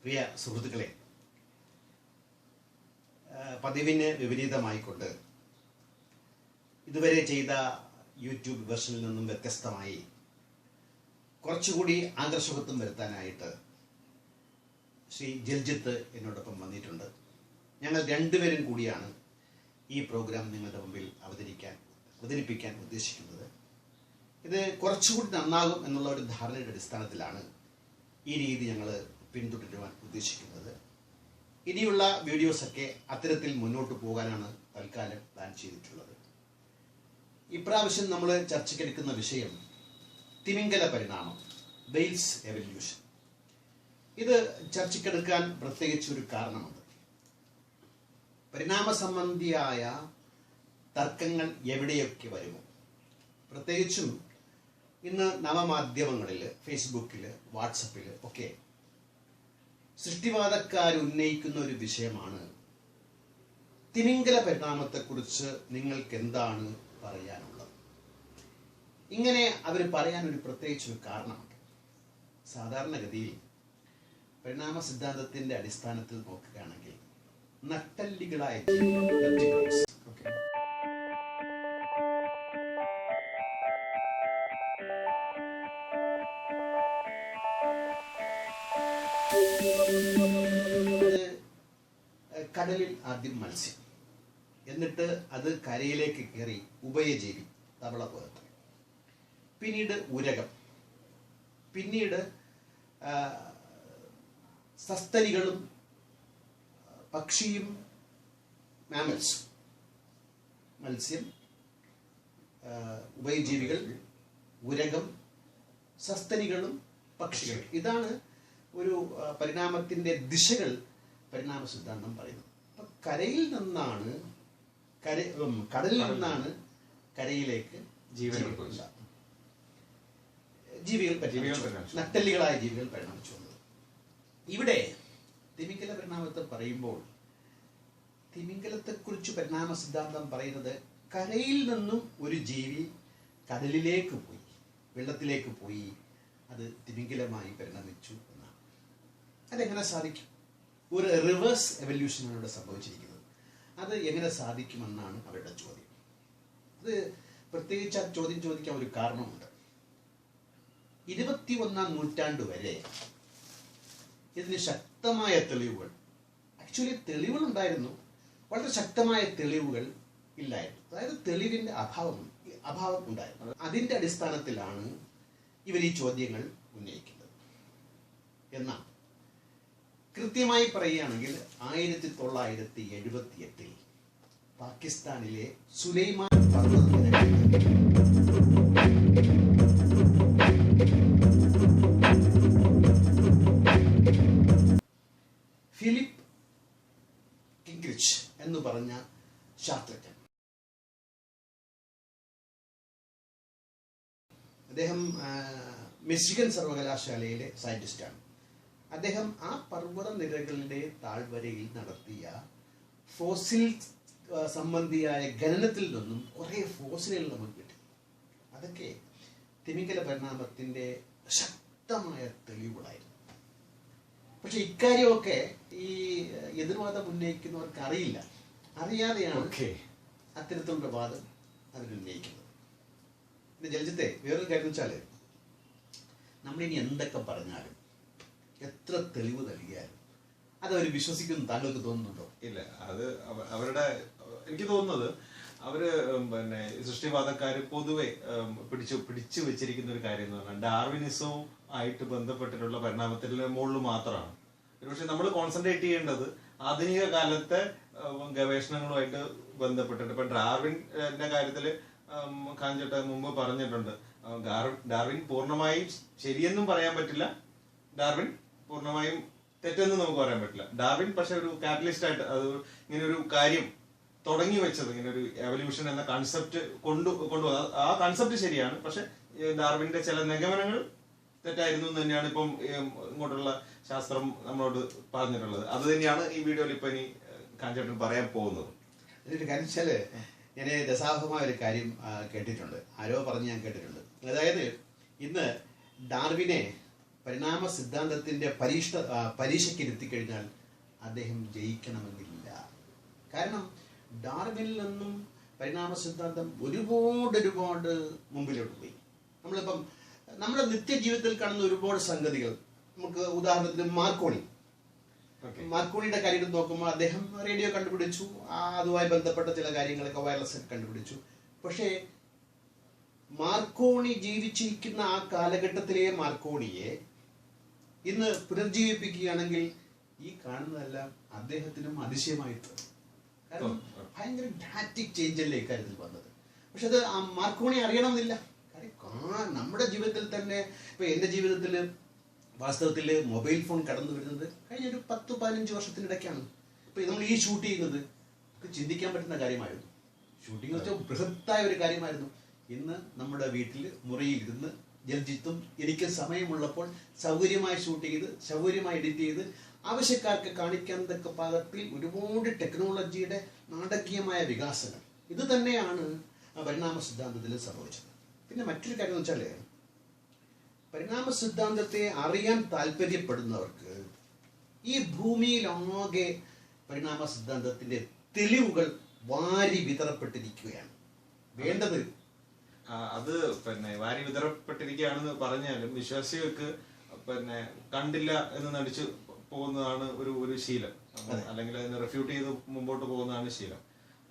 പ്രിയ സുഹൃത്തുക്കളെ, പതിവിന് വിപരീതമായിക്കൊണ്ട് ഇതുവരെ ചെയ്ത യൂട്യൂബ് വേർഷനിൽ നിന്നും വ്യത്യസ്തമായി കുറച്ചുകൂടി ആകർഷകത്വം വരുത്താനായിട്ട് ശ്രീ ജൽജിത്ത് എന്നോടൊപ്പം വന്നിട്ടുണ്ട്. ഞങ്ങൾ രണ്ടുപേരും കൂടിയാണ് ഈ പ്രോഗ്രാം നിങ്ങളുടെ മുമ്പിൽ അവതരിപ്പിക്കാൻ ഉദ്ദേശിക്കുന്നത്. ഇത് കുറച്ചുകൂടി നന്നാകും എന്നുള്ള ഒരു ധാരണയുടെ അടിസ്ഥാനത്തിലാണ് ഈ രീതി ഞങ്ങൾ പിന്തുടരുവാൻ ഉദ്ദേശിക്കുന്നത്. ഇനിയുള്ള വീഡിയോസൊക്കെ അത്തരത്തിൽ മുന്നോട്ട് പോകാനാണ് തൽക്കാലം പ്ലാൻ ചെയ്തിട്ടുള്ളത്. ഇപ്രാവശ്യം നമ്മൾ ചർച്ചയ്ക്കെടുക്കുന്ന വിഷയം തിമിംഗല പരിണാമം, വെയിൽസ് എവല്യൂഷൻ. ഇത് ചർച്ചയ്ക്കെടുക്കാൻ പ്രത്യേകിച്ച് ഒരു കാരണമുണ്ട്. പരിണാമ സംബന്ധിയായ തർക്കങ്ങൾ എവിടെയൊക്കെ വരുമോ, പ്രത്യേകിച്ചും ഇന്ന് നവമാധ്യമങ്ങളിൽ, ഫേസ്ബുക്കിൽ, വാട്സപ്പിൽ ഒക്കെ സൃഷ്ടിവാദക്കാർ ഉന്നയിക്കുന്ന ഒരു വിഷയമാണ് തിമിംഗല പരിണാമത്തെക്കുറിച്ച് നിങ്ങൾക്ക് എന്താണ് പറയാനുള്ളത്. ഇങ്ങനെ അവർ പറയാൻ ഒരു പ്രത്യേകിച്ച് ഒരു കാരണമുണ്ട്. സാധാരണഗതിയിൽ പരിണാമ സിദ്ധാന്തത്തിന്റെ അടിസ്ഥാനത്തിൽ നോക്കുകയാണെങ്കിൽ നട്ടെല്ലികളായ കടലിൽ ആദ്യം മത്സ്യം, എന്നിട്ട് അത് കരയിലേക്ക് കയറി ഉഭയജീവി, തവള പോലത്തെ, പിന്നീട് ഉരകം, പിന്നീട് സസ്തനികളും പക്ഷിയും മാമൽസ്, മത്സ്യം, ഉഭയജീവികൾ, ഉരകം, സസ്തനികളും പക്ഷികൾ. ഇതാണ് ഒരു പരിണാമത്തിന്റെ ദിശകൾ പരിണാമ സിദ്ധാന്തം പറയുന്നത്. അപ്പൊ കരയിൽ നിന്നാണ് കടലിൽ നിന്നാണ് കരയിലേക്ക് നട്ടെല്ലികളായ ജീവികൾ പരിണമിച്ചു വന്നത്. ഇവിടെ തിമിംഗല പരിണാമത്തെ പറയുമ്പോൾ തിമിംഗലത്തെക്കുറിച്ച് പരിണാമ സിദ്ധാന്തം പറയുന്നത് കരയിൽ നിന്നും ഒരു ജീവി കടലിലേക്ക് പോയി, വെള്ളത്തിലേക്ക് പോയി, അത് തിമിംഗലമായി പരിണമിച്ചു എന്നാണ്. അതെങ്ങനെ സാധിക്കും? ഒരു റിവേഴ്സ് എവല്യൂഷനാണ് ഇവിടെ സംഭവിച്ചിരിക്കുന്നത്. അത് എങ്ങനെ സാധിക്കുമെന്നാണ് അവരുടെ ചോദ്യം. അത് പ്രത്യേകിച്ച് ആ ചോദ്യം ചോദിക്കാൻ ഒരു കാരണമുണ്ട്. 21ാം നൂറ്റാണ്ട് വരെ ഇതിന് ശക്തമായ തെളിവുകൾ, ആക്ച്വലി തെളിവുകൾ ഉണ്ടായിരുന്നു, വളരെ ശക്തമായ തെളിവുകൾ ഇല്ലായിരുന്നു. അതായത് തെളിവിന്റെ അഭാവം ഉണ്ടായിരുന്നു. അതിന്റെ അടിസ്ഥാനത്തിലാണ് ഇവർ ഈ ചോദ്യങ്ങൾ ഉന്നയിക്കുന്നത്. എന്നാൽ കൃത്യമായി പറയുകയാണെങ്കിൽ 1978 പാകിസ്ഥാനിലെ സുലൈമാൻ പർവ്വതനിരകളിൽ ഫിലിപ്പ് കിംഗ്രിച്ച് എന്ന് പറഞ്ഞ ശാസ്ത്രജ്ഞൻ, അദ്ദേഹം മിഷിഗൻ സർവകലാശാലയിലെ സയന്റിസ്റ്റാണ്. അദ്ദേഹം ആ പർവ്വത നിരകളുടെ താഴ്വരയിൽ നടത്തിയ ഫോസിൽ സംബന്ധിയായ ഖനനത്തിൽ നിന്നും കുറേ ഫോസിലുകൾ നമുക്ക് കിട്ടി. അതൊക്കെ തിമിംഗല പരിണാമത്തിന്റെ ശക്തമായ തെളിവുകളായിരുന്നു. പക്ഷെ ഇക്കാര്യമൊക്കെ ഈ എതിർവാദം ഉന്നയിക്കുന്നവർക്ക് അറിയില്ല. അറിയാതെയാണ് അത്തരത്തിലുള്ള വാദം അവരുന്നയിക്കുന്നത്. പിന്നെ ജൽജിത്തെ വേറൊരു കാര്യം വെച്ചാല്, നമ്മളിനി എന്തൊക്കെ പറഞ്ഞാലും എത്ര തെളിവ് നൽകിയാലും അത് അവർ വിശ്വസിക്കുന്നു താങ്കൾക്ക് തോന്നുന്നുണ്ടോ? ഇല്ല. അത് അവരുടെ, എനിക്ക് തോന്നുന്നത് അവര് സൃഷ്ടിവാദക്കാര് പൊതുവെ പിടിച്ചു വെച്ചിരിക്കുന്ന ഒരു കാര്യം എന്ന് പറഞ്ഞാൽ ഡാർവിനിസവും ആയിട്ട് ബന്ധപ്പെട്ടിട്ടുള്ള പരിണാമത്തിന്റെ മുകളിൽ മാത്രമാണ്. ഒരുപക്ഷെ നമ്മൾ കോൺസെൻട്രേറ്റ് ചെയ്യേണ്ടത് ആധുനിക കാലത്തെ ഗവേഷണങ്ങളുമായിട്ട് ബന്ധപ്പെട്ടിട്ട്. ഇപ്പൊ ഡാർവിന്റെ കാര്യത്തില് കാഞ്ചട്ട മുമ്പ് പറഞ്ഞിട്ടുണ്ട്, ഡാർവിൻ പൂർണ്ണമായും ശരിയെന്നും പറയാൻ പറ്റില്ല, ഡാർവിൻ പൂർണ്ണമായും തെറ്റെന്നും നമുക്ക് പറയാൻ പറ്റില്ല. ഡാർവിൻ പക്ഷെ ഒരു കാറ്റലിസ്റ്റ് ആയിട്ട് അത് ഇങ്ങനെ ഒരു കാര്യം തുടങ്ങി വെച്ചത്, ഇങ്ങനെ ഒരു എവല്യൂഷൻ എന്ന കൺസെപ്റ്റ് കൊണ്ടുവന്നത്, ആ കൺസെപ്റ്റ് ശരിയാണ്. പക്ഷെ ഡാർവിന്റെ ചില നിഗമനങ്ങൾ തെറ്റായിരുന്നു എന്ന് തന്നെയാണ് ഇപ്പം ഇങ്ങോട്ടുള്ള ശാസ്ത്രം നമ്മളോട് പറഞ്ഞിട്ടുള്ളത്. അത് തന്നെയാണ് ഈ വീഡിയോയിൽ ഇപ്പൊ ഇനി കാഞ്ചേട്ടൻ പറയാൻ പോകുന്നത്. ഇതിന്റെ കാര്യം വെച്ചാല് ഞാൻ രസാവഹമായ ഒരു കാര്യം കേട്ടിട്ടുണ്ട്, ആരോ പറഞ്ഞ് ഞാൻ കേട്ടിട്ടുണ്ട്. അതായത് ഇന്ന് ഡാർവിനെ പരിണാമ സിദ്ധാന്തത്തിന്റെ പരീക്ഷയ്ക്ക് ഇരുത്തിക്കഴിഞ്ഞാൽ അദ്ദേഹം ജയിക്കണമെന്നില്ല. കാരണം ഡാർവിനിൽ നിന്നും പരിണാമ സിദ്ധാന്തം ഒരുപാട് മുമ്പിലോട്ട് പോയി. നമ്മളിപ്പം നമ്മുടെ നിത്യജീവിതത്തിൽ കാണുന്ന ഒരുപാട് സംഗതികൾ, നമുക്ക് ഉദാഹരണത്തിന് മാർക്കോണിയുടെ കാര്യം നോക്കുമ്പോൾ അദ്ദേഹം റേഡിയോ കണ്ടുപിടിച്ചു, അതുമായി ബന്ധപ്പെട്ട ചില കാര്യങ്ങളൊക്കെ വയർലെസ് കണ്ടുപിടിച്ചു. പക്ഷേ മാർക്കോണി ജീവിച്ചിരിക്കുന്ന ആ കാലഘട്ടത്തിലെ മാർക്കോണിയെ ഇന്ന് പുനർജീവിപ്പിക്കുകയാണെങ്കിൽ ഈ കാണുന്നതെല്ലാം അദ്ദേഹത്തിനും അതിശയമായിട്ട്, കാരണം ഭയങ്കര ഡ്രാസ്റ്റിക് ചേഞ്ച് അല്ലേ ഇക്കാര്യത്തിൽ വന്നത്. പക്ഷെ അത് ആ മാർക്കോണി അറിയണമെന്നില്ല. കാര്യം നമ്മുടെ ജീവിതത്തിൽ തന്നെ, ഇപ്പൊ എന്റെ ജീവിതത്തിൽ വാസ്തവത്തിൽ മൊബൈൽ ഫോൺ കടന്നു വരുന്നത് കഴിഞ്ഞ ഒരു 10-15 വർഷത്തിനിടയ്ക്കാണ്. ഇപ്പൊ നമ്മൾ ഈ ഷൂട്ട് ചെയ്യുന്നത് ചിന്തിക്കാൻ പറ്റുന്ന കാര്യമായിരുന്നു. ഷൂട്ടിംഗ് വെച്ചാൽ ബൃഹത്തായ ഒരു കാര്യമായിരുന്നു. ഇന്ന് നമ്മുടെ വീട്ടിൽ മുറിയിലിരുന്ന് ജൽജിത്തും എനിക്ക് സമയമുള്ളപ്പോൾ സൗകര്യമായി ഷൂട്ട് ചെയ്ത് സൗകര്യമായി എഡിറ്റ് ചെയ്ത് ആവശ്യക്കാർക്ക് കാണിക്കാൻ തക്ക പാകത്തിൽ ഒരുപാട് ടെക്നോളജിയുടെ നാടകീയമായ വികാസങ്ങൾ. ഇത് തന്നെയാണ് പരിണാമ സിദ്ധാന്തത്തിൽ സംഭവിച്ചത്. പിന്നെ മറ്റൊരു കാര്യം എന്ന് വെച്ചാൽ, പരിണാമ സിദ്ധാന്തത്തെ അറിയാൻ താല്പര്യപ്പെടുന്നവർക്ക് ഈ ഭൂമിയിലാകെ പരിണാമ സിദ്ധാന്തത്തിന്റെ തെളിവുകൾ വാരി വിതറപ്പെട്ടിരിക്കുകയാണ്. വേണ്ടത് അത് വാരി വിതറപ്പെട്ടിരിക്കുകയാണെന്ന് പറഞ്ഞാലും വിശ്വാസികൾക്ക് കണ്ടില്ല എന്ന് നടിച്ചു പോകുന്നതാണ് ഒരു ശീലം, അല്ലെങ്കിൽ അതിനെ റെഫ്യൂട്ട് ചെയ്ത് മുമ്പോട്ട് പോകുന്നതാണ് ശീലം.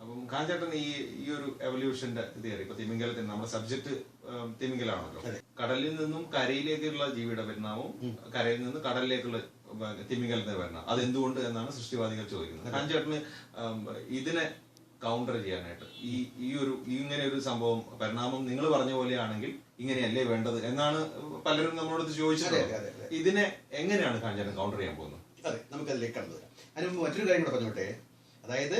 അപ്പം കാഞ്ചേട്ടൻ ഈ ഒരു എവല്യൂഷന്റെ തിയറി, ഇപ്പൊ തിമിംഗലത്തിന് നമ്മുടെ സബ്ജക്ട് തിമിംഗലാണല്ലോ, കടലിൽ നിന്നും കരയിലേക്കുള്ള ജീവിയുടെ പരിണാമവും കരയിൽ നിന്ന് കടലിലേക്കുള്ള തിമിംഗലത്തിന്റെ പരിണാമം, അതെന്തുകൊണ്ട് എന്നാണ് സൃഷ്ടിവാദികൾ ചോദിക്കുന്നത്. കാഞ്ചേട്ടന് ഇതിനെ കൗണ്ടർ ചെയ്യാനായിട്ട് ഇങ്ങനെ ഒരു സംഭവം, പരിണാമം നിങ്ങൾ പറഞ്ഞ പോലെയാണെങ്കിൽ ഇങ്ങനെയല്ലേ വേണ്ടത് എന്നാണ് പലരും നമ്മളോട് ചോദിച്ചത്. ഇതിനെ എങ്ങനെയാണ് കാഞ്ചേട്ടൻ കൗണ്ടർ ചെയ്യാൻ പോകുന്നത്? അതെ, നമുക്കതിലേക്ക് കടന്നു വരാം. അതിന് മറ്റൊരു കാര്യം കൂടെ പറഞ്ഞോട്ടെ. അതായത്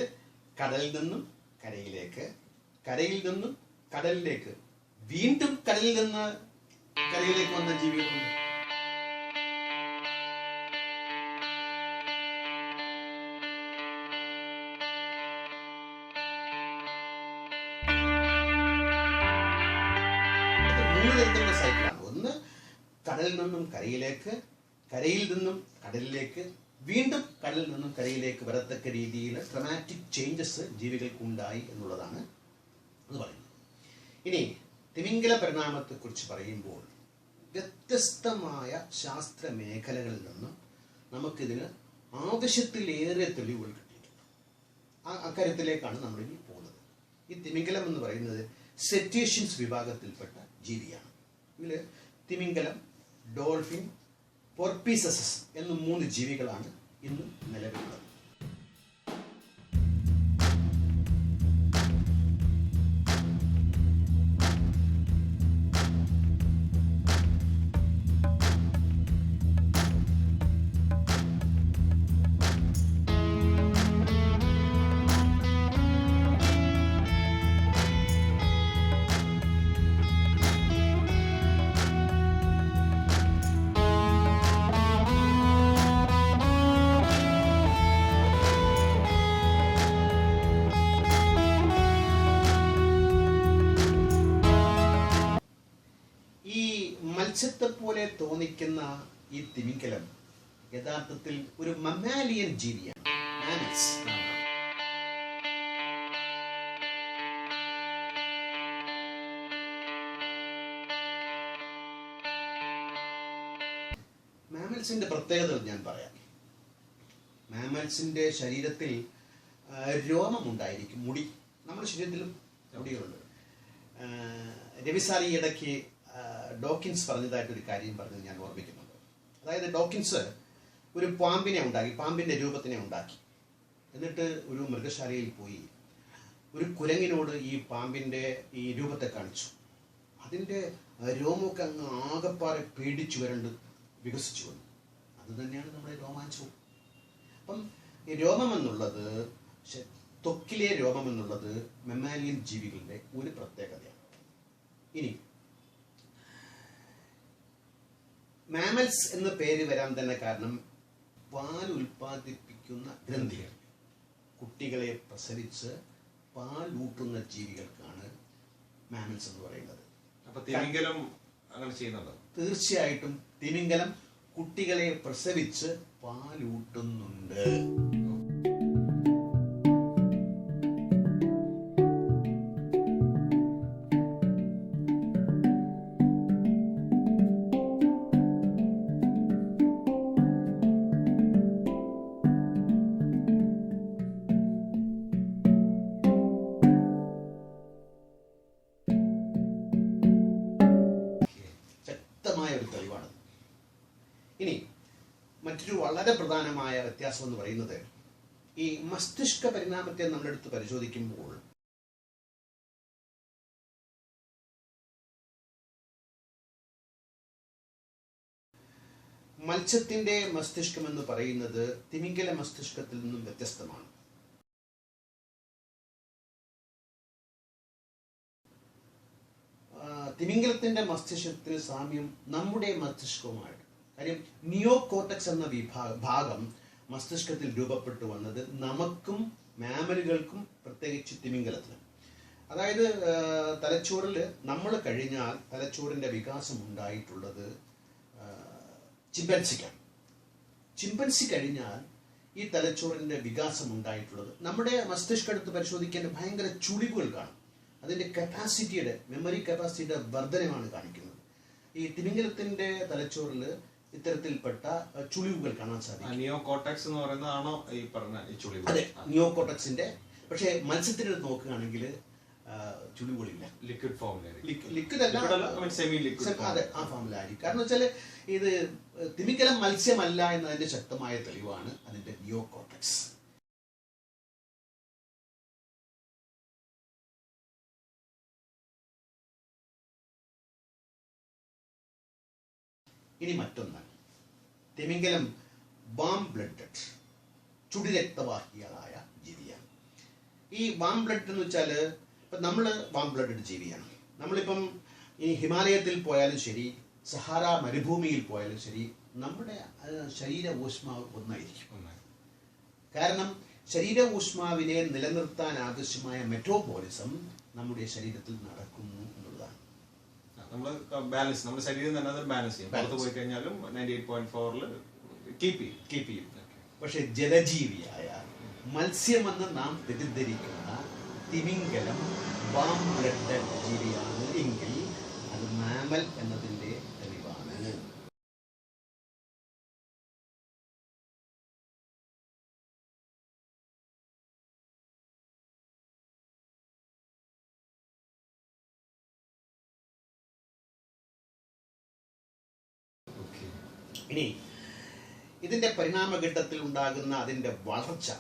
കടലിൽ നിന്നും കരയിലേക്ക്, കരയിൽ നിന്നും കടലിലേക്ക്, വീണ്ടും കടലിൽ നിന്ന് കരയിലേക്ക് വന്ന ജീവികളുണ്ട്. സൈക്കിളാണ്. ഒന്ന് കടലിൽ നിന്നും കരയിലേക്ക്, കരയിൽ നിന്നും കടലിലേക്ക്, വീണ്ടും കടലിൽ നിന്നും കരയിലേക്ക് വരത്തക്ക രീതിയിൽ ഡ്രമാറ്റിക് ചേഞ്ചസ് ജീവികൾക്ക് ഉണ്ടായി എന്നുള്ളതാണ് അത് പറയുന്നത്. ഇനി തിമിംഗല പരിണാമത്തെക്കുറിച്ച് പറയുമ്പോൾ വ്യത്യസ്തമായ ശാസ്ത്ര മേഖലകളിൽ നിന്നും നമുക്കിതിന് ആവശ്യത്തിലേറെ തെളിവുകൾ കിട്ടിയിട്ടുണ്ട്. അക്കാര്യത്തിലേക്കാണ് നമ്മൾ ഇനി പോകുന്നത്. ഈ തിമിംഗലം എന്ന് പറയുന്നത് സെറ്റേഷ്യൻസ് വിഭാഗത്തിൽപ്പെട്ട ജീവിയാണ്. ഇതിൽ തിമിംഗലം, ഡോൾഫിൻ, പോർപ്പീസസ് എന്ന 3 ജീവികളാണ് ഇന്ന് നിലവിലുള്ളത്. മത്സ്യത്തെ പോലെ തോന്നിക്കുന്ന ഈ തിമിംഗലം യഥാർത്ഥത്തിൽ ഒരു മമാലിയൻ ജീവിയാണ്. മാമൽസിന്റെ പ്രത്യേകതകൾ ഞാൻ പറയാം. മാമൽസിന്റെ ശരീരത്തിൽ രോമമുണ്ടായിരിക്കും, മുടി. നമ്മുടെ ശരീരത്തിലും മുടികളുണ്ട്. രവിസാർ ഈ ഇടയ്ക്ക് ഡോക്കിൻസ് പറഞ്ഞതായിട്ടൊരു കാര്യം പറഞ്ഞത് ഞാൻ ഓർമ്മിക്കുന്നുണ്ട്. അതായത് ഡോക്കിൻസ് ഒരു പാമ്പിനെ ഉണ്ടാക്കി, പാമ്പിന്റെ രൂപത്തിനെ ഉണ്ടാക്കി. എന്നിട്ട് ഒരു മൃഗശാലയിൽ പോയി ഒരു കുരങ്ങിനോട് ഈ പാമ്പിന്റെ ഈ രൂപത്തെ കാണിച്ചു. അതിന്റെ രോമമൊക്കെ അങ്ങ് ആകപ്പാറെ പേടിച്ചു വരണ്ട് വികസിച്ചു വന്നു. അത് തന്നെയാണ് നമ്മുടെ രോമാഞ്ചവും. അപ്പം ഈ രോമം എന്നുള്ളത്, ത്വക്കിലെ രോമം എന്നുള്ളത് മെമാലിയൻ ജീവികളുടെ ഒരു പ്രത്യേകതയാണ്. ഇനി മാമൽസ് എന്ന പേര് വരാൻ തന്നെ കാരണം പാൽ ഉൽപ്പാദിപ്പിക്കുന്ന ഗ്രന്ഥികൾ, കുട്ടികളെ പ്രസവിച്ച് പാൽ ഊട്ടുന്ന ജീവികൾക്കാണ് മാമൽസ് എന്ന് പറയുന്നത്. അപ്പൊ തിമിംഗലം അങ്ങനെ ചെയ്യുന്നുണ്ടോ? തീർച്ചയായിട്ടും തിമിംഗലം കുട്ടികളെ പ്രസവിച്ച് പാലൂട്ടുന്നുണ്ട്. ശക്തമായ ഒരു തെളിവാണ്. ഇനി മറ്റൊരു വളരെ പ്രധാനമായ വ്യത്യാസം എന്ന് പറയുന്നത്, ഈ മസ്തിഷ്ക പരിണാമത്തെ നമ്മളെടുത്ത് പരിശോധിക്കുമ്പോൾ മത്സ്യത്തിന്റെ മസ്തിഷ്കം എന്ന് പറയുന്നത് തിമിംഗല മസ്തിഷ്കത്തിൽ നിന്നും വ്യത്യസ്തമാണ്. തിമിംഗലത്തിന്റെ മസ്തിഷ്കത്തിന് സാമ്യം നമ്മുടെ മസ്തിഷ്കവുമായിട്ട്. കാര്യം നിയോ കോർട്ടക്സ് എന്ന ഭാഗം മസ്തിഷ്കത്തിൽ രൂപപ്പെട്ടു വന്നത് നമുക്കും മാമലുകൾക്കും പ്രത്യേകിച്ച് തിമിംഗലത്തിനും. അതായത് തലച്ചോറിൽ നമ്മൾ കഴിഞ്ഞാൽ തലച്ചോറിന്റെ വികാസം ഉണ്ടായിട്ടുള്ളത് ചിമ്പൻസിക്കാണ്. ചിമ്പൻസി കഴിഞ്ഞാൽ ഈ തലച്ചോറിന്റെ വികാസം ഉണ്ടായിട്ടുള്ളത് നമ്മുടെ മസ്തിഷ്കം എടുത്ത് പരിശോധിക്കാൻ ഭയങ്കര ചുളിവുകൾ കാണും. അതിന്റെ കപ്പാസിറ്റിയുടെ, മെമ്മറി കപ്പാസിറ്റിയുടെ വർധനമാണ് കാണിക്കുന്നത്. ഈ തിമിംഗലത്തിന്റെ തലച്ചോറിൽ ഇത്തരത്തിൽപ്പെട്ട ചുളിവുകൾ കാണാൻ സാധിക്കും. നിയോ കോർട്ടക്സ് എന്ന് പറയുന്നതാണോ ഈ പറഞ്ഞ ഈ ചുളിവ്? അതെ, നിയോ കോർട്ടക്സിന്റെ. പക്ഷേ മത്സ്യത്തിന്റെ നോക്കുകയാണെങ്കിൽ ചുളിവുകളില്ല. ലിക്വിഡ് ഫോമിലായിരിക്കും. ലിക്വിഡ് അല്ല, സെമി ലിക്വിഡ്. അതെ, ആ ഫോമിലായിരിക്കും. കാരണം വെച്ചാൽ ഇത് തിമിംഗലം മത്സ്യമല്ല എന്നതിന്റെ ശക്തമായ തെളിവാണ് അതിന്റെ നിയോ കോർട്ടക്സ്. ഇനി മറ്റൊന്ന്, തിമിംഗലം വാം ബ്ലഡഡ്, ചുടിരക്തവാഹികളായ ജീവിയാണ്. ഈ വാം ബ്ലഡ് എന്ന് വെച്ചാൽ ഇപ്പം നമ്മൾ വാം ബ്ലഡഡ് ജീവിയാണ്. നമ്മളിപ്പം ഈ ഹിമാലയത്തിൽ പോയാലും ശരി, സഹാറ മരുഭൂമിയിൽ പോയാലും ശരി, നമ്മുടെ ശരീര ഊഷ്മാവ് ഒന്നായിരിക്കും. കാരണം ശരീര ഊഷ്മാവിനെ നിലനിർത്താൻ ആവശ്യമായ മെറ്റോബോളിസം നമ്മുടെ ശരീരത്തിൽ നടക്കുന്നു എന്നുള്ളതാണ്. നമ്മൾ ബാലൻസ്, നമ്മുടെ ശരീരം തന്നെ അത് ബാലൻസ് ചെയ്യും. പുറത്ത് പോയി കഴിഞ്ഞാലും 98.4 കീപ്പ് ചെയ്യും. പക്ഷെ ജലജീവിയായ മത്സ്യമെന്ന് നാം തെറ്റിദ്ധരിക്കുന്ന തിമിംഗലം വാം ബ്ലഡ് ജീവിയാണ് എങ്കിൽ അത് മാമൽ എന്നതിന്റെ തെളിവാണ്. ഇനി ഇതിന്റെ പരിണാമഘട്ടത്തിൽ ഉണ്ടാകുന്ന അതിന്റെ വളർച്ച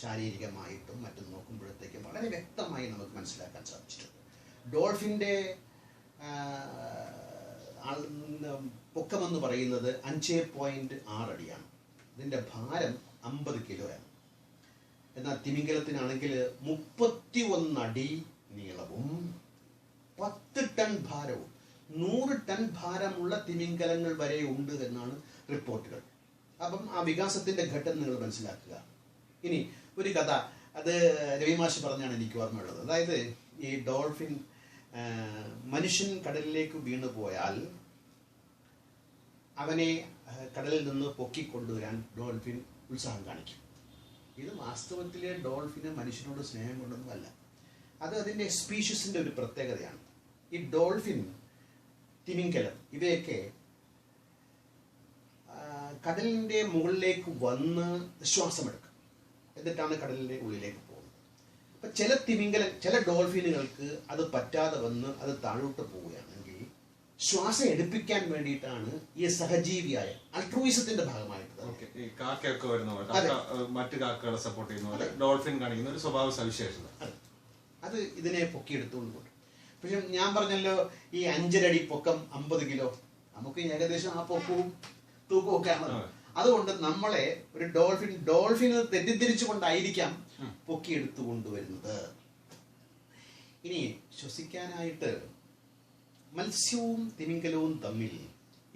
ശാരീരികമായിട്ടും മറ്റും നോക്കുമ്പോഴത്തേക്കും വളരെ വ്യക്തമായി നമുക്ക് മനസ്സിലാക്കാൻ സാധിച്ചിട്ടുണ്ട്. ഡോൾഫിന്റെ പൊക്കമെന്ന് പറയുന്നത് 5.6 അടിയാണ്. ഇതിന്റെ ഭാരം 50 കിലോയാണ്. എന്നാൽ തിമിംഗലത്തിനാണെങ്കിൽ 31 അടി നീളവും 10 ടൺ ഭാരവും, 100 ടൺ ഭാരമുള്ള തിമിംഗലങ്ങൾ വരെ ഉണ്ട് എന്നാണ് റിപ്പോർട്ടുകൾ. അപ്പം ആ വികാസത്തിന്റെ ഘട്ടം നിങ്ങൾ മനസ്സിലാക്കുക. ഇനി ഒരു കഥ, അത് രവിമാഷ് പറഞ്ഞാണ് എനിക്ക് ഓർമ്മയുള്ളത്. അതായത് ഈ ഡോൾഫിൻ, മനുഷ്യൻ കടലിലേക്ക് വീണു പോയാൽ അവനെ കടലിൽ നിന്ന് പൊക്കിക്കൊണ്ടുവരാൻ ഡോൾഫിൻ ഉത്സാഹം കാണിക്കും. ഇത് വാസ്തവത്തിലെ ഡോൾഫിന് മനുഷ്യനോട് സ്നേഹം കൊണ്ടൊന്നുമല്ല, അത് അതിൻ്റെ സ്പീഷീസിന്റെ ഒരു പ്രത്യേകതയാണ്. ഈ ഡോൾഫിൻ, തിമിംഗലം ഇവയൊക്കെ കടലിന്റെ മുകളിലേക്ക് വന്ന് ശ്വാസമെടുക്കും, എന്നിട്ടാണ് കടലിന്റെ ഉള്ളിലേക്ക് പോകുന്നത്. അപ്പൊ ചില തിമിംഗലം, ചില ഡോൾഫിനുകൾക്ക് അത് പറ്റാതെ വന്ന് അത് താഴോട്ട് പോവുകയാണെങ്കിൽ ശ്വാസം എടുപ്പിക്കാൻ വേണ്ടിയിട്ടാണ് ഈ സഹജീവിയായ അൾട്രൂയിസത്തിന്റെ ഭാഗമായിട്ട് കാക്കയൊക്കെ വരുന്ന മറ്റു കാക്കകളെ സപ്പോർട്ട് ചെയ്യുന്ന പോലെ ഡോൾഫിൻ കാണിക്കുന്ന ഒരു സ്വഭാവ സവിശേഷത അത് ഇതിനെ പൊക്കിയെടുത്തുകൊണ്ട് പോകും. പക്ഷെ ഞാൻ പറഞ്ഞല്ലോ, ഈ 5 അടി പൊക്കം 50 കിലോ, നമുക്ക് ഏകദേശം ആ പൊക്കവും തൂക്കവും ഒക്കെ ആണ്. അതുകൊണ്ട് നമ്മളെ ഒരു ഡോൾഫിന് തെറ്റിദ്ധരിച്ചുകൊണ്ടായിരിക്കാം പൊക്കിയെടുത്തു കൊണ്ടുവരുന്നത്. ഇനി ശ്വസിക്കാനായിട്ട് മത്സ്യവും തിമിംഗലവും തമ്മിൽ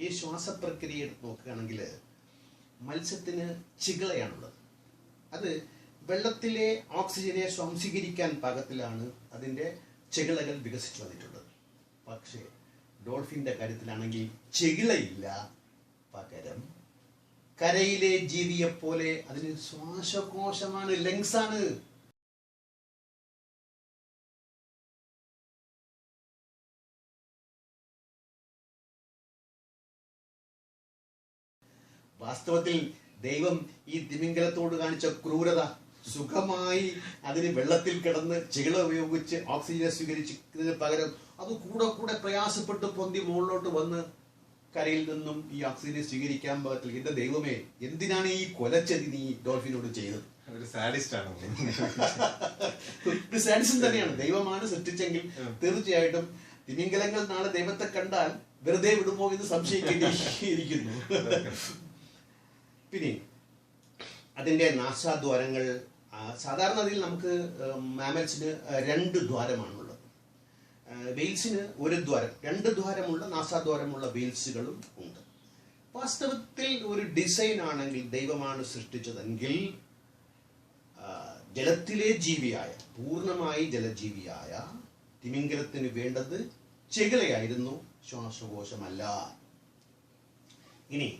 ഈ ശ്വാസപ്രക്രിയ എടുത്ത് നോക്കുകയാണെങ്കിൽ മത്സ്യത്തിന് ചികളയാണുള്ളത്. അത് വെള്ളത്തിലെ ഓക്സിജനെ സ്വാംശീകരിക്കാൻ പാകത്തിലാണ് അതിൻ്റെ ചെകിളകൾ വികസിച്ചു വന്നിട്ടുള്ളത്. പക്ഷേ ഡോൾഫിന്റെ കാര്യത്തിലാണെങ്കിൽ ചെകിളയില്ല, പകരം കരയിലെ ജീവിയെപ്പോലെ അതിന് ശ്വാസകോശമാണ്, ലങ്സ് ആണ്. വാസ്തവത്തിൽ ദൈവം ഈ തിമിംഗലത്തോട് കാണിച്ച ക്രൂരത, സുഖമായി അതിന് വെള്ളത്തിൽ കിടന്ന് ചികിള ഉപയോഗിച്ച് ഓക്സിജനെ സ്വീകരിച്ചതിന് പകരം അത് കൂടെ കൂടെ പ്രയാസപ്പെട്ട് പൊന്തി മുകളിലോട്ട് വന്ന് കരയിൽ നിന്നും ഈ ഓക്സിജനെ സ്വീകരിക്കാൻ പാകത്തിൽ. എന്റെ ദൈവമേ, എന്തിനാണ് ഈ കൊലച്ചതി നീ ഡോൾഫിനോട് ചെയ്തത്? ഒരു സാഡിസ്റ്റാണ്. ഒരു സാഡിസം തന്നെയാണ്. ദൈവമാണ് സൃഷ്ടിച്ചെങ്കിൽ തീർച്ചയായിട്ടും തിമിംഗലങ്ങൾ നാളെ ദൈവത്തെ കണ്ടാൽ വെറുതെ വിടുമോ എന്ന് സംശയിക്കേണ്ടിയിരിക്കുന്നു. പിന്നെ അതിൻ്റെ നാസാദ്വാരങ്ങൾ, സാധാരണ അതിൽ നമുക്ക് മാമൽസിന് 2 ദ്വാരമാണുള്ളത്. വെയിൽസിന് 1 ദ്വാരം, 2 ദ്വാരമുള്ള നാസാദ്വാരമുള്ള വെയിൽസുകളും ഉണ്ട്. വാസ്തവത്തിൽ ഒരു ഡിസൈൻ ആണെങ്കിൽ, ദൈവമാണ് സൃഷ്ടിച്ചതെങ്കിൽ ജലത്തിലെ ജീവിയായ, പൂർണ്ണമായി ജലജീവിയായ തിമിംഗലത്തിന് വേണ്ടത് ചെകിളയായിരുന്നു, ശ്വാസകോശമല്ല. ഇനി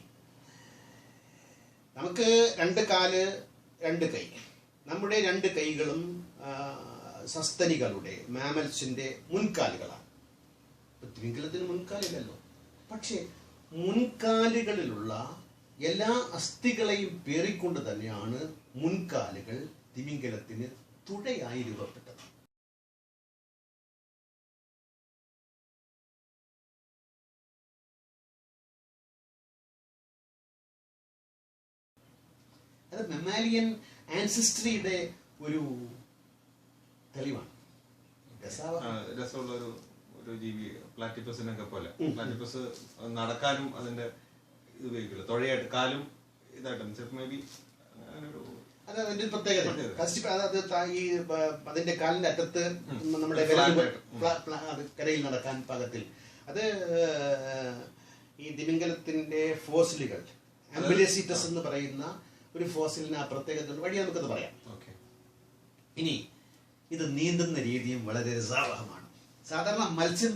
നമുക്ക് 2 കാല് 2 കൈ. നമ്മുടെ 2 കൈകളും സസ്തനികളുടെ, മാമൽസിന്റെ മുൻകാലുകളാണ്. തിമിംഗലത്തിന് മുൻകാലില്ലല്ലോ. പക്ഷേ മുൻകാലുകളിലുള്ള എല്ലാ അസ്ഥികളെയും പേറിക്കൊണ്ട് തന്നെയാണ് മുൻകാലുകൾ തിമിംഗലത്തിന് തുടയായി രൂപപ്പെട്ടത്. അത് മെമാലിയൻ ആൻസിസ്ട്രിയുടെ ഒരു തെളിവാണ്. രസമുള്ള ഒരു ജീവി, പ്ലാറ്റിപ്പസിനൊക്കെ പോലെ. പ്ലാറ്റിപ്പസ് നടക്കാനും അതിന്റെ ഇത് ഉപയോഗിക്കില്ല, തുഴയായിട്ട് കാലും ഇതായിട്ട് മേ ബി അത് അതിന്റെ പ്രത്യേകത. ഈ അതിന്റെ കാലിന്റെ അറ്റത്ത് നമ്മുടെ കരയിൽ നടക്കാൻ പാകത്തിൽ. അത് ഈ തിമിംഗലത്തിന്റെ ഫോസിലുകൾ, ആംബുലേസിറ്റസ് എന്ന് പറയുന്ന ഒരു ഫോസിലിന് ആ പ്രത്യേകത വഴി നമുക്കത് പറയാം. ഇനി ഇത് നീന്തുന്ന രീതിയും വളരെ രസാവഹമാണ്. സാധാരണ മത്സ്യം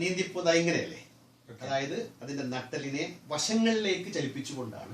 നീന്തിപ്പോത് ഇങ്ങനെയല്ലേ, അതായത് അതിന്റെ നട്ടലിനെ വശങ്ങളിലേക്ക് ചലിപ്പിച്ചുകൊണ്ടാണ്.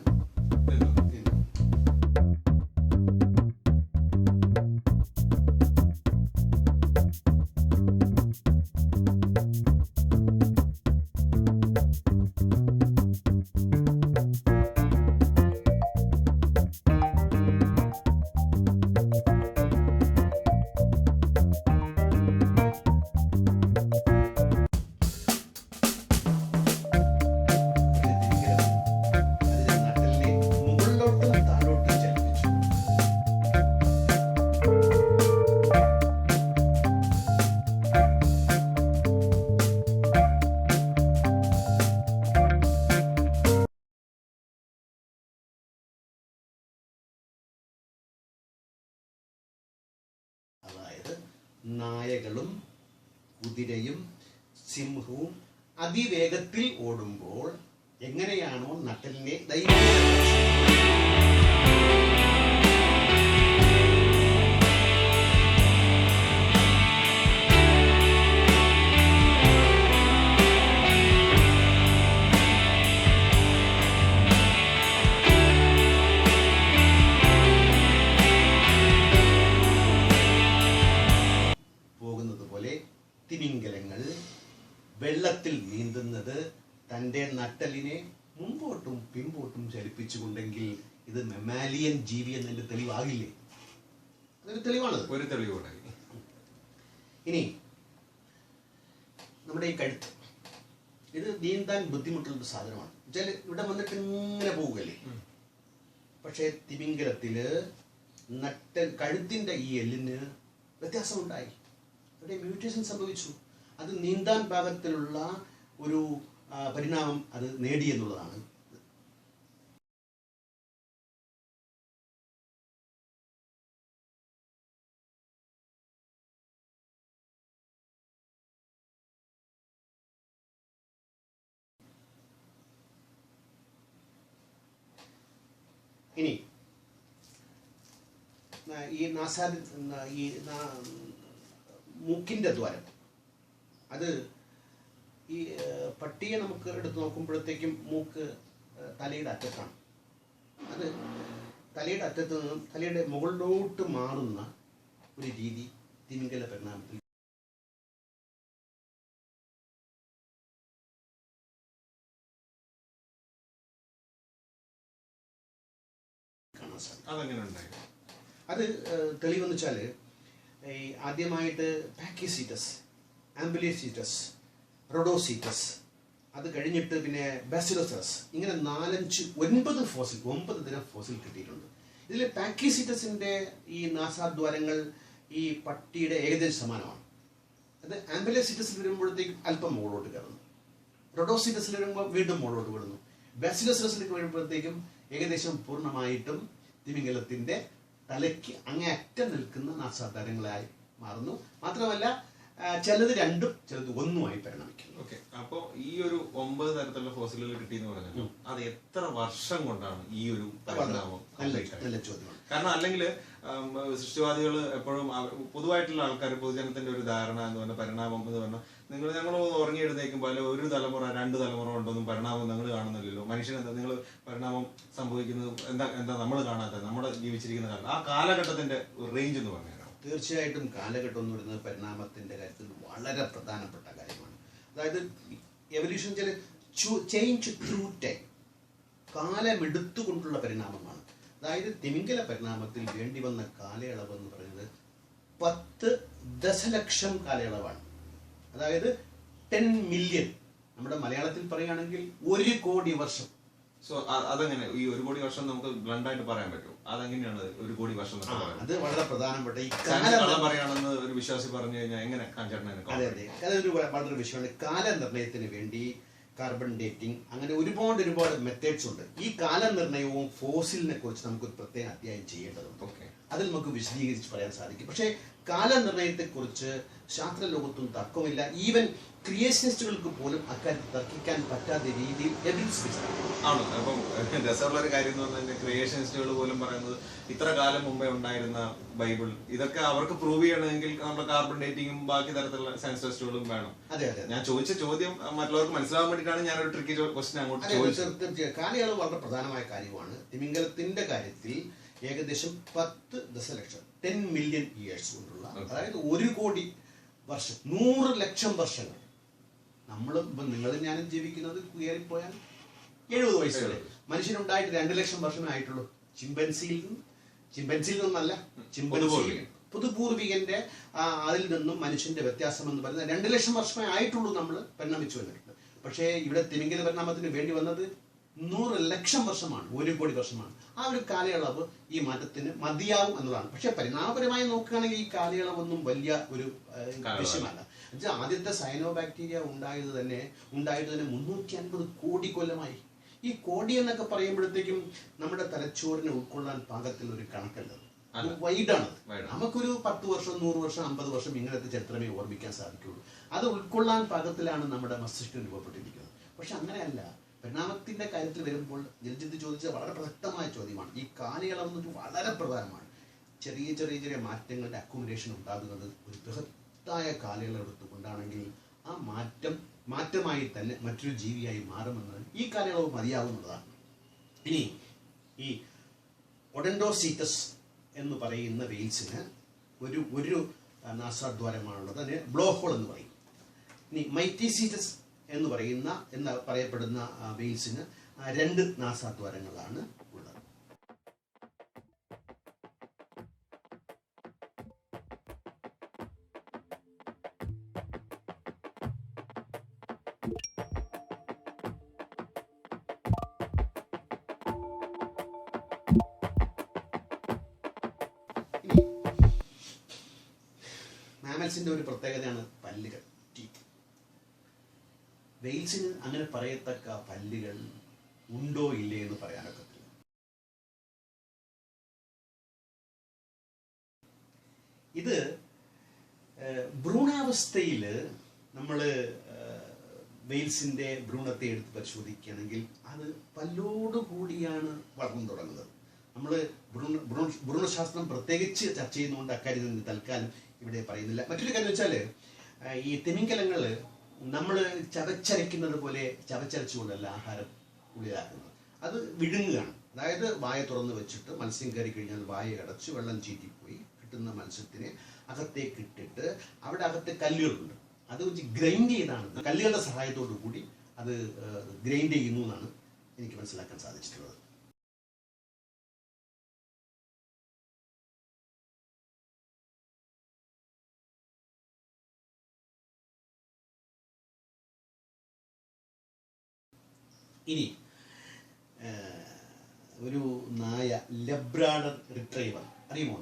നായകളും കുതിരയും സിംഹവും അതിവേഗത്തിൽ ഓടുമ്പോൾ എങ്ങനെയാണോ നട്ടലിനെ തിമിംഗലങ്ങൾ വെള്ളത്തിൽ നീന്തുന്നത് തൻ്റെ നട്ടലിനെ മുമ്പോട്ടും പിമ്പോട്ടും ചലിപ്പിച്ചുകൊണ്ടെങ്കിൽ ഇത് മെമാലിയൻ ജീവി എന്നതിന്റെ തെളിവാകില്ലേ? അതൊരു തെളിവാണത്. ഒരു തെളിവാണ്. ഇനി നമ്മുടെ ഈ കഴുത്ത്, ഇത് നീന്താൻ ബുദ്ധിമുട്ടുള്ള സാധനമാണ്. ഇവിടെ വന്നിട്ട് ഇങ്ങനെ പോവുകയല്ലേ. പക്ഷേ തിമിംഗലത്തില് കഴുത്തിന്റെ ഈ എല്ലിന് വ്യത്യാസമുണ്ടായി. അവിടെ മ്യൂട്ടേഷൻ സംഭവിച്ചു. അത് നീന്താൻ പാകത്തിലുള്ള ഒരു പരിണാമം അത് നേടിയെന്നുള്ളതാണ്. ഇനി ഈ മൂക്കിന്റെ ദ്വാരം, അത് ഈ പട്ടിയെ നമുക്ക് എടുത്ത് നോക്കുമ്പോഴത്തേക്കും മൂക്ക് തലയുടെ അറ്റത്താണ്. അത് തലയുടെ അറ്റത്ത് നിന്നും തലയുടെ മുകളിലോട്ട് മാറുന്ന ഒരു രീതി തിമിംഗല പരിണാമത്തിൽ കാണാൻ സാധിക്കും. അത് തെളിവെന്ന് വെച്ചാൽ ഈ ആദ്യമായിട്ട് പാക്കിസീറ്റസ്, ആംബുലേസീറ്റസ്, റൊഡോസീറ്റസ്, അത് കഴിഞ്ഞിട്ട് പിന്നെ ബാസിലോസറസ്, ഇങ്ങനെ 9 ദിനം ഫോസിൽ കിട്ടിയിട്ടുണ്ട്. ഇതിൽ പാക്കിസീറ്റസിന്റെ ഈ നാസാദ്വാരങ്ങൾ ഈ പട്ടിയുടെ ഏകദേശം സമാനമാണ്. അത് ആംബുലേസീറ്റസിൽ വരുമ്പോഴത്തേക്കും അല്പം മുകളിലോട്ട് കയറുന്നു, റൊഡോസീറ്റസിൽ വരുമ്പോൾ വീണ്ടും മുകളിലോട്ട് വിടുന്നു, ബാസിലോസറസിലേക്ക് വരുമ്പോഴത്തേക്കും ഏകദേശം പൂർണ്ണമായിട്ടും തിമിംഗലത്തിന്റെ തലയ്ക്ക് അങ്ങേയറ്റം നിൽക്കുന്ന നാസാദ്വാരങ്ങളായി മാറുന്നു. മാത്രമല്ല ചിലത് 2ഉം ചിലത് 1ഉമായി പരിണമിക്കുന്നു. ഓക്കെ, അപ്പോ ഈ ഒരു 9 തരത്തിലുള്ള ഫോസിലുകൾ കിട്ടിയെന്ന് പറഞ്ഞല്ലോ, അത് എത്ര വർഷം കൊണ്ടാണ് ഈ ഒരു പരിണാമം? നല്ല ചോദ്യമാണ്. കാരണം അല്ലെങ്കിൽ സൃഷ്ടിവാദികൾ എപ്പോഴും പൊതുവായിട്ടുള്ള ആൾക്കാർ, പൊതുജനത്തിന്റെ ഒരു ധാരണ എന്ന് പറഞ്ഞാൽ പരിണാമം എന്ന് പറഞ്ഞാൽ ഞങ്ങൾ ഉറങ്ങിയെഴുന്നേക്കുമ്പോൾ അല്ലെ 1 തലമുറ 2 തലമുറ ഉണ്ടോന്നും പരിണാമം നിങ്ങൾ കാണുന്നില്ലല്ലോ. മനുഷ്യനെന്താ നിങ്ങൾ പരിണാമം സംഭവിക്കുന്നത് എന്താ നമ്മൾ കാണാത്തത്? നമ്മുടെ ജീവിച്ചിരിക്കുന്ന കാലം, ആ കാലഘട്ടത്തിന്റെ റേഞ്ച് എന്ന് പറഞ്ഞാൽ തീർച്ചയായിട്ടും കാലഘട്ടം എന്ന് പറയുന്നത് പരിണാമത്തിന്റെ കാര്യത്തിൽ വളരെ പ്രധാനപ്പെട്ട കാര്യമാണ്. അതായത് എവല്യൂഷൻ ചേഞ്ച് ത്രൂ ടൈം, കാലമെടുത്തുകൊണ്ടുള്ള പരിണാമമാണ്. അതായത് തിമിംഗല പരിണാമത്തിൽ വേണ്ടി വന്ന കാലയളവ് എന്ന് പറയുന്നത് 10 ദശലക്ഷം കാലയളവാണ്. അതായത് 10 മില്യൺ, നമ്മുടെ മലയാളത്തിൽ പറയുകയാണെങ്കിൽ 1 കോടി വർഷം. സോ അതെങ്ങനെ ഈ 1 കോടി വർഷം നമുക്ക് ബ്ലണ്ടായിട്ട് പറയാൻ പറ്റും? അതെങ്ങനെയാണ് 1 കോടി വർഷം? അത് വളരെ പ്രധാനപ്പെട്ട ഈ കാലം പറയാണെന്ന് ഒരു വിശ്വാസി പറഞ്ഞു കഴിഞ്ഞാൽ എങ്ങനെ കാണിച്ചേട്ടനെ? അതെ, അതൊരു വളരെ വിഷയമാണ്. കാലനിർണയത്തിന് വേണ്ടി കാർബൺ ഡേറ്റിംഗ്, അങ്ങനെ ഒരുപാട് മെത്തേഡ്സ് ഉണ്ട്. ഈ കാലനിർണയവും ഫോസിലിനെ കുറിച്ച് നമുക്കൊരു പ്രത്യേക അധ്യായം ചെയ്യേണ്ടതുണ്ട്. അതിൽ നമുക്ക് വിശദീകരിച്ച് പറയാൻ സാധിക്കും. പക്ഷേ കാലനിർണയത്തെ കുറിച്ച് ശാസ്ത്രലോകത്തും തർക്കമില്ല. ഈവൻ ക്രിയേഷനിസ്റ്റുകൾക്ക് പോലും അക്കാര്യത്തിൽ തർക്കിക്കാൻ പറ്റാത്ത രീതിയിൽ എവിഡൻസ് ആണ്. അപ്പം രസമുള്ള ഒരു കാര്യം എന്ന് പറഞ്ഞാൽ ക്രിയേഷനിസ്റ്റുകൾ പോലും പറയുന്നത് ഇത്ര കാലം മുമ്പേ ഉണ്ടായിരുന്ന ബൈബിൾ, ഇതൊക്കെ അവർക്ക് പ്രൂവ് ചെയ്യണമെങ്കിൽ നമ്മുടെ കാർബൺ ഡേറ്റിംഗും ബാക്കി തരത്തിലുള്ള സയൻസ് ടെസ്റ്റുകളും വേണം. അതെ, ഞാൻ ചോദിച്ച ചോദ്യം മറ്റുള്ളവർക്ക് മനസ്സിലാവാൻ വേണ്ടിയിട്ടാണ് ഞാനൊരു ട്രിക്കി ക്വസ്റ്റ്യൻ അങ്ങോട്ട് ചോദിച്ചത്. കാലയളവ് വളരെ പ്രധാനമായ കാര്യമാണ്. തിമിംഗലത്തിന്റെ കാര്യത്തിൽ ഏകദേശം 10 ദശലക്ഷം 10 മില്യൺ ഇയേഴ്സ് കൊണ്ടുള്ള, അതായത് 1 കോടി വർഷം, 100 ലക്ഷം വർഷങ്ങൾ. നമ്മളും ഇപ്പം നിങ്ങളും ഞാനും ജീവിക്കുന്നത് കയറിപ്പോയാൽ 70 വയസ്സ് വരെ. മനുഷ്യനുണ്ടായിട്ട് 2 ലക്ഷം വർഷമേ ആയിട്ടുള്ളൂ. ചിമ്പൻസിയിൽ നിന്നല്ല, പുതുപൂർവികന്റെ അതിൽ നിന്നും മനുഷ്യന്റെ വ്യത്യാസം എന്ന് പറയുന്നത് 2 ലക്ഷം വർഷമേ ആയിട്ടുള്ളൂ നമ്മൾ പരിണമിച്ചു വന്നിട്ടുണ്ട്. പക്ഷേ ഇവിടെ തിമിംഗല പരിണാമത്തിന് വേണ്ടി വന്നത് 100 ലക്ഷം വർഷമാണ്, 1 കോടി വർഷമാണ്. ആ ഒരു കാലയളവ് ഈ മാറ്റത്തിന് മതിയാവും എന്നതാണ്. പക്ഷെ പരിണാമപരമായി നോക്കുകയാണെങ്കിൽ ഈ കാലയളവൊന്നും വലിയ ഒരു വിഷയമല്ല. ആദ്യത്തെ സൈനോ ബാക്ടീരിയ ഉണ്ടായിട്ട് തന്നെ 350 കോടി കൊല്ലമായി. ഈ കോടി എന്നൊക്കെ പറയുമ്പോഴത്തേക്കും നമ്മുടെ തലച്ചോറിനെ ഉൾക്കൊള്ളാൻ പാകത്തിൽ ഒരു കണക്കല്ലത്, വൈഡാണത്. നമുക്കൊരു 10 വർഷം 100 വർഷം 50 വർഷം ഇങ്ങനത്തെ ചരിത്രമേ ഓർമ്മിക്കാൻ സാധിക്കുള്ളൂ. അത് ഉൾക്കൊള്ളാൻ പാകത്തിലാണ് നമ്മുടെ മസ്തിഷ്കം രൂപപ്പെട്ടിരിക്കുന്നത്. പക്ഷെ അങ്ങനെയല്ല. പരിണാമത്തിന്റെ കാര്യത്തിൽ വരുമ്പോൾ ജലജിത്ത് ചോദിച്ച വളരെ പ്രസക്തമായ ചോദ്യമാണ്. ഈ കാലയളവ് വളരെ പ്രധാനമാണ്. ചെറിയ മാറ്റങ്ങളുടെ അക്യുമുലേഷൻ ഉണ്ടാകുന്നത് ഒരു ബൃഹത്തായ കാലയളവ് എടുത്തുകൊണ്ടാണെങ്കിൽ ആ മാറ്റമായി തന്നെ മറ്റൊരു ജീവിയായി മാറുമെന്ന് ഈ കാലയളവ് മതിയാവുന്നതാണ്. ഇനി ഈ ഒഡൻഡോസീറ്റസ് എന്ന് പറയുന്ന വെയിൽസിന് ഒരു നാസാദ്വാരമാണുള്ളത്, അതിന് ബ്ലോ ഹോൾ എന്ന് പറയും. ഇനി മൈറ്റീസീറ്റസ് എന്ന് പറയപ്പെടുന്ന വെയിൽസിന് 2 നാസാദ്വാരങ്ങളാണ് ഉള്ളത്. മാമൽസിന്റെ ഒരു പ്രത്യേകതയാണ് പല്ലുകൾ, ടീത്ത്. വെയിൽസിന് അങ്ങനെ പറയത്തക്ക പല്ലുകൾ ഉണ്ടോ ഇല്ലേ എന്ന് പറയാനൊക്കത്തില്ല. ഇത് ഭ്രൂണാവസ്ഥയിൽ നമ്മൾ വെയിൽസിന്റെ ഭ്രൂണത്തെ എടുത്ത് പരിശോധിക്കുകയാണെങ്കിൽ അത് പല്ലോടുകൂടിയാണ് വളർന്നു തുടങ്ങുന്നത്. നമ്മൾ ഭ്രൂണശാസ്ത്രം പ്രത്യേകിച്ച് ചർച്ച ചെയ്യുന്നതുകൊണ്ട് അക്കാര്യം തൽക്കാലം ഇവിടെ പറയുന്നില്ല. മറ്റൊരു കാര്യം വെച്ചാൽ ഈ തിമിംഗലങ്ങൾ നമ്മൾ ചവച്ചരയ്ക്കുന്നത് പോലെ ചവച്ചരച്ചുകൊണ്ടല്ല ആഹാരം ഉള്ളിലാക്കുന്നത്. അത് വിഴുങ്ങുകയാണ്. അതായത് വായ തുറന്ന് വെച്ചിട്ട് മത്സ്യം കയറി കഴിഞ്ഞാൽ വായ അടച്ച് വെള്ളം ചീറ്റിപ്പോയി കിട്ടുന്ന മത്സ്യത്തിനെ അകത്തേക്ക് ഇട്ടിട്ട് അവിടെ അകത്തെ കല്ലുകളുണ്ട്, അത് വെച്ച് ഗ്രൈൻഡ് ചെയ്താണ്, കല്ലുകളുടെ സഹായത്തോടു കൂടി അത് ഗ്രൈൻഡ് ചെയ്യുന്നു എന്നാണ് എനിക്ക് മനസ്സിലാക്കാൻ സാധിച്ചിട്ടുള്ളത്. ഇനി ഒരു നായ, ലബ്രാഡർ റിട്രീവർ, അറിയുമോ?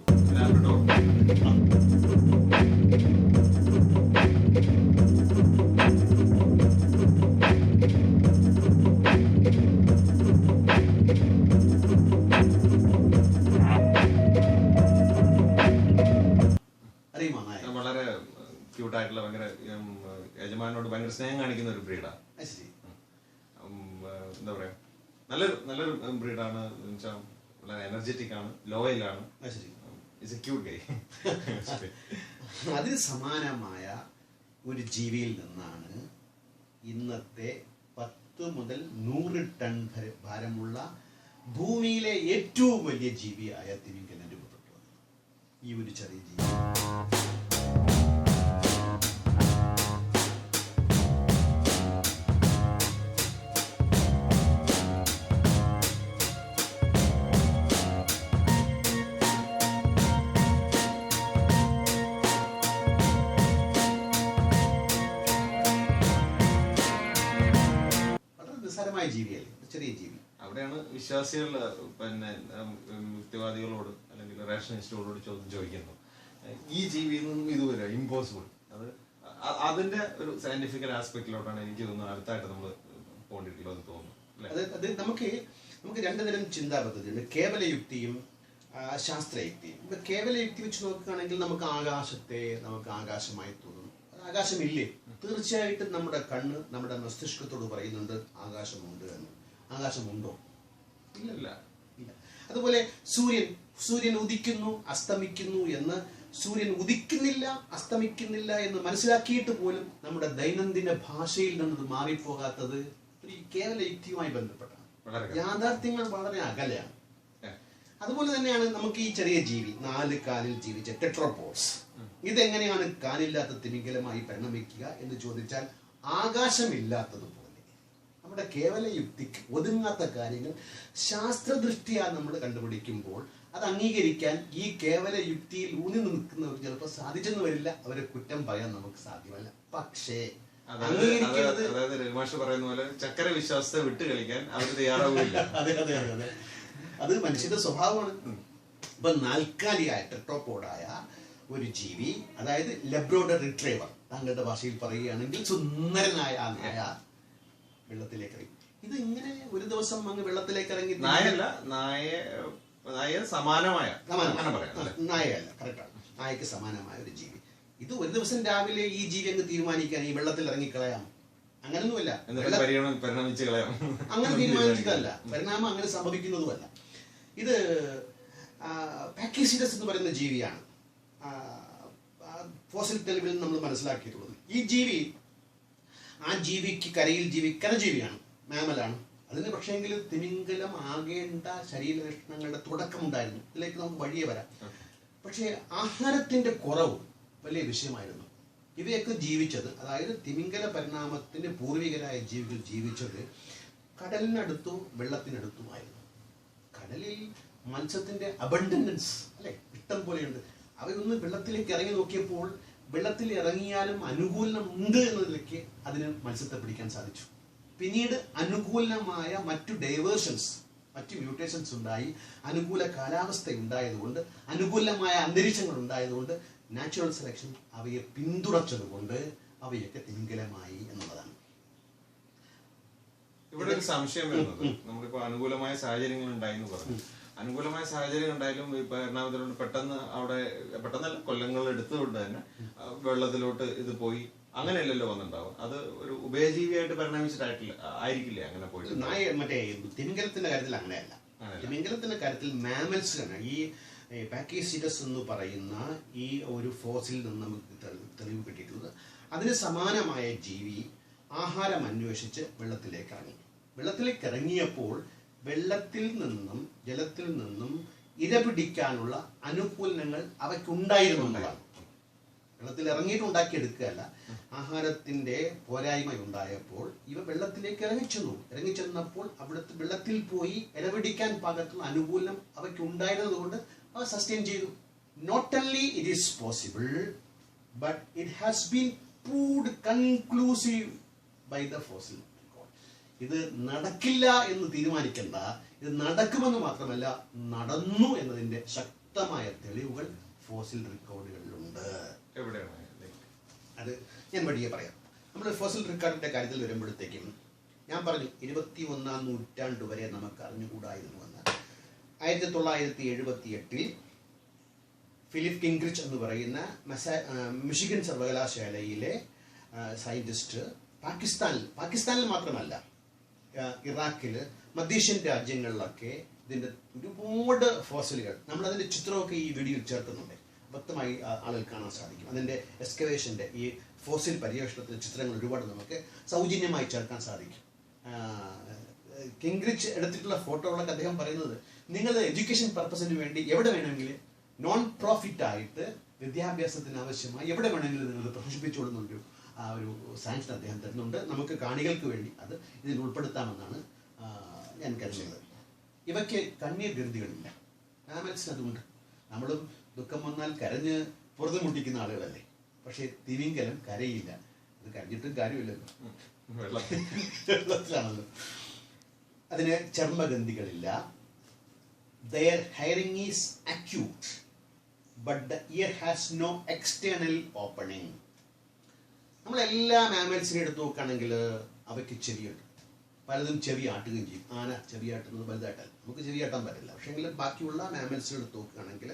അറിയുമോ നായ? വളരെ ക്യൂട്ടായിട്ടുള്ള, ഭയങ്കര യജമാനോട് ഭയങ്കര സ്നേഹം കാണിക്കുന്ന ഒരു ബ്രീഡാണ്. എന്താ പറയാ, നല്ലൊരു ബ്രീഡാണ്. വളരെ എനർജറ്റിക് ആണ്, ലോയലാണ്. അതിന് സമാനമായ ഒരു ജീവിയിൽ നിന്നാണ് ഇന്നത്തെ 10 മുതൽ 100 ടൺ ഭാരമുള്ള ഭൂമിയിലെ ഏറ്റവും വലിയ ജീവിയായ തിമിംഗലം രൂപപ്പെട്ടുള്ളത്. ഈ ഒരു ചെറിയ ജീവി ജീവിയല്ലേ, ചെറിയ ജീവി. അവിടെയാണ് വിശ്വാസികൾ പിന്നെ യുക്തിവാദികളോട് അല്ലെങ്കിൽ റേഷനിസ്റ്റുകളോട് ചോദ്യം ചോദിക്കുന്നത്, ഈ ജീവിയിൽ നിന്നും ഇതുവരെ ഇമ്പോസിബിൾ. അതിന്റെ ഒരു സയന്റിഫിക്കൽ ആസ്പെക്റ്റിലോട്ടാണ് എനിക്ക് തോന്നുന്നത് അടുത്തായിട്ട് നമ്മൾ പോകേണ്ടിയിട്ടുള്ളത് തോന്നുന്നു. അത് നമുക്ക് രണ്ടു തരം ചിന്താ പദ്ധതിയുണ്ട്, കേവല യുക്തിയും ശാസ്ത്രയുക്തിയും. ഇപ്പൊ കേവല യുക്തി വെച്ച് നോക്കുകയാണെങ്കിൽ നമുക്ക് ആകാശമായി തോന്നും. ആകാശമില്ലേ? തീർച്ചയായിട്ടും നമ്മുടെ കണ്ണ് നമ്മുടെ മസ്തിഷ്കത്തോട് പറയുന്നുണ്ട് ആകാശമുണ്ട് എന്ന്. ആകാശമുണ്ടോ? ഇല്ല. അതുപോലെ സൂര്യൻ ഉദിക്കുന്നു അസ്തമിക്കുന്നു എന്ന്, സൂര്യൻ ഉദിക്കുന്നില്ല അസ്തമിക്കുന്നില്ല എന്ന് മനസ്സിലാക്കിയിട്ട് പോലും നമ്മുടെ ദൈനംദിന ഭാഷയിൽ നിന്നത് മാറിപ്പോകാത്തത് ഒരു കേവല യുക്തിയുമായി ബന്ധപ്പെട്ടാണ്. യാഥാർത്ഥ്യങ്ങൾ വളരെ അകലെയാണ്. അതുപോലെ തന്നെയാണ് നമുക്ക് ഈ ചെറിയ ജീവി, 4 കാലിൽ ജീവിച്ച ടെട്രോപോഡ്സ്, ഇതെങ്ങനെയാണ് കാലില്ലാത്ത തിമിംഗലമായി പരിണമിക്കുക എന്ന് ചോദിച്ചാൽ ആകാശമില്ലാത്തതുപോലെ നമ്മുടെ കേവല യുക്തിക്ക് ഒതുങ്ങാത്ത കാര്യങ്ങൾ ശാസ്ത്രദൃഷ്ടിയാ നമ്മൾ കണ്ടുപിടിക്കുമ്പോൾ അത് അംഗീകരിക്കാൻ ഈ കേവല യുക്തിയിൽ ഊന്നി നിൽക്കുന്നവർ ചിലപ്പോൾ സാധിച്ചെന്ന് വരില്ല. അവരെ കുറ്റം പറയാൻ നമുക്ക് സാധ്യമല്ല. പക്ഷേ പറയുന്ന പോലെ ചക്കര വിശ്വാസത്തെ വിട്ട് കളിക്കാൻ അവർ തയ്യാറാവില്ല. അതെ, അത് മനുഷ്യന്റെ സ്വഭാവമാണ്. ഇപ്പൊ 4കാലിയായ ടെട്രോപോഡായ ഒരു ജീവി, അതായത് ലബ്രോഡർ റിട്രീവർ, താങ്കളുടെ ഭാഷയിൽ പറയുകയാണെങ്കിൽ സുന്ദരനായ ആ നായ വെള്ളത്തിലേക്ക് ഇറങ്ങി. ഇത് ഇങ്ങനെ ഒരു ദിവസം അങ്ങ് വെള്ളത്തിലേക്ക് ഇറങ്ങി, നായയല്ല, കറക്റ്റാണ്, നായക്ക് സമാനമായ ഒരു ജീവി. ഇത് ഒരു ദിവസം രാവിലെ ഈ ജീവി അങ്ങ് തീരുമാനിക്കാൻ ഈ വെള്ളത്തിൽ ഇറങ്ങിക്കളയാം, അങ്ങനൊന്നുമല്ല. അങ്ങനെ തീരുമാനിച്ചതല്ല, പരിണാമം അങ്ങനെ സംഭവിക്കുന്നതുമല്ല. ഇത് പാക്കിസിഡസ് എന്ന് പറയുന്ന ജീവിയാണ് ഫോസിൽ തെളിവിൽ നമ്മൾ മനസ്സിലാക്കിയിട്ടുള്ളത്. ഈ ജീവി, ആ ജീവിക്ക് കരയിൽ കരജീവിയാണ്, മാമലാണ്. അതിന് പക്ഷേങ്കിൽ തിമിംഗലം ആകേണ്ട ശരീരലക്ഷണങ്ങളുടെ തുടക്കമുണ്ടായിരുന്നു. ഇതിലേക്ക് നമുക്ക് വഴിയെ വരാം. പക്ഷേ ആഹാരത്തിന്റെ കുറവ് വലിയ വിഷയമായിരുന്നു. ഇവയൊക്കെ ജീവിച്ചത്, അതായത് തിമിംഗല പരിണാമത്തിന്റെ പൂർവികരായ ജീവികൾ ജീവിച്ചത് കടലിനടുത്തും വെള്ളത്തിനടുത്തുമായിരുന്നു. കടലിൽ മത്സ്യത്തിന്റെ അബണ്ടൻസ് അല്ലെ, ഇഷ്ടം പോലെയുണ്ട്. അവയൊന്ന് വെള്ളത്തിലേക്ക് ഇറങ്ങി നോക്കിയപ്പോൾ വെള്ളത്തിൽ ഇറങ്ങിയാലും അനുകൂലം ഉണ്ട് എന്നതിലേക്ക് അതിന് മത്സ്യത്തെ പിടിക്കാൻ സാധിച്ചു. പിന്നീട് അനുകൂലമായ മറ്റു ഡൈവേർഷൻസ്, മറ്റു മ്യൂട്ടേഷൻസ് ഉണ്ടായി. അനുകൂല കാലാവസ്ഥ ഉണ്ടായതുകൊണ്ട്, അനുകൂലമായ അന്തരീക്ഷങ്ങൾ ഉണ്ടായതുകൊണ്ട് നാച്ചുറൽ സെലക്ഷൻ അവയെ പിന്തുണച്ചതുകൊണ്ട് അവയൊക്കെ തിമിംഗലമായി എന്നുള്ളതാണ്. ഇവിടെ ഒരു സംശയം വരുന്നത്, നമ്മളിപ്പോ അനുകൂലമായ സാഹചര്യങ്ങൾ ഉണ്ടായി എന്ന് പറഞ്ഞു. അനുകൂലമായ സാഹചര്യം ഉണ്ടായാലും ഇപ്പൊ എറണാകുളത്തിലോട്ട് പെട്ടെന്നല്ല കൊല്ലങ്ങൾ എടുത്തുകൊണ്ട് തന്നെ വെള്ളത്തിലോട്ട് ഇത് പോയി, അങ്ങനെയല്ലല്ലോ വന്നിട്ടുണ്ടാവും. അത് ഒരു ഉഭയജീവിയായിട്ട് പരിണമിച്ചിട്ടായിട്ടില്ല, ആയിരിക്കില്ലേ അങ്ങനെ പോയിട്ട്? മറ്റേ തിമിംഗലത്തിന്റെ കാര്യത്തിൽ അങ്ങനെയല്ല. തിമിംഗലത്തിന്റെ കാര്യത്തിൽ മാമൽസിലാണ് ഈ പാക്കിസിഡസ് എന്ന് പറയുന്ന ഈ ഒരു ഫോസിൽ നിന്ന് നമുക്ക് തെളിവ് കിട്ടിയിട്ടുള്ളത്. അതിന് സമാനമായ ജീവി ആഹാരം അന്വേഷിച്ച് വെള്ളത്തിലേക്ക് ഇറങ്ങി. വെള്ളത്തിലേക്ക് ഇറങ്ങിയപ്പോൾ ജലത്തിൽ നിന്നും ഇര പിടിക്കാനുള്ള അനുകൂലനങ്ങൾ അവയ്ക്കുണ്ടായിരുന്നുള്ളതാണ്. വെള്ളത്തിൽ ഇറങ്ങിയിട്ട് ഉണ്ടാക്കിയെടുക്കുകയല്ല. ആഹാരത്തിന്റെ പോരായ്മ ഉണ്ടായപ്പോൾ ഇവ വെള്ളത്തിലേക്ക് ഇറങ്ങിച്ചെന്നപ്പോൾ അവിടുത്തെ വെള്ളത്തിൽ പോയി ഇരപിടിക്കാൻ പാകത്തുള്ള അനുകൂലനം അവയ്ക്ക് ഉണ്ടായിരുന്നത് കൊണ്ട് അവ സസ്റ്റെയിൻ ചെയ്തു. Not only it is possible, but it has been proved conclusive by the fossil record. ഇത് നടക്കില്ല എന്ന് തീരുമാനിക്കേണ്ട, ഇത് നടക്കുമെന്ന് മാത്രമല്ല നടന്നു എന്നതിന്റെ ശക്തമായ തെളിവുകൾ ഫോസിൽ റെക്കോർഡുകളിലുണ്ട്. അത് ഞാൻ വഴിയെ പറയാം. നമ്മൾ ഫോസിൽ റെക്കോർഡിന്റെ കാര്യത്തിൽ വരുമ്പോഴത്തേക്കും ഞാൻ പറഞ്ഞു 21-ാം നൂറ്റാണ്ട് വരെ നമുക്ക് അറിഞ്ഞുകൂടായിരുന്നുവെന്ന്. 1978 ഫിലിപ്പ് കിംഗ്രിച്ച് എന്ന് പറയുന്ന മിഷിഗൻ സർവകലാശാലയിലെ സയന്റിസ്റ്റ് പാകിസ്ഥാനിൽ മാത്രമല്ല, ഇറാഖിൽ, മധ്യേഷ്യൻ രാജ്യങ്ങളിലൊക്കെ ഇതിൻ്റെ ഒരുപാട് ഫോസിലുകൾ, നമ്മളതിൻ്റെ ചിത്രമൊക്കെ ഈ വീഡിയോയിൽ ചേർക്കുന്നുണ്ട്. വ്യക്തമായി ആളുകൾ കാണാൻ സാധിക്കും. അതിൻ്റെ എക്സ്കവേഷൻ്റെ ഈ ഫോസിൽ പര്യവേഷണത്തിൻ്റെ ചിത്രങ്ങൾ ഒരുപാട് നമുക്ക് സൗജന്യമായി ചേർക്കാൻ സാധിക്കും. കിംഗ്രിച്ച് എടുത്തിട്ടുള്ള ഫോട്ടോകളൊക്കെ അദ്ദേഹം പറയുന്നത്, നിങ്ങൾ എഡ്യൂക്കേഷൻ പർപ്പസിന് വേണ്ടി എവിടെ വേണമെങ്കിലും നോൺ പ്രോഫിറ്റ് ആയിട്ട് വിദ്യാഭ്യാസത്തിന് ആവശ്യമായി എവിടെ വേണമെങ്കിലും നിങ്ങൾ പ്രദർശിപ്പിച്ചുകൊള്ളുന്നൊരു ഒരു സാങ്ഷൻ അദ്ദേഹം തരുന്നുണ്ട്. നമുക്ക് കാണികൾക്ക് വേണ്ടി അത് ഇതിൽ ഉൾപ്പെടുത്താമെന്നാണ് ഞാൻ കരുതുന്നത്. ഇവയ്ക്ക് കണ്ണീർ ഗ്രന്ഥികളില്ല, മാമൽസിന് അതുകൊണ്ട്. നമ്മളും ദുഃഖം വന്നാൽ കരഞ്ഞ് പുറത്തു മുട്ടിക്കുന്ന ആളുകളല്ലേ. പക്ഷെ തിമിംഗലം കരയില്ല. അത് കരഞ്ഞിട്ടും കാര്യമില്ലല്ലോ, വെള്ളത്തിലാണല്ലോ. അതിന് ചർമ്മഗന്ധികളില്ല. Their hearing is acute, but the ear has no external opening. നമ്മളെല്ലാ മാമൽസിനെ എടുത്ത് നോക്കുകയാണെങ്കിൽ അവയ്ക്ക് ചെവിയുണ്ട്. പലതും ചെവി ആട്ടുകയും ചെയ്യും. ആന ചെവിയാട്ടുന്നത് വലുതായിട്ടല്ല, നമുക്ക് ചെവിയാട്ടാൻ പറ്റില്ല. പക്ഷേ എങ്കിൽ ബാക്കിയുള്ള മാമൽസിനെ എടുത്ത് നോക്കുകയാണെങ്കിൽ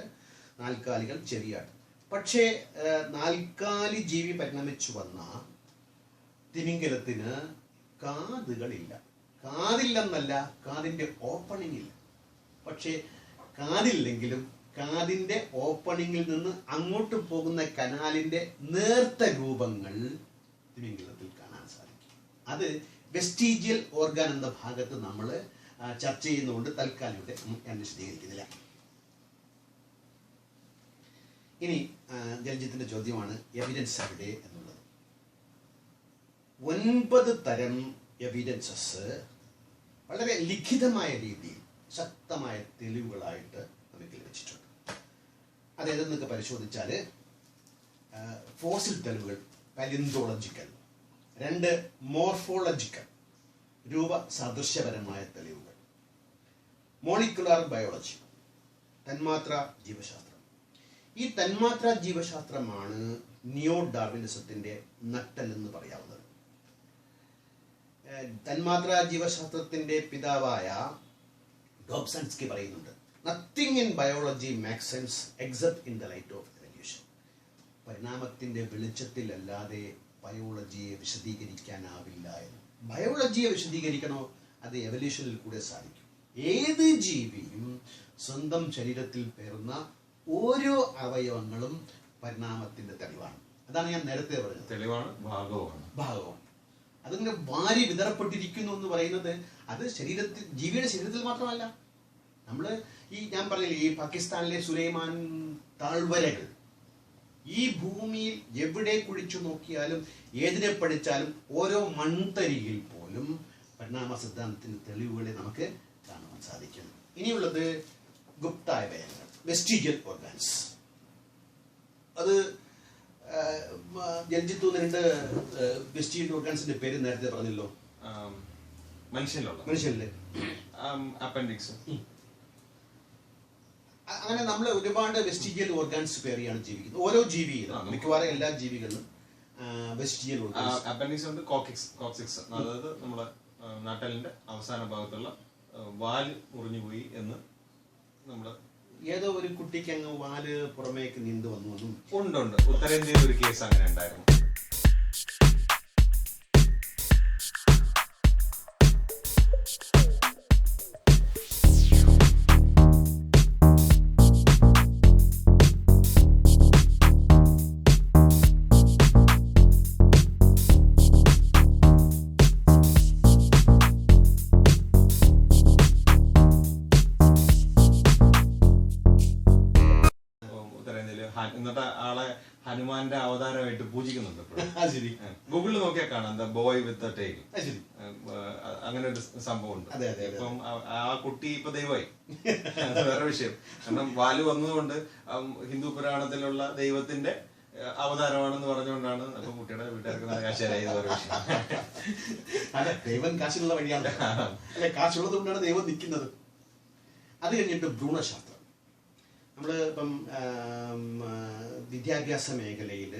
നാൽക്കാലികൾ ചെവിയാട്ടും. പക്ഷേ നാൽക്കാലി ജീവി പരിണമിച്ചു വന്ന തിമിംഗലത്തിന് കാതുകളില്ല. കാതില്ലെന്നല്ല, കാതിൻ്റെ ഓപ്പണിംഗ് ഇല്ല. പക്ഷേ കാതില്ലെങ്കിലും കാതിൻ്റെ ഓപ്പണിങ്ങിൽ നിന്ന് അങ്ങോട്ട് പോകുന്ന കനാലിൻ്റെ നേർത്ത രൂപങ്ങൾ തിമിംഗലത്തിൽ കാണാൻ സാധിക്കും. അത് വെസ്റ്റീജിയൽ ഓർഗാൻ എന്ന ഭാഗത്ത് നമ്മൾ ചർച്ച ചെയ്യുന്നതുകൊണ്ട് തൽക്കാലം ഇവിടെ ഞാൻ വിശദീകരിക്കുന്നില്ല. ഇനി ജലജിത്തിന്റെ ചോദ്യമാണ് എവിഡൻസ് എവിടെ എന്നുള്ളത്. 9 തരം എവിഡൻസസ് വളരെ ലിഖിതമായ രീതിയിൽ ശക്തമായ തെളിവുകളായിട്ട് നമുക്ക് ലഭിച്ചിട്ടുണ്ട്. അതേതെന്നൊക്കെ പരിശോധിച്ചാൽ ഫോസിൽ തെളിവുകൾ, പാലിയോന്തോളജിക്കൽ. 2 മോർഫോളജിക്കൽ, രൂപസാദൃശ്യപരമായ തെളിവുകൾ. മോളിക്കുലാർ ബയോളജി, തന്മാത്രാ ജീവശാസ്ത്രം. ഈ തന്മാത്രാ ജീവശാസ്ത്രമാണ് നിയോ ഡാർവിനിസത്തിന്റെ നട്ടൽ എന്ന് പറയാവുന്നത്. തന്മാത്രാ ജീവശാസ്ത്രത്തിന്റെ പിതാവായ ഡോബ്സൺസ്കി പറയുന്നുണ്ട്, nothing in biology makes sense except in the light of evolution. പരിണാമത്തിന്റെ വെളിച്ചത്തിൽ അല്ലാതെ ബയോളജിയെ വിശദീകരിക്കാനാവില്ല എന്ന്. ബയോളജിയെ വിശദീകരിക്കണോ, അത് എവല്യൂഷനിൽ കൂടെ സാധിക്കും. ഏത് ജീവിയും സ്വന്തം ശരീരത്തിൽ പേർന്ന ഓരോ അവയവങ്ങളും പരിണാമത്തിന്റെ തെളിവാണ്. അതാണ് ഞാൻ നേരത്തെ പറഞ്ഞത്, തെളിവാണ്, ഭാഗമാണ്. അതിങ്ങനെ വാരി വിതറപ്പെട്ടിരിക്കുന്നു എന്ന് പറയുന്നത് അത് ശരീരത്തിൽ, ജീവിയുടെ ശരീരത്തിൽ മാത്രമല്ല. നമ്മൾ ഞാൻ പറഞ്ഞില്ലേ, ഈ പാകിസ്ഥാനിലെ സുലൈമാൻ താഴ്വരകൾ, ഈ ഭൂമിയിൽ എവിടെ കുഴിച്ചു നോക്കിയാലും ഏതിനെ പഠിച്ചാലും ഓരോ മൺതരിയിൽ പോലും പരിണാമ സിദ്ധാന്തത്തിന്റെ തെളിവുകളെ നമുക്ക് കാണാൻ സാധിക്കും. ഇനിയുള്ളത് ഗുപ്തായ വയങ്ങൾ, വെസ്റ്റീജിയൽ ഓർഗാൻസ്. അത് ജലജിത്ത് 2 വെസ്റ്റീജിയൽ ഓർഗാൻസിന്റെ പേര് നേരത്തെ പറഞ്ഞല്ലോ. മനുഷ്യനിലെ അപ്പൻഡിക്സ്. അങ്ങനെ നമ്മൾ ഒരുപാട് വെസ്റ്റീജിയൽ ഓർഗാൻസ് പേറിയാണ് ജീവിക്കുന്നത്. ഓരോ ജീവിയിലും, മിക്കവാറും എല്ലാ ജീവികളിലും വെസ്റ്റീജിയൽ ഓർഗാൻസ്. അപ്പൻഡിക്സ് ഉണ്ട്, കോക്സിക്സ്, അതായത് നമ്മുടെ നട്ടലിന്റെ അവസാന ഭാഗത്തുള്ള വാല് മുറിഞ്ഞുപോയി എന്ന് നമ്മൾ ഏതോ ഒരു കുട്ടിക്ക് അങ്ങ് വാല് പുറമേക്ക് നീണ്ടു വന്നു. ഉണ്ട്. ഉത്തരേന്ത്യയിൽ ഒരു കേസ് അങ്ങനെ ഉണ്ടായിരുന്നു. ശരി. ഗൂഗിളിൽ നോക്കിയാൽ കാണാം the boy with the tail. ശരി. അങ്ങനെ ഒരു സംഭവം ഉണ്ട്. അതെ അതെ. ഇപ്പം ആ കുട്ടി ഇപ്പൊ ദൈവമായി. അത് വേറെ വിഷയം. കാരണം വാല് വന്നതുകൊണ്ട് ഹിന്ദു പുരാണത്തിലുള്ള ദൈവത്തിന്റെ അവതാരമാണെന്ന് പറഞ്ഞുകൊണ്ടാണ് അപ്പൊ കുട്ടിയുടെ വീട്ടുകാർക്ക് നല്ല കാശായി. വേറെ വിഷയം. അല്ല, ദൈവം കാശിനുള്ള വഴിയാണ്. അല്ലെ, കാശുള്ളത് കൊണ്ടാണ് ദൈവം നിൽക്കുന്നത്. അത് കഴിഞ്ഞിട്ട് ഭ്രൂണശാസ്ത്രം. നമ്മൾ ഇപ്പം വിദ്യാഭ്യാസ മേഖലയിൽ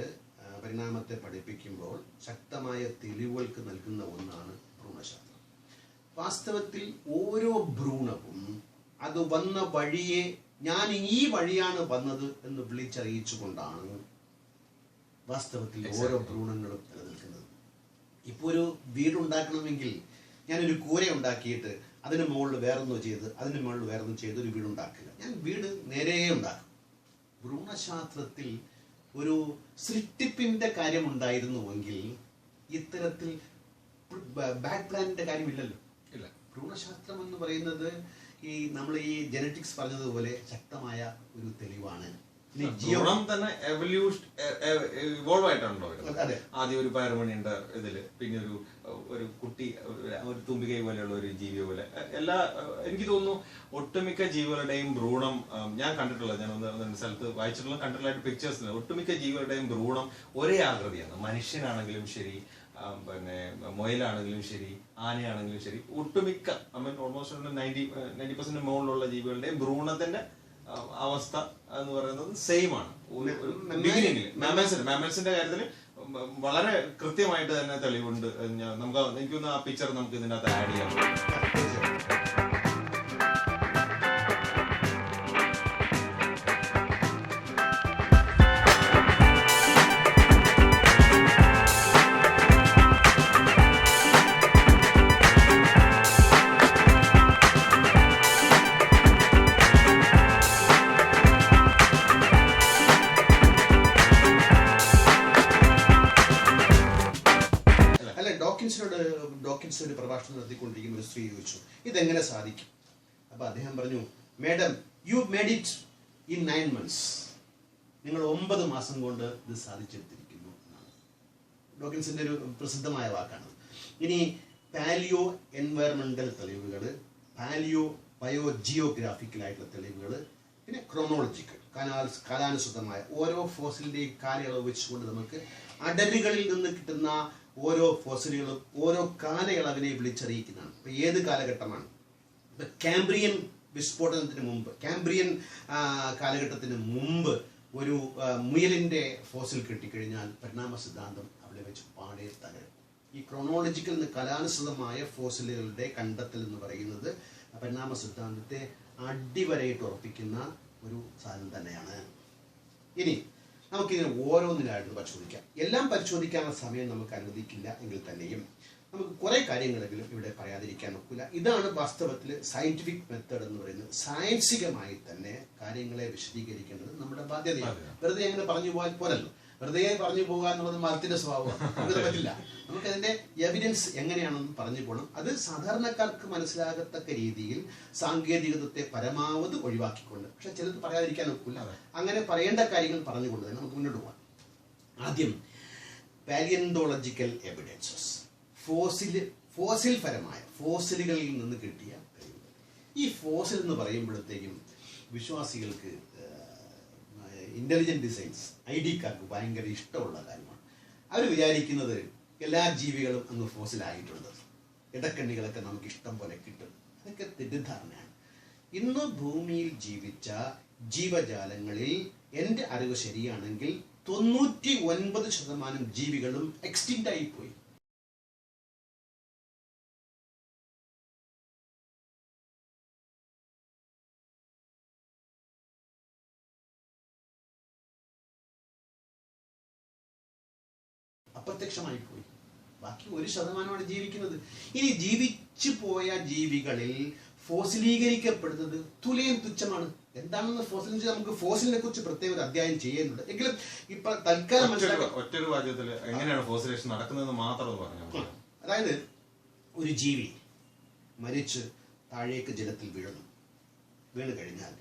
പരിണാമത്തെ പഠിപ്പിക്കുമ്പോൾ ശക്തമായ തെളിവുകൾക്ക് നൽകുന്ന ഒന്നാണ് ഭ്രൂണശാസ്ത്രം. വാസ്തവത്തിൽ ഓരോ ഭ്രൂണവും അത് വന്ന വഴിയെ ഞാൻ ഈ വഴിയാണ് വന്നത് എന്ന് വിളിച്ചറിയിച്ചുകൊണ്ടാണ് വാസ്തവത്തിൽ ഓരോ ഭ്രൂണങ്ങളും നിലനിൽക്കുന്നത്. ഇപ്പോൾ ഒരു വീടുണ്ടാക്കണമെങ്കിൽ ഞാനൊരു കൂര ഉണ്ടാക്കിയിട്ട് അതിന് മുകളിൽ വേറൊന്നും ചെയ്ത് അതിന് മുകളിൽ വേറൊന്നും ചെയ്ത് ഒരു വീടുണ്ടാക്കില്ല. ഞാൻ വീട് നേരെ ഉണ്ടാക്കും. ഭ്രൂണശാസ്ത്രത്തിൽ ഒരു സൃഷ്ടിപ്പിന്റെ കാര്യമുണ്ടായിരുന്നുവെങ്കിൽ ഇത്തരത്തിൽ ബാക്ക് പ്ലാനിന്റെ കാര്യമില്ലല്ലോ. ഇല്ല. ഭ്രൂണശാസ്ത്രം എന്ന് പറയുന്നത് ഈ നമ്മൾ ഈ ജനറ്റിക്സ് പറഞ്ഞതുപോലെ ശക്തമായ ഒരു തെളിവാണ്. ഭ്രൂണം തന്നെ ഇവോൾവ് ആയിട്ടാണല്ലോ. അതെ. ആദ്യം ഒരു പയറുമണിയുണ്ട് ഇതില്, പിന്നെ ഒരു കുട്ടി, ഒരു തുമ്പികൈ പോലെയുള്ള ഒരു ജീവി പോലെ. എനിക്ക് തോന്നുന്നു ഒട്ടുമിക്ക ജീവികളുടെയും ഭ്രൂണം ഞാൻ കണ്ടിട്ടുള്ള, ഞാൻ ഒന്ന് സ്ഥലത്ത് വായിച്ചിട്ടുള്ള കണ്ടിട്ടുള്ള പിക്ചേഴ്സിൽ ഒട്ടുമിക്ക ജീവികളുടെയും ഭ്രൂണം ഒരേ ആകൃതിയാണ്. മനുഷ്യനാണെങ്കിലും ശരി, പിന്നെ മുയലാണെങ്കിലും ശരി, ആനയാണെങ്കിലും ശരി, ഒട്ടുമിക്ക ഓൾമോസ്റ്റ് 90% മുകളിലുള്ള ജീവികളുടെയും ഭ്രൂണത്തിന്റെ അവസ്ഥ എന്ന് പറയുന്നത് സെയിം ആണ്. ബിഗിനിങ്ങിൽ മാമൽസിന്റെ കാര്യത്തിൽ വളരെ കൃത്യമായിട്ട് തന്നെ തെളിവുണ്ട്. എനിക്കൊന്ന് ആ പിക്ചർ നമുക്ക് ഇതിനകത്ത് ആഡ് ചെയ്യാം. ഡോക്കിൻസ് ഒരു പ്രഭാഷണം നടത്തിക്കൊണ്ടിരിക്കുന്ന ഒരു സ്ത്രീ ചോദിച്ചു, ഇതെങ്ങനെ സാധിക്കും? അപ്പൊ അദ്ദേഹം പറഞ്ഞു, madam, you made it in 9 months. നിങ്ങൾ 9 മാസം കൊണ്ട് ഇത് സാധിച്ചെടുത്തിരിക്കുന്നു എന്നാണ്. ഡോക്കിൻസിന്റെ ഒരു പ്രസിദ്ധമായ വാക്കാണ്. ഇനി പാലിയോ എൻവയറമെന്റൽ തെളിവുകൾ, പാലിയോ ബയോ ജിയോഗ്രാഫിക്കലായിട്ടുള്ള തെളിവുകൾ, പിന്നെ ക്രോണോളജിക്കൽ കാലാനുസൃതമായ ഓരോ ഫോസിലിന്റെയും കാലയളവ് വെച്ചുകൊണ്ട് നമുക്ക് അടലുകളിൽ നിന്ന് കിട്ടുന്ന ഓരോ ഫോസിലുകളും ഓരോ കാലയളവിനെ വിളിച്ചറിയിക്കുന്നതാണ്. ഇപ്പൊ ഏത് കാലഘട്ടമാണ്? ഇപ്പൊ കാംബ്രിയൻ വിസ്ഫോടനത്തിന് മുമ്പ്, കാംബ്രിയൻ കാലഘട്ടത്തിന് മുമ്പ് ഒരു മുയലിന്റെ ഫോസിൽ കിട്ടിക്കഴിഞ്ഞാൽ പരിണാമ സിദ്ധാന്തം അവിടെ വെച്ച് പാടെ തകരും. ഈ ക്രോണോളജിക്കൽ കലാനുസൃതമായ ഫോസിലുകളുടെ കണ്ടെത്തൽ എന്ന് പറയുന്നത് പരിണാമ സിദ്ധാന്തത്തെ അടിവരയിട്ട് ഉറപ്പിക്കുന്ന ഒരു സാധനം തന്നെയാണ്. ഇനി നമുക്കിതിനെ ഓരോന്നിനായിട്ട് പരിശോധിക്കാം. എല്ലാം പരിശോധിക്കാനുള്ള സമയം നമുക്ക് അനുവദിക്കില്ല എങ്കിൽ തന്നെയും നമുക്ക് കുറെ കാര്യങ്ങളെങ്കിലും ഇവിടെ പറയാതിരിക്കാൻ ഒക്കില്ല. ഇതാണ് വാസ്തവത്തിൽ സയന്റിഫിക് മെത്തേഡ് എന്ന് പറയുന്നത്. സയൻസികമായി തന്നെ കാര്യങ്ങളെ വിശദീകരിക്കേണ്ടത് നമ്മുടെ ബാധ്യതയാണ്. വെറുതെ അങ്ങനെ പറഞ്ഞു പോകാൻ പോരല്ലോ. വെറുതെ പറഞ്ഞു പോകുക എന്നുള്ളത് മതത്തിന്റെ സ്വഭാവമാണ്. നമുക്ക് പറ്റില്ല. നമുക്കതിന്റെ എവിഡൻസ് എങ്ങനെയാണെന്ന് പറഞ്ഞു പോകണം. അത് സാധാരണക്കാർക്ക് മനസ്സിലാകത്തക്ക രീതിയിൽ സാങ്കേതികതത്തെ പരമാവധി ഒഴിവാക്കിക്കൊണ്ട്, പക്ഷെ ചിലത് പറയാതിരിക്കാൻ ഒക്കില്ല. അങ്ങനെ പറയേണ്ട കാര്യങ്ങൾ പറഞ്ഞുകൊണ്ട് തന്നെ നമുക്ക് മുന്നോട്ട് പോകാം. ആദ്യം പാലിയന്റോളജിക്കൽ എവിഡൻസസ്, ഫോസിൽ പരമായ ഫോസിലുകളിൽ നിന്ന് കിട്ടിയ കഴിവുകൾ. ഈ ഫോസിൽ എന്ന് പറയുമ്പോഴത്തേക്കും വിശ്വാസികൾക്ക്, ഇന്റലിജന്റ് ഡിസൈൻസ് ID കാർക്ക് ഭയങ്കര ഇഷ്ടമുള്ള കാര്യമാണ്. അവർ വിചാരിക്കുന്നത് എല്ലാ ജീവികളും അങ്ങ് ഫോസിലായിട്ടുണ്ട്, ഇടക്കണ്ണികളൊക്കെ നമുക്ക് ഇഷ്ടം പോലെ കിട്ടും. അതൊക്കെ തെറ്റിദ്ധാരണയാണ്. ഇന്ന് ഭൂമിയിൽ ജീവിച്ച ജീവജാലങ്ങളിൽ എൻ്റെ അറിവ് ശരിയാണെങ്കിൽ 99% ജീവികളും എക്സ്റ്റിൻറ്റ് ആയിപ്പോയി. അപ്രത്യക്ഷമായി പോയി. ബാക്കി 1% ജീവിക്കുന്നത്. ഇനി ജീവിച്ചു പോയ ജീവികളിൽ ഫോസിലീകരിക്കപ്പെടുന്നത് തുലയം തുച്ഛമാണ്. എന്താണെന്ന് ഫോസിലിനെ നമുക്ക് ഫോസിലിനെ കുറിച്ച് പ്രത്യേക ഒരു അധ്യായം ചെയ്യുന്നുണ്ട്. എങ്കിലും ഇപ്പൊ തൽക്കാലം ഒറ്റൊരു വാചകത്തിൽ എങ്ങനെയാണ് ഫോസിലേഷൻ നടക്കുന്നതെന്ന് മാത്രം പറഞ്ഞു. അതായത് ഒരു ജീവി മരിച്ച് താഴേക്ക് ജലത്തിൽ വീണ് കഴിഞ്ഞാൽ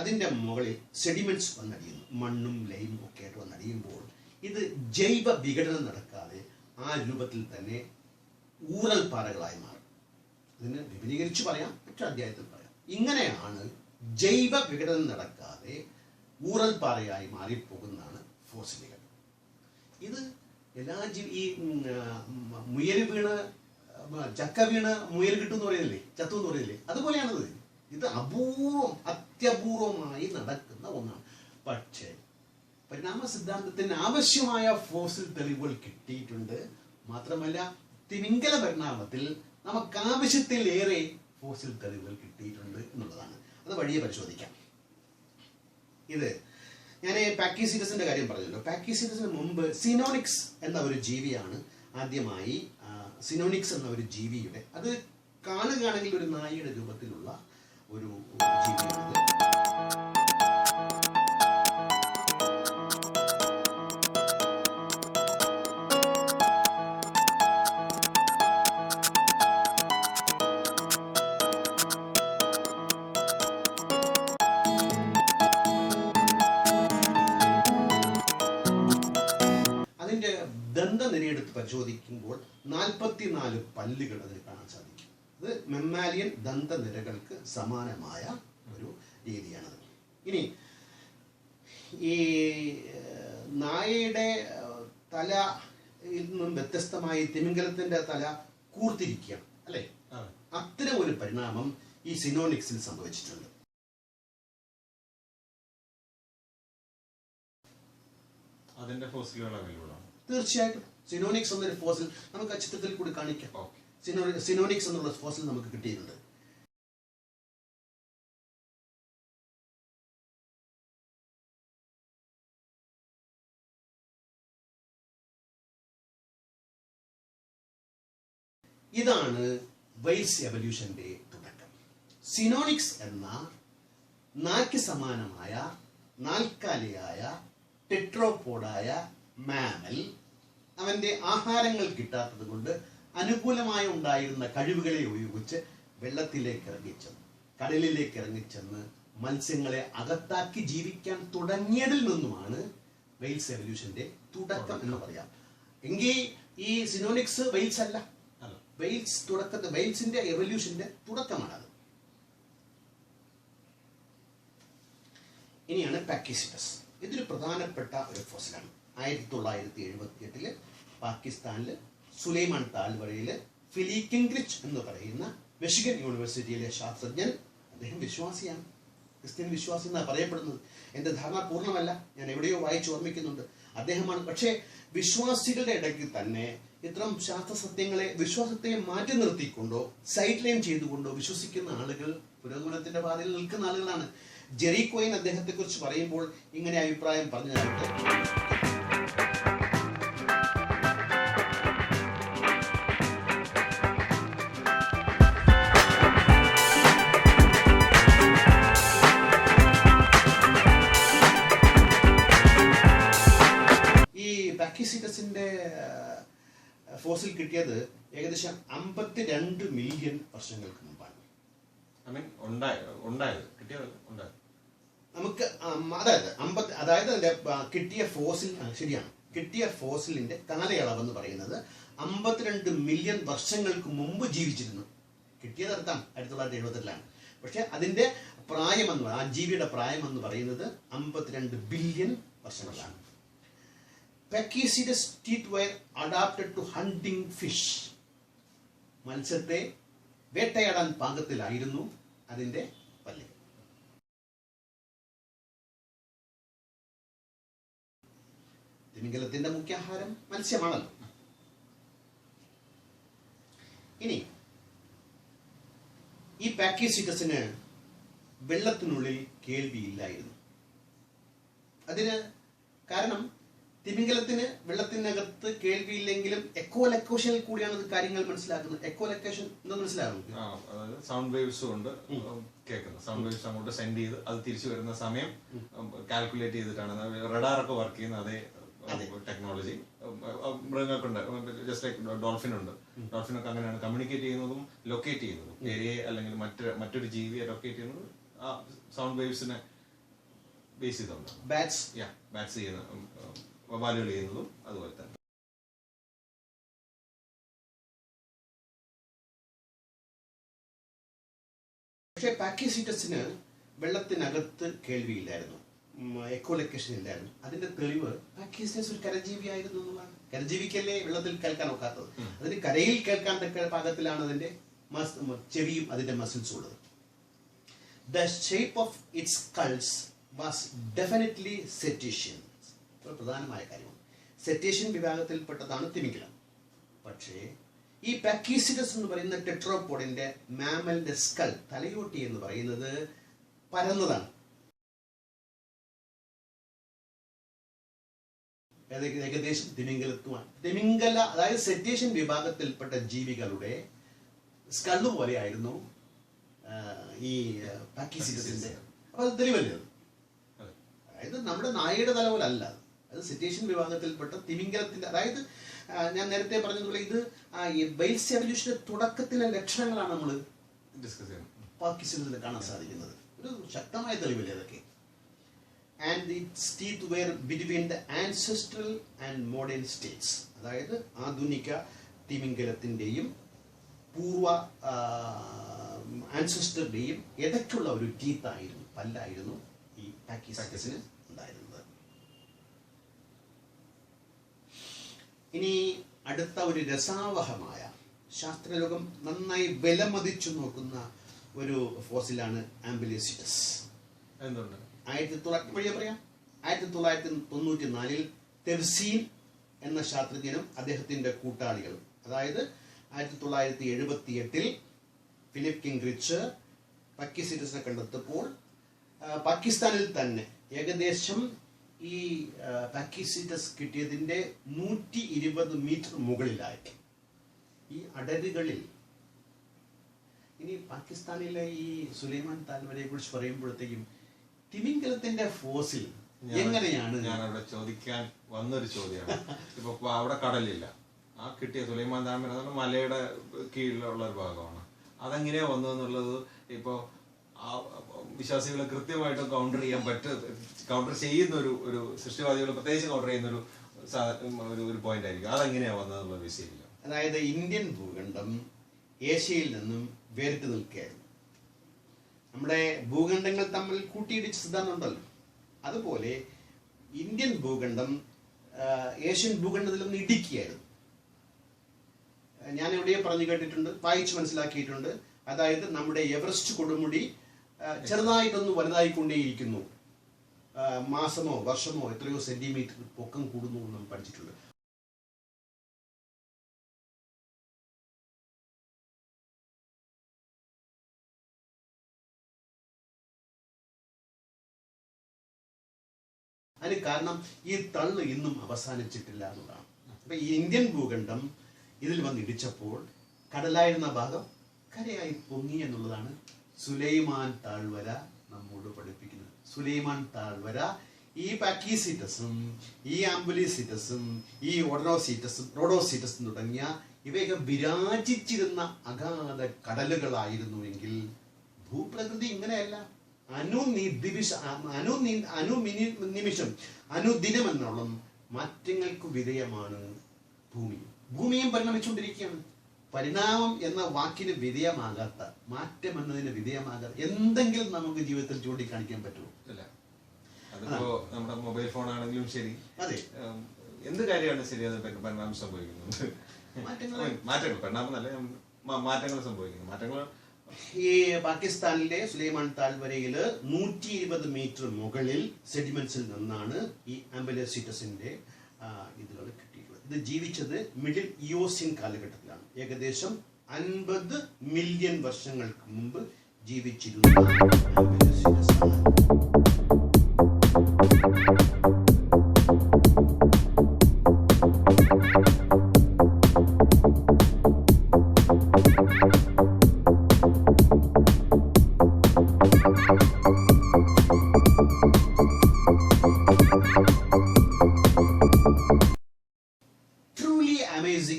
അതിൻ്റെ മുകളിൽ സെഡിമെന്റ്സ് വന്നടിയുന്നു. മണ്ണും ലൈമും ഒക്കെ ആയിട്ട് വന്നടിയുമ്പോൾ ഇത് ജൈവ വിഘടനം നടക്കാതെ ആ രൂപത്തിൽ തന്നെ ഊറൽ പാറകളായി മാറും. ഇതിന് വിപുലീകരിച്ച് പറയാം, മറ്റു അധ്യായത്തിൽ പറയാം. ഇങ്ങനെയാണ് ജൈവ വിഘടനം നടക്കാതെ ഊറൽ പാറയായി മാറിപ്പോകുന്നതാണ് ഫോസിലുകൾ. ഇത് എല്ലാ ഈ മുയൽ വീണ് ചക്ക വീണ് മുയൽ കിട്ടുമെന്ന് പറയുന്നില്ലേ, ചത്തു എന്ന് പറയുന്നില്ലേ, അതുപോലെയാണത്. ഇത് അത്യപൂർവമായി നടക്കുന്ന ഒന്നാണ്. പക്ഷേ പരിണാമ സിദ്ധാന്തത്തിന് ആവശ്യമായ ഫോസിൽ തെളിവുകൾ കിട്ടിയിട്ടുണ്ട്. മാത്രമല്ല തിമിംഗല പരിണാമത്തിൽ നമുക്ക് ആവശ്യത്തിലേറെ ഫോസിൽ തെളിവുകൾ കിട്ടിയിട്ടുണ്ട് എന്നുള്ളതാണ്. അത് വഴിയെ പരിശോധിക്കാം. ഇത് ഞാൻ പാക്കിസീഡസിന്റെ കാര്യം പറഞ്ഞല്ലോ. പാക്കിസീഡസിന് മുമ്പ് സിനോണിക്സ് എന്ന ഒരു ജീവിയാണ് ആദ്യമായി സിനോണിക്സ് എന്ന ഒരു ജീവിയുടെ, അത് കാണുകയാണെങ്കിൽ ഒരു നായയുടെ രൂപത്തിലുള്ള ഒരു ജീവിയാണത്. അതിന്റെ ദന്തനിരയെടുത്ത് പരിശോധിക്കുമ്പോൾ 44 പല്ലുകൾ അതിൽ കാണാൻ സാധിക്കും. ഇത് മെമ്മാലിയൻ ദന്തനിരകൾക്ക് സമാനമായ ഒരു രീതിയാണത്. ഇനി ഈ നായയുടെ തലയിൽ നിന്നും വ്യത്യസ്തമായി തിമിംഗലത്തിന്റെ തല കൂർത്തിരിക്കുകയാണ് അല്ലെ. അത്തരം ഒരു പരിണാമം ഈ സിനോണിക്സിൽ സംഭവിച്ചിട്ടുണ്ട്. അതിന്റെ ഫോസിലുകൾ അവൈലബിൾ ആണ്. തീർച്ചയായിട്ടും സിനോണിക്സ് എന്നൊരു ഫോസിൽ നമുക്ക് ആ ചിത്രത്തിൽ കൂടി കാണിക്കാം. സിനോണിക്സ് എന്നുള്ള ഫോസിൽ നമുക്ക് കിട്ടിയിട്ടുണ്ട്. ഇതാണ് വെയിൽസ് എവല്യൂഷന്റെ തുടക്കം. സിനോണിക്സ് എന്ന നായ്ക്ക് സമാനമായ നാൽക്കാലിയായ ടെട്രോപോഡായ മാമൽ അവന്റെ ആഹാരങ്ങൾ കിട്ടാത്തത് കൊണ്ട് അനുകൂലമായി ഉണ്ടായിരുന്ന കഴിവുകളെ ഉപയോഗിച്ച് വെള്ളത്തിലേക്ക് ഇറങ്ങിച്ചെന്ന്, കടലിലേക്ക് ഇറങ്ങിച്ചെന്ന് മത്സ്യങ്ങളെ അകത്താക്കി ജീവിക്കാൻ തുടങ്ങിയതിൽ നിന്നുമാണ് വെയിൽസ് എവല്യൂഷന്റെ തുടക്കം എന്ന് പറയാം. എങ്കിൽ ഈ സിനോണിക്സ് വെയിൽസ് അല്ല, വെയിൽസിന്റെ എവല്യൂഷന്റെ തുടക്കമാണത്. ഇനിയാണ് പാക്കിസിഡസ്. ഇതൊരു പ്രധാനപ്പെട്ട ഒരു ഫോസിലാണ്. 1978 പാകിസ്ഥാനില് സുലൈമാൻ താഴ്വരയില് ഫിലി കിംഗ്രിച്ച് എന്ന് പറയുന്ന മിഷിഗൻ യൂണിവേഴ്സിറ്റിയിലെ ശാസ്ത്രജ്ഞൻ, അദ്ദേഹം വിശ്വാസിയാണ്, ക്രിസ്ത്യൻ വിശ്വാസി എന്നാണ് പറയപ്പെടുന്നത്. എന്റെ ധാരണ പൂർണ്ണമല്ല, ഞാൻ എവിടെയോ വായിച്ച് ഓർമ്മിക്കുന്നുണ്ട്. അദ്ദേഹമാണ്. പക്ഷേ വിശ്വാസികളുടെ ഇടയ്ക്ക് തന്നെ ഇത്തരം ശാസ്ത്ര സത്യങ്ങളെ, വിശ്വാസത്തെ മാറ്റി നിർത്തിക്കൊണ്ടോ സൈഡ് ലൈൻ ചെയ്തുകൊണ്ടോ വിശ്വസിക്കുന്ന ആളുകൾ പുരോഗമനത്തിന്റെ പാതയിൽ നിൽക്കുന്ന ആളുകളാണ്. ജെറി കോയിൻ അദ്ദേഹത്തെ കുറിച്ച് പറയുമ്പോൾ ഇങ്ങനെ അഭിപ്രായം പറഞ്ഞതായിട്ട് ഈ പാക്കിസിഡസിന്റെ ഫോസിൽ കിട്ടിയത് ഏകദേശം 52 മില്യൺ വർഷങ്ങൾക്ക് മുമ്പാണ്. നമുക്ക് അതായത് അതിന്റെ കിട്ടിയ ഫോസിൽ, ശരിയാണ്, കിട്ടിയ ഫോസിലിന്റെ കാലയളവെന്ന് പറയുന്നത് 52 മില്യൺ വർഷങ്ങൾക്ക് മുമ്പ് ജീവിച്ചിരുന്നു. കിട്ടിയത് അർത്ഥം 1978 പക്ഷെ അതിന്റെ പ്രായം ആ ജീവിയുടെ പ്രായം എന്ന് പറയുന്നത് 52 billion വർഷങ്ങളാണ്. Pakicetus teeth were adapted to hunting fish. മത്സ്യത്തെ വേട്ടയാടാൻ പാകത്തിലായിരുന്നു അതിന്റെ പല്ല്. തിമിംഗലത്തിന്റെ മുഖ്യാഹാരം മത്സ്യമാണല്ലോ. ഇനി ഈ പാക്കിസിഡസിന് വെള്ളത്തിനുള്ളിൽ കേൾവിയില്ലായിരുന്നു. അതിന് കാരണം തിമിംഗലത്തിന് വെള്ളത്തിനകത്ത് കേൾവിയില്ലെങ്കിലും എക്കോലൊക്കേഷനിൽ കൂടിയാണ് കാര്യങ്ങൾ മനസ്സിലാക്കുന്നത്. എക്കോലൊക്കേഷൻ എന്താ മനസ്സിലാകും? സൗണ്ട് വേവ്സ് കൊണ്ട് കേൾക്കുന്നത്. സൗണ്ട് വേവ്സ് അങ്ങോട്ട് സെൻഡ് ചെയ്ത് അത് തിരിച്ചു വരുന്ന സമയം കാൽക്കുലേറ്റ് ചെയ്തിട്ടാണ്. റഡാറൊക്കെ വർക്ക് ചെയ്യുന്ന അതേ ടെക്നോളജി മൃഗങ്ങൾക്കുണ്ട്. ജസ്റ്റ് ലൈക്ക് ഡോൾഫിൻ ഉണ്ട്. ഡോൾഫിനൊക്കെ അങ്ങനെയാണ് കമ്മ്യൂണിക്കേറ്റ് ചെയ്യുന്നതും ലൊക്കേറ്റ് ചെയ്യുന്നതും. ഏരിയയെ അല്ലെങ്കിൽ മറ്റൊരു ജീവിയെ ലൊക്കേറ്റ് ചെയ്യുന്നത് ആ സൗണ്ട് വേവ്സിനെ ബേസ് ചെയ്തുകൊണ്ട്. ബാറ്റ്സ് ചെയ്യുന്ന വവാലുകൾ ചെയ്യുന്നതും അതുപോലെ തന്നെ. പക്ഷെ പാക്കിസീറ്റസിന് വെള്ളത്തിനകത്ത് കേൾവിയില്ലായിരുന്നു, എക്കോലൊക്കേഷൻ ഇല്ലായിരുന്നു. അതിന്റെ തെളിവ് പാക്കിസീറ്റസ് ഒരു കരജീവിയായിരുന്നു എന്നുള്ളതാണ്. കരജീവിക്കല്ലേ വെള്ളത്തിൽ കേൾക്കാൻ ഒക്കാത്തത്, അതിന് കരയിൽ കേൾക്കാൻ തക്ക പാകത്തിലാണ് അതിന്റെ ചെവിയും അതിന്റെ മസിൽസും ഉള്ളത്. The shape of its skulls was definitely cetacean. പ്രധാനമായ കാര്യമാണ്, സെറ്റേഷ്യൻ വിഭാഗത്തിൽപ്പെട്ടതാണ് തിമിംഗലം. പക്ഷേ ഈ പാക്കിസിറ്റസ് എന്ന് പറയുന്ന ടെട്രോപോഡിന്റെ മാമലിന്റെ സ്കൾ, തലയോട്ടി എന്ന് പറയുന്നത് പരന്നതാണ്. ഏകദേശം തിമിംഗലത്തുമാണ്. തിമിംഗല അതായത് സെറ്റേഷ്യൻ വിഭാഗത്തിൽപ്പെട്ട ജീവികളുടെ സ്കള് പോലെയായിരുന്നു ഈ പാക്കിസിറ്റസിന്റെ. അപ്പൊ അത് തെളിവല്ലേ? അതായത് നമ്മുടെ നായയുടെ തല പോലെ അല്ല, അത് സെറ്റേഷ്യൻ വിഭാഗത്തിൽപ്പെട്ട തിമിംഗലത്തിന്റെ, അതായത് ഞാൻ നേരത്തെ പറഞ്ഞതുപോലെ ഇത് ബൈൽസ് എവല്യൂഷന്റെ തുടക്കത്തിലെ ലക്ഷണങ്ങളാണ് നമ്മൾ ഡിസ്കസ് ചെയ്യുന്നത്, പാക്കിസിറ്റസിൽ കാണാൻ സാധിക്കുന്നത്. ഒരു ശക്തമായ തെളിവല്ലേ അതൊക്കെ. And its teeth wear between the ancestral and modern states. അതായത് ആധുനിക തിമിംഗലത്തിന്റെയും പൂർവ ആൻസെസ്റ്ററുടെയും ഇടയ്ക്കുള്ള ഒരു ടീത്തായിരുന്നു, പല്ലായിരുന്നു ഈ പാക്കിസിറ്റസിന് ഉണ്ടായിരുന്നത്. ഇനി അടുത്ത ഒരു രസാവഹമായ, ശാസ്ത്രലോകം നന്നായി വിലമതിച്ചു നോക്കുന്ന ഒരു ഫോസിലാണ് ആംബുലിസിറ്റസ്. എന്തുകൊണ്ട്? 1994 തെവ്സീൻ എന്ന ശാസ്ത്രജ്ഞനും അദ്ദേഹത്തിന്റെ കൂട്ടാളികളും, അതായത് 1978 ഫിലിപ്പ് കിംഗ്റിച്ച് പാക്കിസിറ്റസിനെ കണ്ടെത്തപ്പോൾ പാകിസ്ഥാനിൽ തന്നെ ഏകദേശം ഈ പാക്കിസിറ്റസ് കിട്ടിയതിന്റെ 120 മീറ്റർ മുകളിലായി ഈ അടരുകളിൽ. ഇനി പാകിസ്ഥാനിലെ ഈ സുലൈമാൻ താഴ്വരയെ കുറിച്ച് പറയുമ്പോഴത്തേക്കും തിമിംഗലത്തിന്റെ ഫോസിൽ എങ്ങനെയാണ്, ഞാൻ അവിടെ ചോദിക്കാൻ വന്നൊരു ചോദ്യമാണ്. ഇപ്പൊ അവിടെ കടലില്ല, ആ കിട്ടിയ സുലൈമാൻ താഴ്വര മലയുടെ കീഴിലുള്ള ഒരു ഭാഗമാണ്. അതെങ്ങനെയാ വന്നതെന്നുള്ളത് ഇപ്പോ വിശ്വാസികളെ കൃത്യമായിട്ട് കൗണ്ടർ ചെയ്യുന്ന ഒരു സൃഷ്ടിവാദികൾ പ്രത്യേകിച്ച് കൗണ്ടർ ചെയ്യുന്ന ഒരു പോയിന്റ് ആയിരിക്കും. അതെങ്ങനെയാ വന്നതെന്നുള്ള വിഷയമില്ല. അതായത് ഇന്ത്യൻ ഭൂഖണ്ഡം ഏഷ്യയിൽ നിന്നും വേറിട്ട് നിൽക്കുകയായിരുന്നു. നമ്മുടെ ഭൂഖണ്ഡങ്ങൾ തമ്മിൽ കൂട്ടിയിടിച്ച് സിദ്ധാന്തമുണ്ടല്ലോ, അതുപോലെ ഇന്ത്യൻ ഭൂഖണ്ഡം ഏഷ്യൻ ഭൂഖണ്ഡത്തിൽ നിന്ന് ഇടിക്കുകയായിരുന്നു. ഞാൻ എവിടെയോ പറഞ്ഞു കേട്ടിട്ടുണ്ട്, വായിച്ചു മനസ്സിലാക്കിയിട്ടുണ്ട്. അതായത് നമ്മുടെ എവറസ്റ്റ് കൊടുമുടി ചെറുതായിട്ടൊന്ന് വലുതായിക്കൊണ്ടേയിരിക്കുന്നു, മാസമോ വർഷമോ എത്രയോ സെന്റിമീറ്റർ പൊക്കം കൂടുന്നു എന്ന് പഠിച്ചിട്ടുണ്ട്. അതിന് കാരണം ഈ തള്ള് ഇന്നും അവസാനിച്ചിട്ടില്ല എന്നുള്ളതാണ്. അപ്പൊ ഈ ഇന്ത്യൻ ഭൂഖണ്ഡം ഇതിൽ വന്ന് ഇടിച്ചപ്പോൾ കടലായിരുന്ന ഭാഗം കരയായി പൊങ്ങി എന്നുള്ളതാണ് സുലൈമാൻ താഴ്വര നമ്മോട് പഠിപ്പിക്കുന്നത്. സുലൈമാൻ താഴ്വര ഈ പാക്കിസിറ്റസും ഈ ആംബുലിസിറ്റസും ഈ റോഡോസിറ്റസും തുടങ്ങിയ ഇവയൊക്കെ വിരാജിച്ചിരുന്ന അഗാധ കടലുകളായിരുന്നുവെങ്കിൽ ഭൂപ്രകൃതി ഇങ്ങനെയല്ല. അനുദിനം എന്നോളം മാറ്റങ്ങൾക്ക് വിധേയമാണ് ഭൂമി. ഭൂമിയും പരിണമിച്ചുകൊണ്ടിരിക്കുകയാണ്. പരിണാമം എന്ന വാക്കിന് വിധേയമാകാത്ത, മാറ്റം എന്നതിന് വിധേയമാകാത്ത എന്തെങ്കിലും നമുക്ക് ജീവിതത്തിൽ ചൂണ്ടിക്കാണിക്കാൻ പറ്റുമോ? ഇല്ല. അതിപ്പോ നമ്മുടെ മൊബൈൽ ഫോൺ ആണെങ്കിലും ശരി, അതെ, എന്ത് കാര്യമാണ് ശരി, അത് പരിണാമം സംഭവിക്കുന്നുണ്ട്. മാറ്റങ്ങൾ സംഭവിക്കുന്നു. മാറ്റങ്ങൾ ഈ പാകിസ്ഥാനിലെ സുലൈമാൻ താഴ്വരയില് 120 മീറ്റർ മുകളിൽ സെഡിമെന്റ്സിൽ നിന്നാണ് ഈ ആംബുലിസിറ്റസിന്റെ ഇതുകൾ കിട്ടിയിട്ടുള്ളത്. ഇത് ജീവിച്ചത് മിഡിൽ ഇയോസിൻ കാലഘട്ടത്തിലാണ്. ഏകദേശം 50 മില്യൺ വർഷങ്ങൾക്ക് മുമ്പ് ജീവിച്ചിരുന്ന ആംബുലിസിറ്റസ് ആണ്.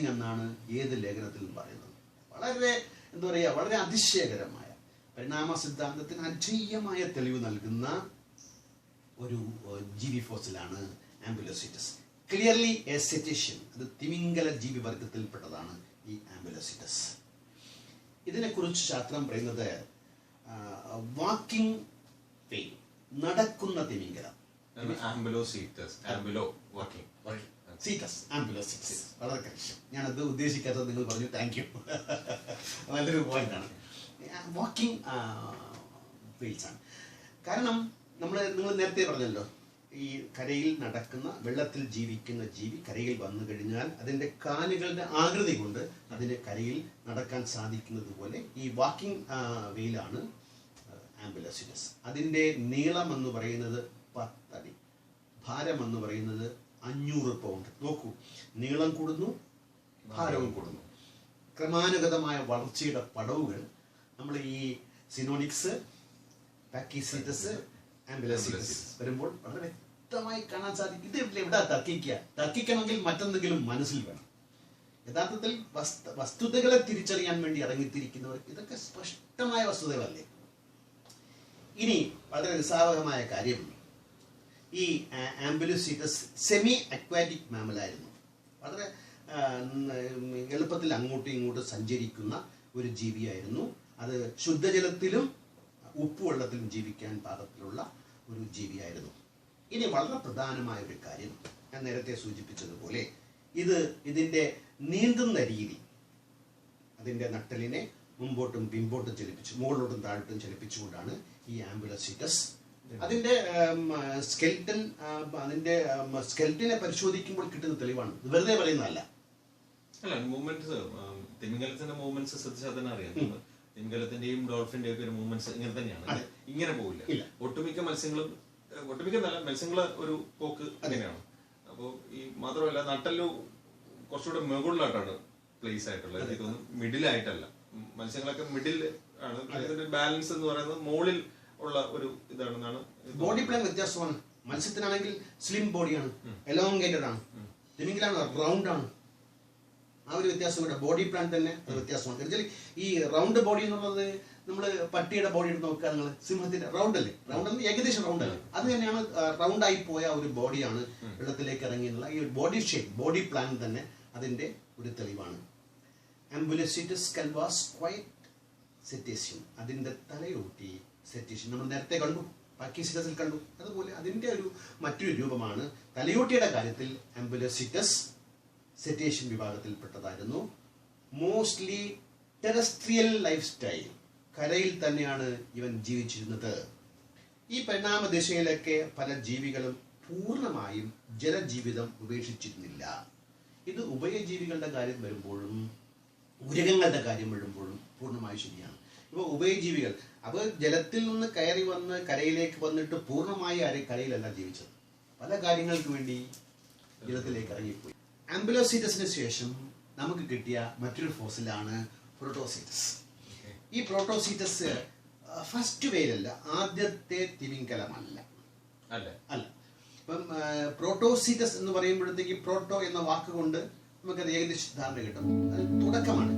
എന്നാണ് ഏത് ലേഖനത്തിലും പറയുന്നത്. വളരെ എന്താ പറയുക, വളരെ അതിശയകരമായ പരിണാമ സിദ്ധാന്തത്തിന് അജയ്യമായ തെളിവ് നൽകുന്ന ഒരു ജീവി ഫോസിലാണ് ആംബുലിസിറ്റസ്. Clearly A സെറ്റേഷ്യൻ. അത് തിമിംഗല ജീവിവർഗത്തിൽപ്പെട്ടതാണ് ഈ ആംബുലോസിറ്റസ്. ഇതിനെക്കുറിച്ച് ശാസ്ത്രം പറയുന്നത് വാക്കിംഗ് വെയിൽ, നടക്കുന്ന തിമിംഗലം. വളരെ കറക്റ്റ്. ഞാനത് ഉദ്ദേശിക്കാത്തത് നിങ്ങൾ പറഞ്ഞു, താങ്ക് യു. നല്ലൊരു പോയിന്റാണ്. വാക്കിംഗ് വെയിൽസ് ആണ്. കാരണം നിങ്ങൾ നേരത്തെ പറഞ്ഞല്ലോ, ഈ കരയിൽ നടക്കുന്ന, വെള്ളത്തിൽ ജീവിക്കുന്ന ജീവി കരയിൽ വന്നു കഴിഞ്ഞാൽ അതിൻ്റെ കാലുകളുടെ ആകൃതി കൊണ്ട് അതിന് കരയിൽ നടക്കാൻ സാധിക്കുന്നത് പോലെ ഈ വാക്കിംഗ് വെയിലാണ് ആംബുലോസിറ്റസ്. അതിൻ്റെ നീളം എന്ന് പറയുന്നത് 10 അടി, ഭാരം എന്ന് പറയുന്നത് 500 പൗണ്ട്. നോക്കൂ, നീളം കൂടുന്നു, ഭാരവും കൂടുന്നു. ക്രമാനുഗതമായ വളർച്ചയുടെ പടവുകൾ നമ്മൾ ഈ സിനോണിക്സ്, പാക്കിസീറ്റസ്, ആംബുലോസിറ്റസ് വരുമ്പോൾ വളരെ വ്യക്തമായി കാണാൻ സാധിക്കും. ഇത് എവിടെ തർക്കിക്കണമെങ്കിൽ മറ്റെന്തെങ്കിലും മനസ്സിൽ വേണം. യഥാർത്ഥത്തിൽ വസ്തുതകളെ തിരിച്ചറിയാൻ വേണ്ടി ഇറങ്ങിത്തിരിക്കുന്നവർ ഇതൊക്കെ സ്പഷ്ടമായ വസ്തുതകളല്ലേ. ഇനി വളരെ നിസ്സാരമായ കാര്യം, ഈ ആംബുലോസിറ്റസ് സെമി അക്വാറ്റിക് മാമലായിരുന്നു. വളരെ എളുപ്പത്തിൽ അങ്ങോട്ടും ഇങ്ങോട്ടും സഞ്ചരിക്കുന്ന ഒരു ജീവിയായിരുന്നു. അത് ശുദ്ധജലത്തിലും ഉപ്പുവെള്ളത്തിലും ജീവിക്കാൻ പാകത്തിലുള്ള ഒരു ജീവിയായിരുന്നു. ഇനി വളരെ പ്രധാനമായ ഒരു കാര്യം, ഞാൻ നേരത്തെ സൂചിപ്പിച്ചതുപോലെ, ഇതിൻ്റെ നീന്തുന്ന രീതി, അതിൻ്റെ നട്ടലിനെ മുമ്പോട്ടും പിമ്പോട്ടും ചലിപ്പിച്ചു, മുകളിലോട്ടും താഴോട്ടും ചലിപ്പിച്ചുകൊണ്ടാണ് ഈ ആംബുലോസിറ്റസ്. അതിൻ്റെ സ്കെൽറ്റനെ പരിശോധിക്കുമ്പോൾ കിട്ടുന്ന തെളിവാണ്, വെറുതെ പറയുന്നതല്ല. മൂവ്മെന്റ്സ്, തിമിംഗലത്തിന്റെ മൂവ്മെന്റ്സ് ശ്രദ്ധിച്ചാൽ തന്നെ അറിയാം. തിമിംഗലത്തിന്റെയും ഡോൾഫിന്റെയും ഒക്കെ ഒരു മൂവ്മെന്റ്സ് ഇങ്ങനെ തന്നെയാണ്, ഇങ്ങനെ പോകില്ല. ഒട്ടുമിക്ക മത്സ്യങ്ങള് ഒരു പോക്ക് അങ്ങനെയാണ്. അപ്പോൾ ഈ മാത്രമല്ല, നട്ടല് കുറച്ചുകൂടെ മുകളിലായിട്ടാണ് പ്ലേസ് ആയിട്ടുള്ളത്. എനിക്ക് തോന്നുന്നു മിഡിലായിട്ടല്ല. മത്സ്യങ്ങളൊക്കെ മിഡിൽ ആണ്. ഇതിന്റെ ബാലൻസ് എന്ന് പറയുന്നത് മുകളിൽ ഉള്ള ഒരു ഇതാണെന്നാണ്. ബോഡി പ്ലാൻ വ്യത്യാസമാണ്. മത്സ്യത്തിനാണെങ്കിൽ സ്ലിം ബോഡിയാണ്, എലോങ്കേറ്റഡ് ആണ്. തിമിംഗലാണ് റൗണ്ട് ആണ്. ആ ഒരു വ്യത്യാസം കൂടെ, ബോഡി പ്ലാൻ തന്നെ വ്യത്യാസമാണ്. ഈ റൗണ്ട് ബോഡി എന്നുള്ളത് നമ്മൾ പട്ടിയുടെ ബോഡി എടുത്ത് നോക്കുക, നിങ്ങൾ സിംഹത്തിന്റെ റൗണ്ട് അല്ലേ, റൗണ്ട് ഏകദേശം റൗണ്ട് അല്ലേ, അത് തന്നെയാണ്. റൗണ്ടായി പോയ ഒരു ബോഡിയാണ് വെള്ളത്തിലേക്ക് ഇറങ്ങിയുള്ള ഈ ബോഡി ഷേപ്പ്, ബോഡി പ്ലാൻ തന്നെ അതിന്റെ ഒരു തെളിവാണ്. ആംബുലോസിറ്റസ് കൽവാസ് ക്വൈറ്റ് സെറ്റേഷ്യൻ, അതിന്റെ തലയോട്ടി സെറ്റേഷ്യൻ നമ്മൾ നേരത്തെ കണ്ടു, പാക്കിസിറ്റസിൽ കണ്ടു. അതുപോലെ അതിന്റെ ഒരു മറ്റൊരു രൂപമാണ്. തലയോട്ടിയുടെ കാര്യത്തിൽ ആംബുലോസിറ്റസ് സെറ്റേഷ്യൻ വിഭാഗത്തിൽപ്പെട്ടതായിരുന്നു. മോസ്റ്റ്ലി ടെറസ്ട്രിയൽ ലൈഫ് സ്റ്റൈൽ, കരയിൽ തന്നെയാണ് ഇവൻ ജീവിച്ചിരുന്നത്. ഈ പരിണാമ ദിശയിലൊക്കെ പല ജീവികളും പൂർണ്ണമായും ജലജീവിതം ഉപേക്ഷിച്ചിരുന്നില്ല. ഇത് ഉഭയജീവികളുടെ കാര്യം വരുമ്പോഴും ഉരകങ്ങളുടെ കാര്യം വരുമ്പോഴും പൂർണ്ണമായും ശരിയാണ്. ഇപ്പോൾ ഉഭയജീവികൾ അപ്പോൾ ജലത്തിൽ നിന്ന് കയറി വന്ന് കരയിലേക്ക് വന്നിട്ട് പൂർണ്ണമായി കരയിലല്ല ജീവിച്ചത്, പല കാര്യങ്ങൾക്ക് വേണ്ടി ജലത്തിലേക്ക് ഇറങ്ങിപ്പോയി. ആംബുലോസിറ്റസിന് ശേഷം നമുക്ക് കിട്ടിയ മറ്റൊരു ഫോസിലാണ് പ്രോട്ടോസിറ്റസ്. ഈ പ്രോട്ടോസിറ്റസ് ഫസ്റ്റ് വെയിലല്ല, ആദ്യത്തെ തിമിംഗലമല്ല. അല്ല. ഇപ്പം പ്രോട്ടോസിറ്റസ് എന്ന് പറയുമ്പോഴത്തേക്ക് പ്രോട്ടോ എന്ന വാക്കുകൊണ്ട് നമുക്കത് ഏകദേശ ധാരണ കിട്ടും. അത് തുടക്കമാണ്.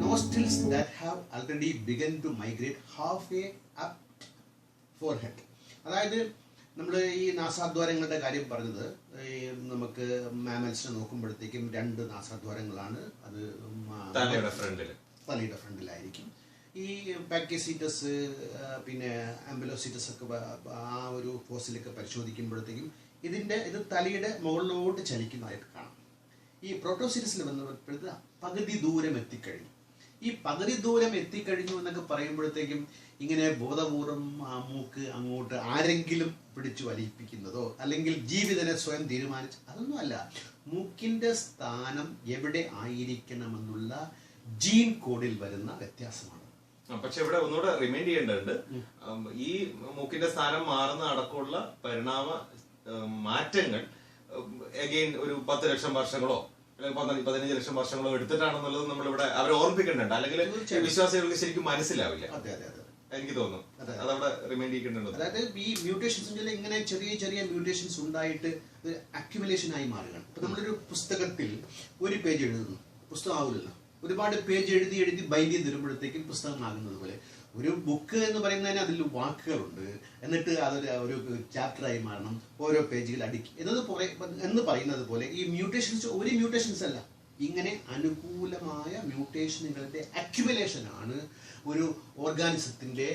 Nostrils that have already begun to migrate halfway up forehead. അതായത് നമ്മൾ ഈ നാസാദ്വാരങ്ങളുടെ കാര്യം പറഞ്ഞത്, നമുക്ക് മാമൽസിനെ നോക്കുമ്പോഴത്തേക്കും 2 നാസാദ്വാരങ്ങളാണ്. അത് തലയുടെ ഫ്രണ്ടിലായിരിക്കും. ഈ പാക്കിസീറ്റസ് പിന്നെ ആംബുലോസിറ്റസ് ഒക്കെ ആ ഒരു ഫോസിലൊക്കെ പരിശോധിക്കുമ്പോഴത്തേക്കും ഇത് തലയുടെ മുകളിലോട്ട് ചലിക്കുന്നതായിട്ട് കാണാം. ഈ പ്രോട്ടോസിറ്റസിൽ വന്നപ്പോഴത്തെ പകുതി ദൂരം എത്തിക്കഴിഞ്ഞു. ഈ പകുതി ദൂരം എത്തിക്കഴിഞ്ഞു എന്നൊക്കെ പറയുമ്പോഴത്തേക്കും ഇങ്ങനെ ബോധപൂർവം ആ മൂക്ക് അങ്ങോട്ട് ആരെങ്കിലും പിടിച്ചു വലിപ്പിക്കുന്നതോ അല്ലെങ്കിൽ ജീവിതനെ സ്വയം തീരുമാനിച്ച് അതൊന്നും അല്ല. മൂക്കിന്റെ സ്ഥാനം എവിടെ ആയിരിക്കണമെന്നുള്ള ജീൻ കോഡിൽ വരുന്ന വ്യത്യാസമാണ്. പക്ഷെ ഇവിടെ ഒന്നുകൂടെ റിമൈൻഡ് ചെയ്യേണ്ടതുണ്ട്, ഈ മൂക്കിന്റെ സ്ഥാനം മാറുന്ന അടക്കമുള്ള പരിണാമ മാറ്റങ്ങൾ അഗെയിൻ ഒരു 10 ലക്ഷം വർഷങ്ങളോ അല്ലെങ്കിൽ 15 ലക്ഷം വർഷങ്ങളോ എടുത്തിട്ടാണെന്നുള്ളത് നമ്മളിവിടെ അവരെ ഓർമ്മിപ്പിക്കേണ്ടതുണ്ട്. അല്ലെങ്കിൽ വിശ്വാസികൾക്ക് ശരിക്കും മനസ്സിലാവില്ല. അതെ അതെ അതെ. എനിക്ക് തോന്നുന്നു. അതവിടെ റിമൈൻഡ് ചെയ്യേണ്ടത്. അതായത് ഈ മ്യൂട്ടേഷൻസ് ഇങ്ങനെ ചെറിയ ചെറിയ മ്യൂട്ടേഷൻസ് ഉണ്ടായിട്ട് അക്യുമുലേഷൻ ആയി മാറുകയാണ്. ഇപ്പൊ നമ്മളൊരു പുസ്തകത്തിൽ ഒരു പേജ് എഴുതുന്നു, പുസ്തകമാവില്ലല്ലോ. ഒരുപാട് പേജ് എഴുതി എഴുതി ബൈൻഡ് ചെയ്ത് വരുമ്പോഴത്തേക്കും പുസ്തകമാകുന്നത് പോലെ ഒരു ബുക്ക് എന്ന് പറയുന്നതിന് അതിൽ വാക്കുകളുണ്ട്, എന്നിട്ട് അതൊരു ഒരു ചാപ്റ്ററായി മാറണം, ഓരോ പേജുകൾ അടുക്കി എന്ന് പറയുന്നത് പോലെ ഈ മ്യൂട്ടേഷൻസ് ഒരു മ്യൂട്ടേഷൻസ് അല്ല, ഇങ്ങനെ അനുകൂലമായ മ്യൂട്ടേഷനുകളുടെ അക്യുമുലേഷനാണ് ഒരു ഓർഗാനിസത്തിന്റെ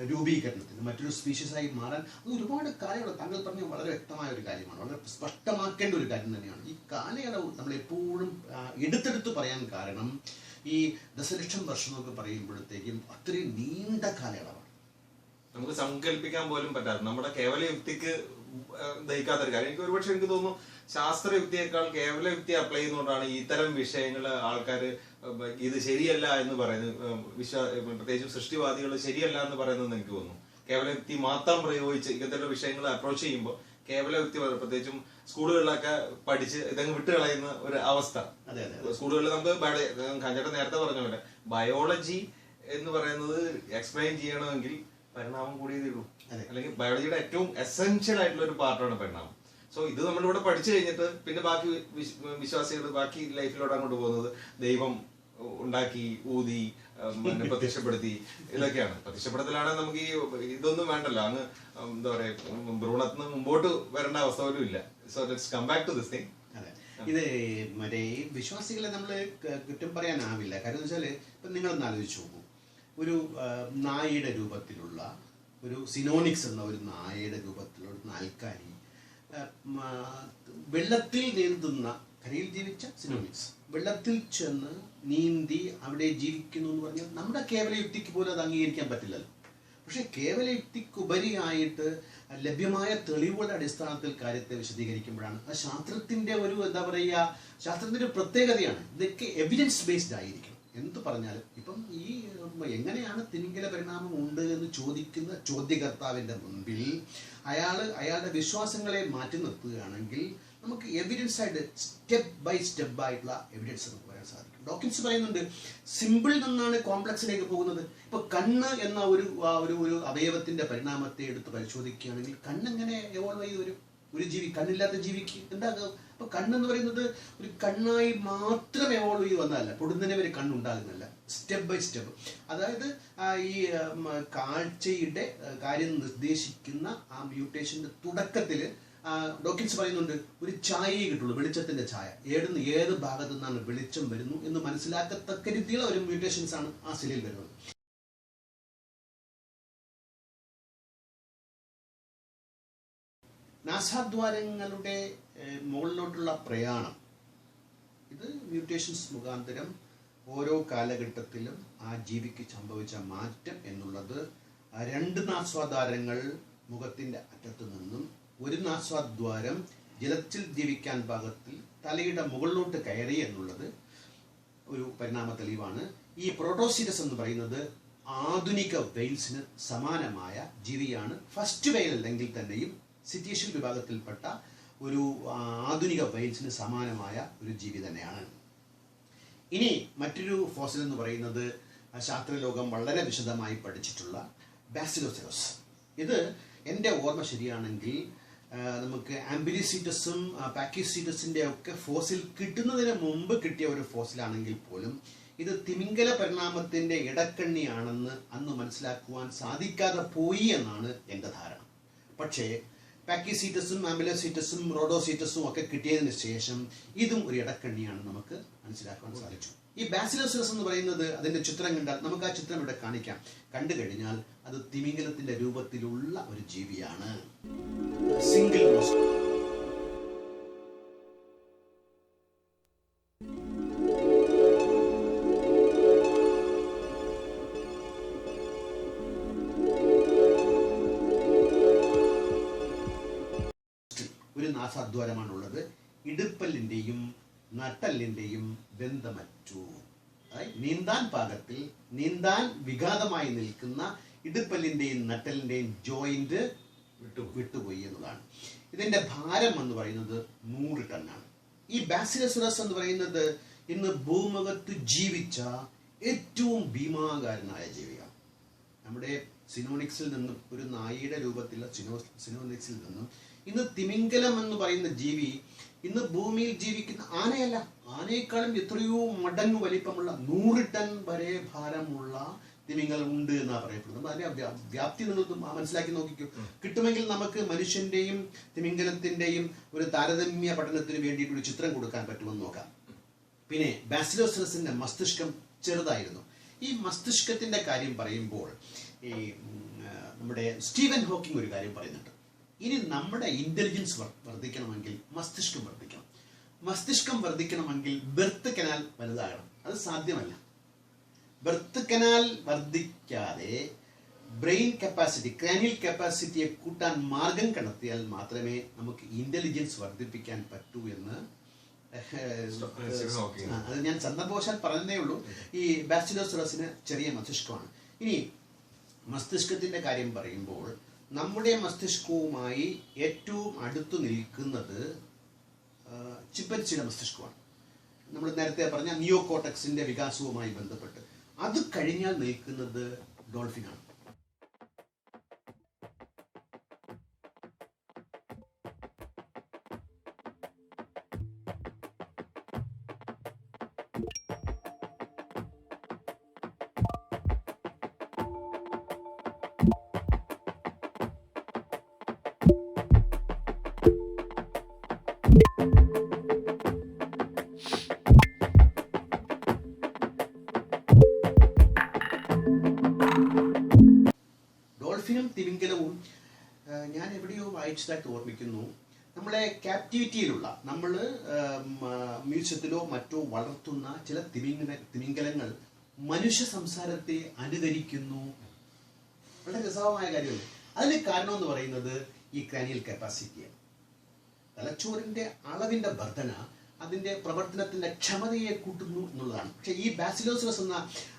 രൂപീകരണത്തിന്, മറ്റൊരു സ്പീഷ്യസായി മാറാൻ അത് ഒരുപാട് കാലയളവ്. താങ്കൾ പറഞ്ഞ വളരെ വ്യക്തമായ ഒരു കാര്യമാണ്, വളരെ സ്പഷ്ടമാക്കേണ്ട ഒരു കാര്യം തന്നെയാണ്. ഈ കാലയളവ് നമ്മൾ എപ്പോഴും എടുത്തെടുത്ത് പറയാൻ കാരണം ഈ ദശലക്ഷം വർഷം എന്നൊക്കെ പറയുമ്പോഴത്തേക്കും അത്രയും നീണ്ട കാലയളവാണ്, നമുക്ക് സങ്കല്പിക്കാൻ പോലും പറ്റാതെ, നമ്മുടെ കേവല യുക്തിക്ക് ദഹിക്കാത്തൊരു കാര്യം. എനിക്ക് തോന്നുന്നു ശാസ്ത്രയുക്തിയേക്കാൾ കേവല യുക്തി അപ്ലൈ ചെയ്യുന്നതുകൊണ്ടാണ് ഇത്തരം വിഷയങ്ങൾ ആൾക്കാർ ഇത് ശരിയല്ല എന്ന് പറയുന്നത്. പ്രത്യേകിച്ചും സൃഷ്ടിവാദികൾ ശരിയല്ല എന്ന് പറയുന്നത് എനിക്ക് തോന്നുന്നു. കേവല യുക്തി മാത്രം പ്രയോഗിച്ച് ഇങ്ങനത്തെ വിഷയങ്ങൾ അപ്രോച്ച് ചെയ്യുമ്പോൾ കേവല യുക്തി, പ്രത്യേകിച്ചും സ്കൂളുകളിലൊക്കെ പഠിച്ച് ഇതങ്ങ് വിട്ടുകളയുന്ന ഒരു അവസ്ഥ. സ്കൂളുകളിൽ നമുക്ക് ഖാഞ്ചേട്ടൻ നേരത്തെ പറഞ്ഞ പോലെ ബയോളജി എന്ന് പറയുന്നത് എക്സ്പ്ലെയിൻ ചെയ്യണമെങ്കിൽ പരിണാമം കൂടിയതേ ഉള്ളൂ. അല്ലെങ്കിൽ ബയോളജിയുടെ ഏറ്റവും എസെൻഷ്യൽ ആയിട്ടുള്ള ഒരു പാർട്ടാണ് പരിണാമം. സോ ഇത് നമ്മളിവിടെ പഠിച്ചു കഴിഞ്ഞിട്ട് പിന്നെ ബാക്കി വിശ്വാസികൾ ബാക്കി ലൈഫിലോട്ട് അങ്ങോട്ട് പോകുന്നത് ദൈവം ഉണ്ടാക്കി, ഊതി, പ്രത്യക്ഷപ്പെടുത്തി, ഇതൊക്കെയാണ്. പ്രത്യക്ഷപ്പെടുത്തലാണ് നമുക്ക് ഇതൊന്നും വേണ്ടല്ലോ, അങ്ങ് എന്താ പറയാ ഭ്രൂണത്തിന് മുമ്പോട്ട് വരേണ്ട അവസ്ഥ പോലും ഇല്ല. So let's come back to this thing. ഇത് മറ്റേ വിശ്വാസികളെ നമ്മൾ കുറ്റം പറയാനാവില്ല. കാര്യം എന്ന് വെച്ചാൽ ഇപ്പം നിങ്ങളൊന്ന് ആലോചിച്ച് നോക്കൂ, ഒരു നായയുടെ രൂപത്തിലുള്ള ഒരു സിനോണിക്സ് എന്ന ഒരു നായയുടെ രൂപത്തിലുള്ള ഒരു നാൽക്കാലി വെള്ളത്തിൽ നീന്തുന്ന, കരയിൽ ജീവിച്ച സിനോണിക്സ്, വെള്ളത്തിൽ ചെന്ന് നീന്തി അവിടെ ജീവിക്കുന്നു എന്ന് പറഞ്ഞാൽ നമ്മുടെ കേവല യുക്തിക്ക് പോലും അത് അംഗീകരിക്കാൻ പറ്റില്ലല്ലോ. പക്ഷെ കേവല യുക്തിക്കുപരിയായിട്ട് ലഭ്യമായ തെളിവുകളുടെ അടിസ്ഥാനത്തിൽ കാര്യത്തെ വിശദീകരിക്കുമ്പോഴാണ് അത് ശാസ്ത്രത്തിന്റെ ഒരു എന്താ പറയുക, ശാസ്ത്രത്തിന്റെ പ്രത്യേകതയാണ്. ഇതൊക്കെ എവിഡൻസ് ബേസ്ഡ് ആയിരിക്കണം. എന്ത് പറഞ്ഞാലും ഇപ്പം ഈ എങ്ങനെയാണ് തിമിംഗല പരിണാമം ഉണ്ട് എന്ന് ചോദിക്കുന്ന ചോദ്യകർത്താവിന്റെ മുൻപിൽ അയാളുടെ വിശ്വാസങ്ങളെ മാറ്റി നിർത്തുകയാണെങ്കിൽ നമുക്ക് എവിഡൻസ് ആയിട്ട് സ്റ്റെപ്പ് ആയിട്ടുള്ള എവിഡൻസ് നമുക്ക് പറയാൻ സാധിക്കും. ഡോക്യുമെന്റ്സ് പറയുന്നുണ്ട് സിമ്പിൾ നിന്നാണ് കോംപ്ലക്സിലേക്ക് പോകുന്നത്. ഇപ്പൊ കണ്ണ് എന്ന ഒരു അവയവത്തിന്റെ പരിണാമത്തെ എടുത്ത് പരിശോധിക്കുകയാണെങ്കിൽ കണ്ണെങ്ങനെ എവോൾവ് ചെയ്ത് വരും? ഒരു ജീവി, കണ്ണില്ലാത്ത ജീവിക്ക് എന്താകും? അപ്പൊ കണ്ണെന്ന് പറയുന്നത് ഒരു കണ്ണായി മാത്രം എവോൾവ് ചെയ്ത് വന്നതല്ല, പൊടുന്നതിനെ വരെ കണ്ണുണ്ടാകുന്നല്ല, സ്റ്റെപ്പ് ബൈ സ്റ്റെപ്പ്. അതായത് ഈ കാഴ്ചയുടെ കാര്യം നിർദ്ദേശിക്കുന്ന ആ മ്യൂട്ടേഷന്റെ തുടക്കത്തില് ഡോക്യുമെന്റ്സ് പറയുന്നുണ്ട് ഒരു ഛായയെ കിട്ടുള്ളൂ, വെളിച്ചത്തിന്റെ ഛായ, ഏത് ഭാഗത്തു നിന്നാണ് വെളിച്ചം വരുന്നു എന്ന് മനസ്സിലാക്കത്തക്ക രീതിയിലുള്ള ഒരു മ്യൂട്ടേഷൻസ് ആണ് ആ സെല്ലിൽ വരുന്നത്. നാസാദ്വാരങ്ങളുടെ മുകളിലോട്ടുള്ള പ്രയാണം, ഇത് മ്യൂട്ടേഷൻസ് മുഖാന്തരം ഓരോ കാലഘട്ടത്തിലും ആ ജീവിക്ക് സംഭവിച്ച മാറ്റം എന്നുള്ളത് 2 നാസ്വാദ്വാരങ്ങൾ മുഖത്തിന്റെ അറ്റത്ത് നിന്നും ഒരു നാസ്വാദ്വാരം ജലത്തിൽ ജീവിക്കാൻ പാകത്തിൽ തലയുടെ മുകളിലോട്ട് കയറി എന്നുള്ളത് ഒരു പരിണാമ തെളിവാണ്. ഈ പ്രോട്ടോസിറ്റസ് എന്ന് പറയുന്നത് ആധുനിക വെയിൽസിന് സമാനമായ ജീവിയാണ്. ഫസ്റ്റ് വെയിൽ അല്ലെങ്കിൽ തന്നെയും സിറ്റീഷ്യൻ വിഭാഗത്തിൽപ്പെട്ട ഒരു ആധുനിക വെയിൽസിന് സമാനമായ ഒരു ജീവി തന്നെയാണ്. ഇനി മറ്റൊരു ഫോസിൽ എന്ന് പറയുന്നത് ശാസ്ത്രലോകം വളരെ വിശദമായി പഠിച്ചിട്ടുള്ള ബാസിലോസെറസ്. ഇത് എൻ്റെ ഓർമ്മ ശരിയാണെങ്കിൽ നമുക്ക് ആംബിലിസീറ്റസും പാക്കിസീറ്റസിൻ്റെ ഒക്കെ ഫോസിൽ കിട്ടുന്നതിന് മുമ്പ് കിട്ടിയ ഒരു ഫോസിലാണെങ്കിൽ പോലും ഇത് തിമിംഗല പരിണാമത്തിൻ്റെ ഇടക്കണ്ണിയാണെന്ന് അന്ന് മനസ്സിലാക്കുവാൻ സാധിക്കാതെ പോയി എന്നാണ് എൻ്റെ ധാരണ. പക്ഷേ പാക്കിസീറ്റസും ആംബിലോസീറ്റസും റോഡോസീറ്റസും ഒക്കെ കിട്ടിയതിന് ശേഷം ഇതും ഒരു ഇടക്കണ്ണിയാണ് നമുക്ക് മനസ്സിലാക്കാൻ സാധിച്ചു. ഈ ബാസിലോസെറസ് എന്ന് പറയുന്നത് അതിന്റെ ചിത്രം കണ്ടാൽ നമുക്ക് ആ ചിത്രം ഇവിടെ കാണിക്കാം. കണ്ടു കഴിഞ്ഞാൽ അത് തിമിംഗലത്തിന്റെ രൂപത്തിലുള്ള ഒരു ജീവിയാണ്. സിംഗിൾ ഒരു നാസാദ്വാരമാണുള്ളത്. ഇടുപ്പല്ലിന്റെയും നട്ടലിന്റെയും ബന്ധമറ്റു, നീന്താൻ പാകത്തിൽ നീന്താൻ വിഘാതമായി നിൽക്കുന്ന ഇടുപ്പല്ലിന്റെയും നട്ടലിന്റെയും ജോയിന്റ് വിട്ടുപോയി എന്നതാണ്. ഇതിന്റെ ഭാരം എന്ന് പറയുന്നത് 100 ടണ്ണാണ്. ഈ ബാസിലോസെറസ് എന്ന് പറയുന്നത് ഇന്ന് ഭൂമുഖത്ത് ജീവിച്ച ഏറ്റവും ഭീമാകാരനായ ജീവിയാണ്. നമ്മുടെ സിനോണിക്സിൽ നിന്നും, ഒരു നായിയുടെ രൂപത്തിലുള്ള സിനോണിക്സിൽ നിന്നും ഇന്ന് തിമിംഗലം എന്ന് പറയുന്ന ജീവി ഇന്ന് ഭൂമിയിൽ ജീവിക്കുന്ന ആനയല്ല, ആനയെക്കാളും എത്രയോ മടങ്ങ് വലിപ്പമുള്ള 100 ടൺ വരെ ഭാരമുള്ള തിമിംഗലം ഉണ്ട് എന്നാണ് പറയപ്പെടുന്നത്. അതിന്റെ വ്യാപ്തി നിങ്ങൾ മനസ്സിലാക്കി നോക്കിക്കോ. കിട്ടുമെങ്കിൽ നമുക്ക് മനുഷ്യന്റെയും തിമിംഗലത്തിന്റെയും ഒരു താരതമ്യ പഠനത്തിന് വേണ്ടിയിട്ട് ഒരു ചിത്രം കൊടുക്കാൻ പറ്റുമെന്ന് നോക്കാം. പിന്നെ ബാസിലോസറസിന്റെ മസ്തിഷ്കം ചെറുതായിരുന്നു. ഈ മസ്തിഷ്കത്തിന്റെ കാര്യം പറയുമ്പോൾ ഈ നമ്മുടെ സ്റ്റീവൻ ഹോക്കിംഗ് ഒരു കാര്യം പറയുന്നുണ്ട്. ഇനി നമ്മുടെ ഇന്റലിജൻസ് വർദ്ധിക്കണമെങ്കിൽ മസ്തിഷ്കം വർദ്ധിക്കണം. മസ്തിഷ്കം വർദ്ധിക്കണമെങ്കിൽ ബെർത്ത് കനാൽ വലുതാകണം. അത് സാധ്യമല്ല. ബെർത്ത് കനാൽ വർദ്ധിക്കാതെ ബ്രെയിൻ കപ്പാസിറ്റി, ക്രാനിയൽ കപ്പാസിറ്റിയെ കൂട്ടാൻ മാർഗം കണ്ടെത്തിയാൽ മാത്രമേ നമുക്ക് ഇന്റലിജൻസ് വർദ്ധിപ്പിക്കാൻ പറ്റൂ എന്ന് അത് ഞാൻ സന്ദർഭവശാൽ പറഞ്ഞതേ ഉള്ളൂ. ഈ ബാസിലോസറസിന് ചെറിയ മസ്തിഷ്കമാണ്. ഇനി മസ്തിഷ്കത്തിന്റെ കാര്യം പറയുമ്പോൾ നമ്മുടെ മസ്തിഷ്കവുമായി ഏറ്റവും അടുത്തു നിൽക്കുന്നത് ചിമ്പൻസിയുടെ മസ്തിഷ്കമാണ്. നമ്മൾ നേരത്തെ പറഞ്ഞ നിയോകോട്ടക്സിന്റെ വികാസവുമായി ബന്ധപ്പെട്ട്. അത് കഴിഞ്ഞാൽ നിൽക്കുന്നത് ഡോൾഫിനാണ്. ഡോൾഫിനും തിമിംഗലവും ഞാൻ എവിടെയോ വായിച്ചതായിട്ട് ഓർമ്മിക്കുന്നു. നമ്മളെ ക്യാപ്റ്റിവിറ്റിയിലുള്ള, നമ്മൾ മ്യൂസിയത്തിലോ മറ്റോ വളർത്തുന്ന ചില തിമിംഗലങ്ങൾ മനുഷ്യ സംസാരത്തെ അനുകരിക്കുന്നു. വളരെ രസകരമായ കാര്യമല്ലേ. അതിന് കാരണം എന്ന് പറയുന്നത് ഈ ക്രാനിയൽ കപ്പാസിറ്റിയാണ്. തലച്ചോറിന്റെ അളവിന്റെ വർധന അതിന്റെ പ്രവർത്തനത്തിന്റെ ക്ഷമതയെ കൂട്ടുന്നു എന്നുള്ളതാണ്. പക്ഷെ ഈ ബാസിലോസറസ് എന്ന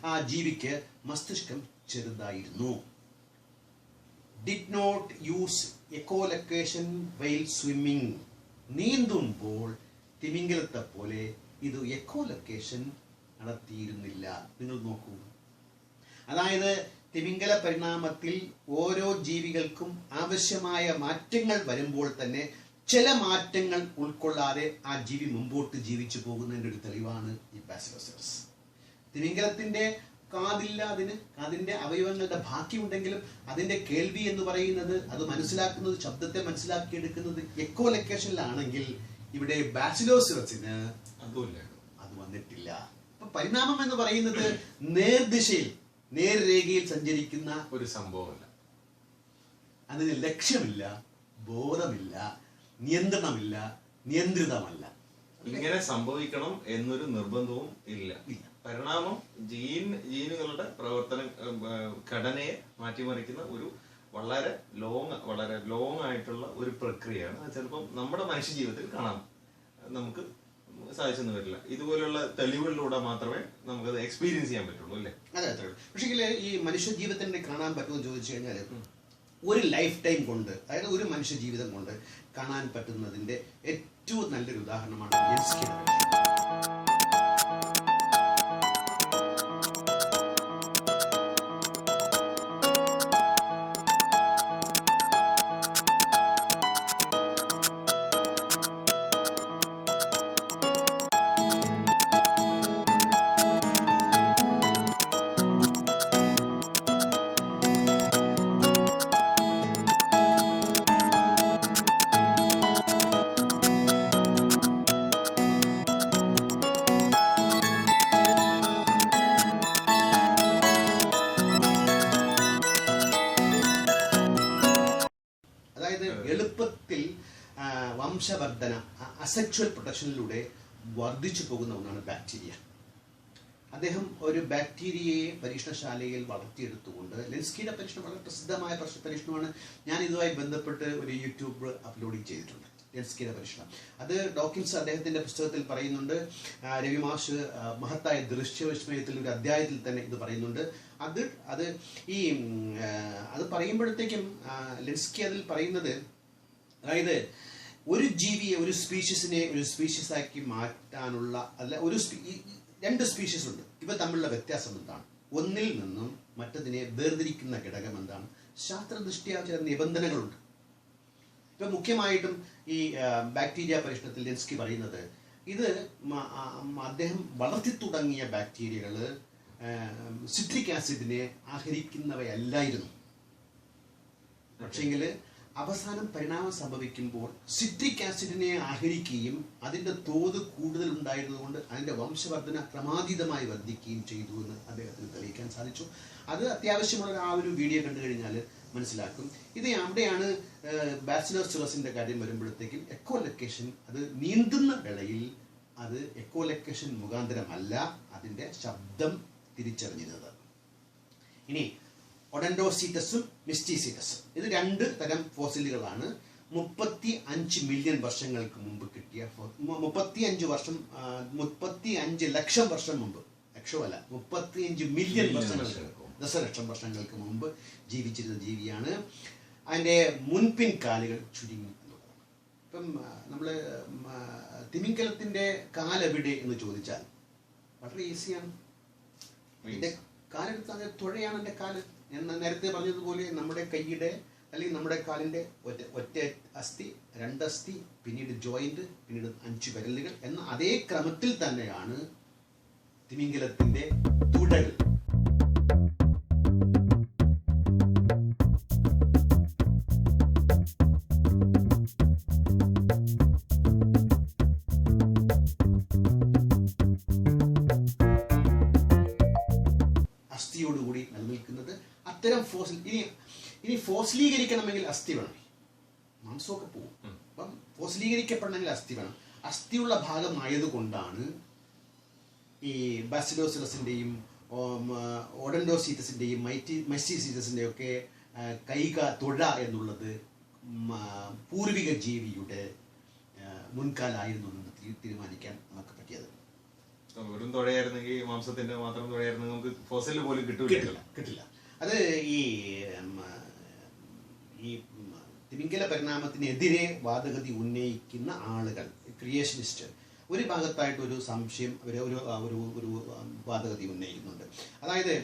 ആ ജീവിക്ക് മസ്തിഷ്കം ചെറുതായിരുന്നു. Did not use echolocation while swimming. നീന്തുമ്പോൾ തിമിംഗലത്തെ പോലെ ഇത് എക്കോലൊക്കേഷൻ നടത്തിയിരുന്നില്ല. നിങ്ങൾ നോക്കൂ. അതായത് തിമിംഗല പരിണാമത്തിൽ ഓരോ ജീവികൾക്കും ആവശ്യമായ മാറ്റങ്ങൾ വരുമ്പോൾ തന്നെ ചില മാറ്റങ്ങൾ ഉൾക്കൊള്ളാതെ ആ ജീവി മുമ്പോട്ട് ജീവിച്ചു പോകുന്നതിൻ്റെ ഒരു തെളിവാണ് ഈ ബാസിലോസറസ്. തിമിംഗലത്തിന്റെ കാതില്ല, അതിന്റെ അവയവങ്ങളുടെ ബാക്കിയുണ്ടെങ്കിലും അതിന്റെ കേൾവി എന്ന് പറയുന്നത്, അത് മനസ്സിലാക്കുന്നത്, ശബ്ദത്തെ മനസ്സിലാക്കിയെടുക്കുന്നത് എക്കോലൊക്കേഷനിലാണെങ്കിൽ ഇവിടെ ബാസിലോസറസിന് അത് വന്നിട്ടില്ല. അപ്പൊ പരിണാമം എന്ന് പറയുന്നത് നേർദിശയിൽ, നേർരേഖയിൽ സഞ്ചരിക്കുന്ന ഒരു സംഭവമല്ല. അതിന് ലക്ഷ്യമില്ല, ബോധമില്ല, നിയന്ത്രണമില്ല, നിയന്ത്രിതമല്ല. ഇങ്ങനെ സംഭവിക്കണം എന്നൊരു നിർബന്ധവും ഇല്ല. പരിണാമം ജീനുകളുടെ പ്രവർത്തന ഘടനയെ മാറ്റിമറിക്കുന്ന ഒരു വളരെ ലോങ് ആയിട്ടുള്ള ഒരു പ്രക്രിയയാണ്. അത് ചിലപ്പം നമ്മുടെ മനുഷ്യ ജീവിതത്തിൽ കാണാൻ നമുക്ക് സാധിച്ചെന്ന് വരില്ല. ഇതുപോലുള്ള തെളിവുകളിലൂടെ മാത്രമേ നമുക്കത് എക്സ്പീരിയൻസ് ചെയ്യാൻ പറ്റുള്ളൂ, അല്ലേ? അതെ, അത്രേ ഉള്ളൂ. പക്ഷേ ഈ മനുഷ്യ ജീവിതത്തിന്റെ കാണാൻ പറ്റുമെന്ന് ചോദിച്ചു കഴിഞ്ഞാൽ ഒരു ലൈഫ് ടൈം കൊണ്ട്, അതായത് ഒരു മനുഷ്യ ജീവിതം കൊണ്ട് കാണാൻ പറ്റുന്നതിന്റെ ഏറ്റവും നല്ലൊരു ഉദാഹരണമാണ് ലെൻസ്കിയുടെ എളുപ്പത്തിൽ വംശവർധന, അസെക്ഷൽ പ്രൊട്ടക്ഷനിലൂടെ വർദ്ധിച്ചു പോകുന്ന ഒന്നാണ് ബാക്ടീരിയ. അദ്ദേഹം ഒരു ബാക്ടീരിയയെ പരീക്ഷണശാലയിൽ വളർത്തിയെടുത്തുകൊണ്ട്, ലെൻസ്കിയുടെ പരീക്ഷണം വളരെ പ്രസിദ്ധമായ പരീക്ഷണമാണ്. ഞാൻ ഇതുമായി ബന്ധപ്പെട്ട് ഒരു യൂട്യൂബ് അപ്ലോഡിങ് ചെയ്തിട്ടുണ്ട്, ലെൻസ്കിയുടെ പരീക്ഷണം. അത് ഡോക്കിൻസ് അദ്ദേഹത്തിന്റെ പുസ്തകത്തിൽ പറയുന്നുണ്ട്. രവിമാഷ് മഹത്തായ ദൃശ്യവിസ്മയത്തിൽ ഒരു അധ്യായത്തിൽ തന്നെ ഇത് പറയുന്നുണ്ട്. അത് പറയുമ്പോഴത്തേക്കും ലെൻസ്കി അതിൽ പറയുന്നത്, അതായത് ഒരു ജീവിയെ, ഒരു സ്പീഷീസിനെ ഒരു സ്പീഷീസാക്കി മാറ്റാനുള്ള, അല്ല, രണ്ട് സ്പീഷീസ് ഉണ്ട്, ഇവ തമ്മിലുള്ള വ്യത്യാസം എന്താണ്? ഒന്നിൽ നിന്നും മറ്റതിനെ വേർതിരിക്കുന്ന ഘടകം എന്താണ്? ശാസ്ത്രദൃഷ്ട്യാ ചില നിബന്ധനകളുണ്ട്. ഇപ്പം മുഖ്യമായിട്ടും ഈ ബാക്ടീരിയ പരീക്ഷണത്തിൽ ലെൻസ്കി പറയുന്നത് ഇത് അദ്ദേഹം വളർത്തി തുടങ്ങിയ ബാക്ടീരിയകൾ സിട്രിക് ആസിഡിനെ ആഹരിക്കുന്നവയല്ലായിരുന്നു. പക്ഷെങ്കിൽ അവസാനം പരിണാമം സംഭവിക്കുമ്പോൾ സിട്രിക് ആസിഡിനെ ആഹരിക്കുകയും അതിൻ്റെ തോത് കൂടുതൽ ഉണ്ടായിരുന്നതുകൊണ്ട് അതിൻ്റെ വംശവർദ്ധന ക്രമാതീതമായി വർദ്ധിക്കുകയും ചെയ്തു എന്ന് അദ്ദേഹത്തിന് തെളിയിക്കാൻ സാധിച്ചു. അത് അത്യാവശ്യമുള്ള ആ ഒരു വീഡിയോ കണ്ടു കഴിഞ്ഞാൽ മനസ്സിലാക്കും. ഇത് അവിടെയാണ് ബാച്ചിലർ സുറസിൻ്റെ കാര്യം വരുമ്പോഴത്തേക്കും എക്കോലൊക്കേഷൻ, അത് നീന്തുന്ന വേളയിൽ അത് എക്കോലൊക്കേഷൻ മുഖാന്തരമല്ല അതിൻ്റെ ശബ്ദം തിരിച്ചറിഞ്ഞിരുന്നത്. ഇനി ഒഡൻഡോസീറ്റസും മിസ്റ്റീസീറ്റസും, ഇത് 2 തരം ഫോസിലുകളാണ്. 35 മില്യൺ വർഷങ്ങൾക്ക് മുമ്പ് കിട്ടിയ 35 ലക്ഷം വർഷം മുമ്പ്, ലക്ഷമല്ല 35 മില്യൺ വർഷങ്ങൾക്ക്, ദശലക്ഷം വർഷങ്ങൾക്ക് മുമ്പ് ജീവിച്ചിരുന്ന ജീവിയാണ്. അതിൻ്റെ മുൻപിൻ കാലുകൾ ചുരുങ്ങി എന്നുള്ളതാണ്. ഇപ്പം നമ്മൾ തിമിംഗലത്തിൻ്റെ കാലെവിടെ എന്ന് ചോദിച്ചാൽ വളരെ ഈസിയാണ്. എൻ്റെ കാലെടുത്താൽ തുഴയാണ് എൻ്റെ കാല്. ഞാൻ നേരത്തെ പറഞ്ഞതുപോലെ നമ്മുടെ കൈയുടെ അല്ലെങ്കിൽ നമ്മുടെ കാലിൻ്റെ ഒറ്റ അസ്ഥി, 2 അസ്ഥി, പിന്നീട് ജോയിന്റ്, പിന്നീട് 5 വിരലുകൾ എന്ന അതേ ക്രമത്തിൽ തന്നെയാണ് തിമിംഗലത്തിൻ്റെ തുടകൾ. അസ്ഥിയോടുകൂടി നിലനിൽക്കുന്നത് അത്തരം ഫോസിൽ. ഇനി ഫോസിലീകരിക്കണമെങ്കിൽ അസ്ഥി വേണം, മാംസമൊക്കെ പോകും. അപ്പം ഫോസിലീകരിക്കപ്പെടണമെങ്കിൽ അസ്ഥി വേണം. അസ്ഥിയുള്ള ഭാഗമായതുകൊണ്ടാണ് ഈ ബാസിലോസിലസിൻ്റെയും ഓഡൻഡോസീറ്റസിൻ്റെയും മൈസ്റ്റീസീറ്റസിൻ്റെയും ഒക്കെ തുഴ എന്നുള്ളത് പൂർവിക ജീവിയുടെ മുൻകാലായിരുന്നു എന്ന് തീരുമാനിക്കാൻ നമുക്ക് പറ്റിയത്. വെറും തുഴയായിരുന്നെങ്കിൽ, മാംസത്തിന്റെ മാത്രം തുഴയായിരുന്നെങ്കിൽ നമുക്ക് ഫോസിൽ പോലും കിട്ടില്ല. അത് ഈ തിമിംഗല പരിണാമത്തിനെതിരെ വാദഗതി ഉന്നയിക്കുന്ന ആളുകൾ, ക്രിയേഷനിസ്റ്റ്, ഒരു ഭാഗത്തായിട്ട് ഒരു സംശയം, ഒരു വാദഗതി ഉന്നയിക്കുന്നുണ്ട്. അതായത്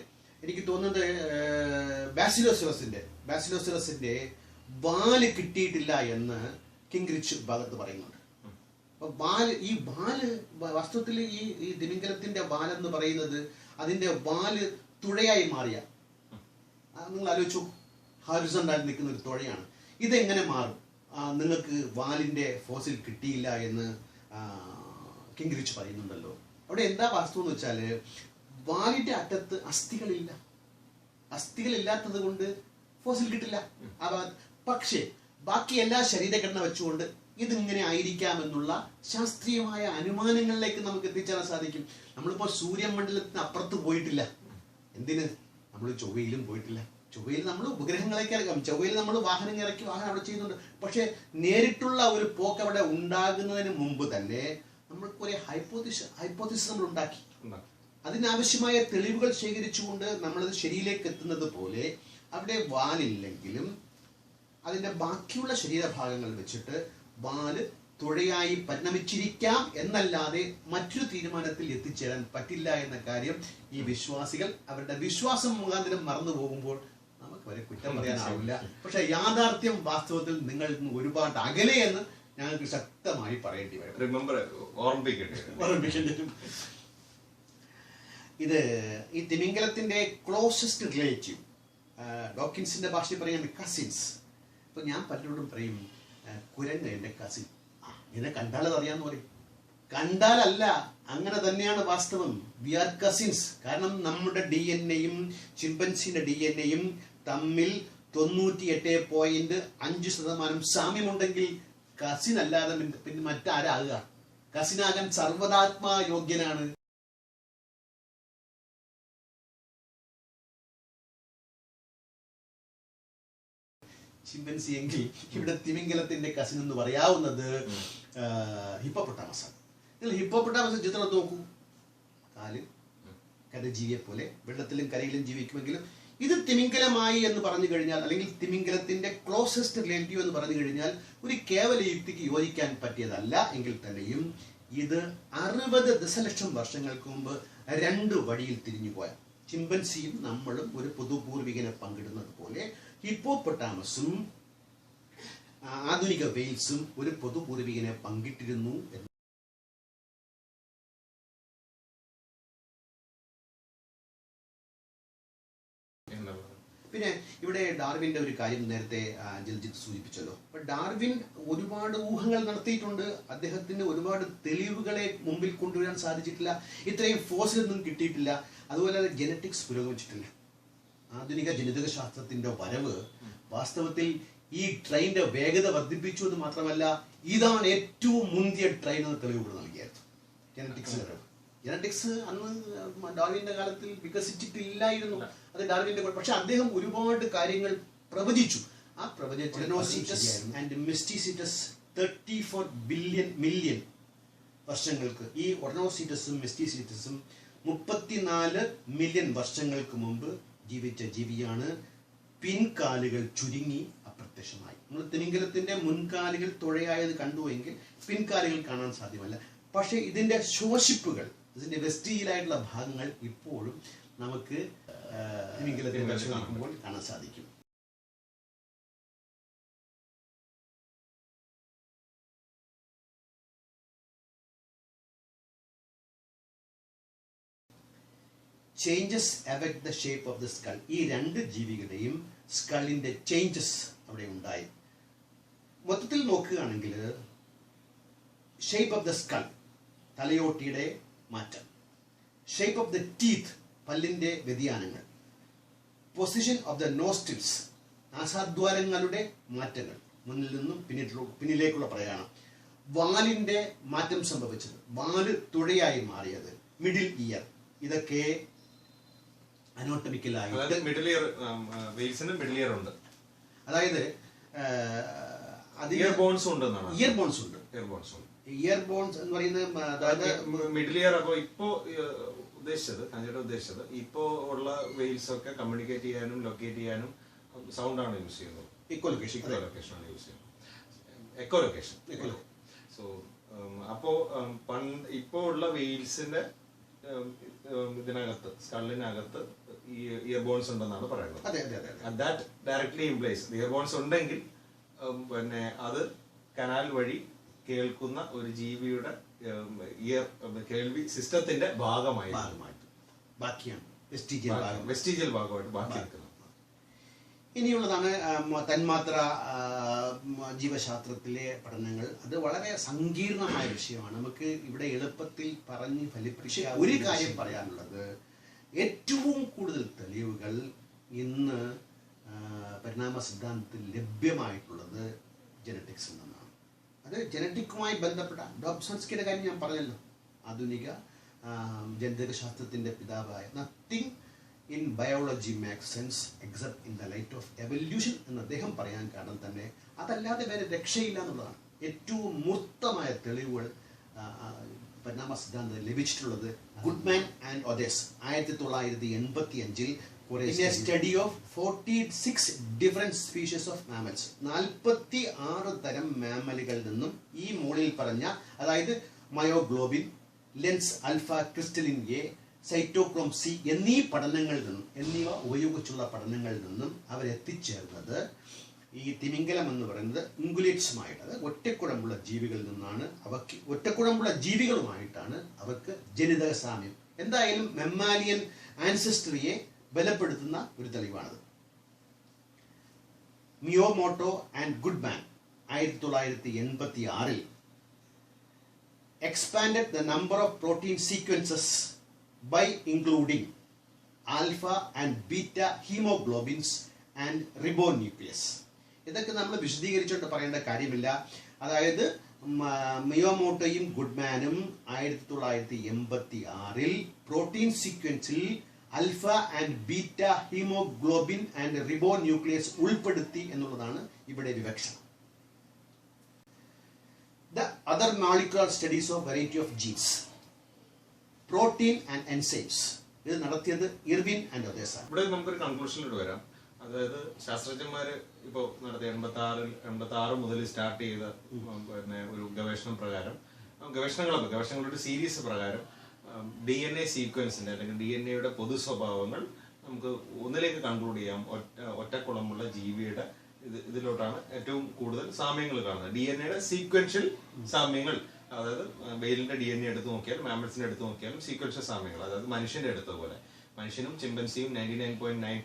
എനിക്ക് തോന്നുന്നത് ബാസിലോസിറസിന്റെ വാല് കിട്ടിയിട്ടില്ല എന്ന് കിങ്റിച്ച് ഭാഗത്ത് പറയുന്നുണ്ട്. ഈ ബാല് വാസ്തവത്തിൽ ഈ തിമിംഗലത്തിന്റെ വാലെന്ന് പറയുന്നത് അതിന്റെ വാല് തുഴയായി മാറിയ, നിങ്ങൾ ആലോചിച്ചു, ഹാരിസോണ്ടൽ നിൽക്കുന്ന ഒരു തുഴയാണ്. ഇതെങ്ങനെ മാറും? നിങ്ങൾക്ക് വാലിന്റെ ഫോസിൽ കിട്ടിയില്ല എന്ന് കിങ്റിച്ച് പറയുന്നുണ്ടല്ലോ. അവിടെ എന്താ വാസ്തവം എന്ന് വെച്ചാൽ വാലിന്റെ അറ്റത്ത് അസ്ഥികളില്ലാത്തത് കൊണ്ട് ഫോസിൽ കിട്ടില്ല. പക്ഷേ ബാക്കി എല്ലാ ശരീരഘടന വെച്ചുകൊണ്ട് ഇതിങ്ങനെ ആയിരിക്കാമെന്നുള്ള ശാസ്ത്രീയമായ അനുമാനങ്ങളിലേക്ക് നമുക്ക് എത്തിച്ചേരാൻ സാധിക്കും. നമ്മളിപ്പോൾ സൂര്യമണ്ഡലത്തിന് അപ്പുറത്ത് പോയിട്ടില്ല. എന്തിന്? നമ്മൾ ചൊവ്വയിലും പോയിട്ടില്ല. ചൊവ്വയിൽ നമ്മൾ ഉപഗ്രഹങ്ങളേക്ക് ഇറക്കാം, ചൊവ്വയിൽ നമ്മൾ വാഹനം ഇറക്കി വാഹനം അവിടെ ചെയ്യുന്നുണ്ട്. പക്ഷെ നേരിട്ടുള്ള ഒരു പോക്ക് അവിടെ ഉണ്ടാകുന്നതിന് മുമ്പ് തന്നെ നമ്മൾക്ക് ഒരു ഹൈപ്പോത്തിസിസ് നമ്മൾ ഉണ്ടാക്കി. അതിനാവശ്യമായ തെളിവുകൾ ശേഖരിച്ചുകൊണ്ട് നമ്മളത് ശരിയിലേക്ക് എത്തുന്നത് പോലെ അവിടെ വാലില്ലെങ്കിലും അതിൻ്റെ ബാക്കിയുള്ള ശരീരഭാഗങ്ങൾ വെച്ചിട്ട് വാല് തുഴയായി പരിണമിച്ചിരിക്കാം എന്നല്ലാതെ മറ്റൊരു തീരുമാനത്തിൽ എത്തിച്ചേരാൻ പറ്റില്ല എന്ന കാര്യം ഈ വിശ്വാസികൾ അവരുടെ വിശ്വാസം മുഖാന്തരം മറന്നു പോകുമ്പോൾ നമുക്ക് വരെ കുറ്റം പറയാനാവില്ല. പക്ഷെ യാഥാർത്ഥ്യം വാസ്തവത്തിൽ നിങ്ങളിൽ നിന്ന് ഒരുപാട് അകലെ എന്ന് ഞങ്ങൾക്ക് ശക്തമായി പറയേണ്ടി വരും. ഓർമ്മിക്കേണ്ടി വരും. ഇത് ഈ തിമിംഗലത്തിന്റെ ക്ലോസസ്റ്റ് റിലേറ്റീവ്, ഡോക്കിൻസിന്റെ ഭാഷയിൽ പറയുന്നത് കസിൻസ്. ഇപ്പൊ ഞാൻ പലരോടും പറയും കുരങ്ങ് എന്റെ കസിൻ. ഇങ്ങനെ കണ്ടാലത് അറിയാന്ന് പറയും. കണ്ടാലല്ല, അങ്ങനെ തന്നെയാണ് വാസ്തവം. We are cousins. കാരണം നമ്മുടെ DNA-യും ചിമ്പൻസിന്റെ DNA-യും തമ്മിൽ 98.5% സാമ്യമുണ്ടെങ്കിൽ കസിൻ അല്ലാതെ പിന്നെ മറ്റാരാകുക? കസിനാകാൻ സർവ്വതാത്മാ യോഗ്യനാണ്. ചിമ്പൻസി എങ്കിൽ ഇവിടെ തിമിംഗലത്തിന്റെ കസിൻ എന്ന് പറയാവുന്നത് ഹിപ്പോപ്പൊട്ടാമസ് ആണ്. നിങ്ങൾ ഹിപ്പോപ്പൊട്ടാമസ് ചിത്രം നോക്കൂ. കാല് കരജീവിയെ പോലെ വെള്ളത്തിലും കരയിലും ജീവിക്കുമെങ്കിലും ഇത് തിമിംഗലമായി എന്ന് പറഞ്ഞു കഴിഞ്ഞാൽ, അല്ലെങ്കിൽ തിമിംഗലത്തിന്റെ ക്ലോസസ്റ്റ് റിലേറ്റീവ് എന്ന് പറഞ്ഞു കഴിഞ്ഞാൽ ഒരു കേവല യുക്തിക്ക് യോജിക്കാൻ പറ്റിയതല്ല എങ്കിൽ തന്നെയും ഇത് 60 ദശലക്ഷം വർഷങ്ങൾക്ക് മുമ്പ് 2 വഴിയിൽ തിരിഞ്ഞു പോയ ചിമ്പൻസിയും നമ്മളും ഒരു പൊതുപൂർവികനെ പങ്കിടുന്നത് പോലെ ഹിപ്പോപ്പൊട്ടാമസും ആധുനിക വെയിൽസും ഒരു പൊതുപൂർവികനെ പങ്കിട്ടിരുന്നു എന്ന്. പിന്നെ ഇവിടെ ഡാർവിന്റെ ഒരു കാര്യം നേരത്തെ ജൽജിത്ത് സൂചിപ്പിച്ചല്ലോ. അപ്പൊ ഡാർവിൻ ഒരുപാട് ഊഹങ്ങൾ നടത്തിയിട്ടുണ്ട്. അദ്ദേഹത്തിന് ഒരുപാട് തെളിവുകളെ മുമ്പിൽ കൊണ്ടുവരാൻ സാധിച്ചിട്ടില്ല. ഇത്രയും ഫോസിലൊന്നും കിട്ടിയിട്ടില്ല. അതുപോലെ ജനറ്റിക്സ് പുരോഗമിച്ചിട്ടില്ല. ആധുനിക ജനിതക ശാസ്ത്രത്തിന്റെ വരവ് വാസ്തവത്തിൽ ഈ ട്രെയിനിന്റെ വേഗത വർദ്ധിപ്പിച്ചു എന്ന് മാത്രമല്ല, ഇതാണ് ഏറ്റവും മുന്തിയ ട്രെയിൻ എന്ന് തെളിവുകൾ നൽകിയായിരുന്നു ജനറ്റിക്സിന്റെ വരവ്. ജനറ്റിക്സ് അന്ന് ഡാർവിന്റെ കാലത്തിൽ വികസിച്ചിട്ടില്ലായിരുന്നു. അത് ഡാർവിന്റെ, പക്ഷെ അദ്ദേഹം ഒരുപാട് കാര്യങ്ങൾ പ്രവചിച്ചു. ആ ആൻഡ് മിസ്റ്റിസിറ്റസ് 34 മില്യൺ വർഷങ്ങൾക്ക്, ഈ ഒർണോസിറ്റസും മിസ്റ്റിസിറ്റസും 34 മില്യൺ വർഷങ്ങൾക്ക് മുമ്പ് ജീവിച്ച ജീവിയാണ്. പിൻകാലുകൾ ചുരുങ്ങി അപ്രത്യക്ഷമായി. നമ്മൾ തിമിംഗലത്തിന്റെ മുൻകാലുകൾ തുഴയായത് കണ്ടുവെങ്കിൽ പിൻകാലുകൾ കാണാൻ സാധ്യമല്ല. പക്ഷെ ഇതിന്റെ ശോഷിപ്പുകൾ, ഇതിന്റെ വെസ്റ്റീജിലായിട്ടുള്ള ഭാഗങ്ങൾ ഇപ്പോഴും നമുക്ക് തിമിംഗലത്തെ പരിശോധിക്കുമ്പോൾ കാണാൻ സാധിക്കും. Changes affect the shape of the skull. ഈ രണ്ട് ജീവികളുടെയും സ്കളിന്റെ ചേഞ്ചസ് അവിടെ ഉണ്ടായി. മൊത്തത്തിൽ നോക്കുകയാണെങ്കിൽ ഷേപ്പ് ഓഫ് ദ സ്കൾ, തലയോട്ടിയുടെ മാറ്റം, ഷേപ്പ് ഓഫ് ദ ടീത്ത്, പല്ലിന്റെ വ്യതിയാനങ്ങൾ, പൊസിഷൻ ഓഫ് ദ നോസ്ട്രിൽസ്, നാസാദ്വാരങ്ങളുടെ മാറ്റങ്ങൾ, മുന്നിൽ നിന്നും പിന്നിലേക്കുള്ള പ്രയാണം, വാലിന്റെ മാറ്റം സംഭവിച്ചത്, വാല് തുഴയായി മാറിയത്, മിഡിൽ ഇയർ, ഇതൊക്കെ അനോട്ടമിക്കലായിട്ട് മിഡിൽ ഇയർ ഉണ്ട്. അതായത് ഇയർ ബോൺസ് ഉണ്ടെന്നാണ്. ഇയർ ബോൺസ് ഉണ്ട്. ഇയർ ബോൺസ് എന്ന് പറയുന്നത് മിഡിൽ ഇയർ. അപ്പൊ ഇപ്പോ ഉദ്ദേശിച്ചത് ഇപ്പോ ഉള്ള വെയിൽസ് ഒക്കെ കമ്മ്യൂണിക്കേറ്റ് ചെയ്യാനും ലൊക്കേറ്റ് ചെയ്യാനും സൗണ്ട് ആണ് യൂസ് ചെയ്യുന്നത്. എക്കോലൊക്കേഷൻ ആണ് യൂസ് ചെയ്യുന്നത്. എക്കോലൊക്കേഷൻ. സോ അപ്പോ ഇപ്പോ ഉള്ള വെയിൽസിന്റെ ഇതിനകത്ത്, സ്കള്ളിനകത്ത് ഇയർ ബോൺസ് ഉണ്ടെന്നാണ് പറയുന്നത്. That directly implies ear bones ഉണ്ടെങ്കിൽ പിന്നെ അത് കനാൽ വഴി കേൾക്കുന്ന ഒരു ജീവിയുടെ ഇയർ കേൾവി സിസ്റ്റത്തിന്റെ ഭാഗമായിട്ട് ബാക്കിയാണ് വെസ്റ്റിജിയൽ ഭാഗമായിട്ട് ബാക്കി നിൽക്കുന്നത്. ഇനിയുള്ളതാണ് തന്മാത്ര ജീവശാസ്ത്രത്തിലെ പഠനങ്ങൾ. അത് വളരെ സങ്കീർണമായ വിഷയമാണ്. നമുക്ക് ഇവിടെ എളുപ്പത്തിൽ പറഞ്ഞ് ഫലിപ്പിച്ച ഒരു കാര്യം പറയാനുള്ളത്, ഏറ്റവും കൂടുതൽ തെളിവുകൾ ഇന്ന് പരിണാമ സിദ്ധാന്തത്തിൽ ലഭ്യമായിട്ടുള്ളത് ജനറ്റിക്സിൽ നിന്നാണ്. അത് ജനറ്റിക്കുമായി ബന്ധപ്പെട്ട ഡോബ്സൺസ്കിയുടെ കാര്യം ഞാൻ പറഞ്ഞല്ലോ. ആധുനിക ജനിതക ശാസ്ത്രത്തിന്റെ പിതാവായ nothing in biology makes sense except in the light of evolution എന്ന് അദ്ദേഹം പറയാൻ കാരണം തന്നെ അതല്ലാതെ വേറെ രക്ഷയില്ല എന്നുള്ളതാണ്. ഏറ്റവും മൂർത്തമായ തെളിവുകൾ പരിണാമ സിദ്ധാന്തത്തിൽ ലഭിച്ചിട്ടുള്ളത് Goodman and others 1985 study of 46 different species of mammals, 46 തരം മാമലുകളിൽ നിന്നും ഈ മുകളിൽ പറഞ്ഞ, അതായത് myoglobin, lens alpha crystallin A, cytochrome C എന്നിവ ഉപയോഗിച്ചുള്ള പഠനങ്ങളിൽ നിന്നും അവരെത്തിച്ചേർന്നത് ഈ തിമിംഗലം എന്ന് പറയുന്നത് ഇൻഗുലേറ്റ്സുമായിട്ട്, അത് ഒറ്റക്കുഴമ്പുള്ള ജീവികളിൽ നിന്നാണ്. ഒറ്റക്കുഴമ്പുള്ള ജീവികളുമായിട്ടാണ് അവർക്ക് ജനിതക സാമ്യം. എന്തായാലും മെമ്മാലിയൻ ആൻസെസ്ട്രിയെ ബലപ്പെടുത്തുന്ന ഒരു തെളിവാണത്. മിയോമോട്ടോ and Goodman 1986 expanded the number of protein sequences by including alpha and beta hemoglobins and ribonucleus. ഇതൊക്കെ നമ്മൾ വിശദീകരിച്ചുകൊണ്ട് പറയേണ്ട കാര്യമില്ല. അതായത് മിയോമോട്ടോയും ഗുഡ്മാനും 1986 പ്രോട്ടീൻ സീക്വൻസിൽ alpha and beta haemoglobin and ribonuclease ഉൾപ്പെടുത്തി എന്നുള്ളതാണ് ഇവിടെ വിവക്ഷണം. The other molecular studies of variety of genes, protein and enzymes, ഇത് നടത്തിയത് ഇർവിൻ ആൻഡ് ഒദേഴ്സ്. ഇവിടെ നമുക്കൊരു കൺക്ലൂഷനിലോട്ട് വരാം. അതായത് ശാസ്ത്രജ്ഞന്മാര് ഇപ്പോ നടത്തിയ 86 മുതൽ സ്റ്റാർട്ട് ചെയ്ത പിന്നെ ഒരു ഗവേഷണങ്ങളുടെ സീരീസ് പ്രകാരം DNA സീക്വൻസിന്റെ അല്ലെങ്കിൽ DNA പൊതു സ്വഭാവങ്ങൾ നമുക്ക് ഒന്നിലേക്ക് കൺക്ലൂഡ് ചെയ്യാം. ഒറ്റക്കുളമുള്ള ജീവിയുടെ ഇതിലോട്ടാണ് ഏറ്റവും കൂടുതൽ സാമ്യങ്ങൾ കാണുന്നത്. DNA സീക്വൻഷ്യൽ സാമ്യങ്ങൾ, അതായത് വെയിലിന്റെ DNA എടുത്ത് നോക്കിയാലും മാമൽസിന്റെ എടുത്ത് നോക്കിയാലും സീക്വൻഷ്യൽ സാമ്യങ്ങൾ, അതായത് മനുഷ്യന്റെ എടുത്ത പോലെ മനുഷ്യനും ചിമ്പൻസിയും 99.9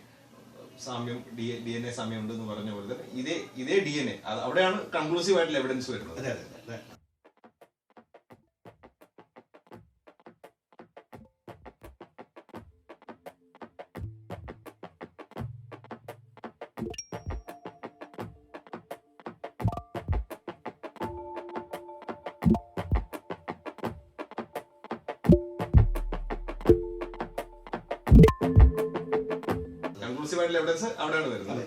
സാമ്യം DNA സാമ്യം ഉണ്ടെന്ന് പറഞ്ഞ പോലെ തന്നെ ഇതേ DNA അവിടെയാണ് കൺക്ലൂസീവ് ആയിട്ടുള്ള എവിഡൻസ് വരുന്നത്. എവിഡൻസ് അവിടെയാണ് വരുന്നത്.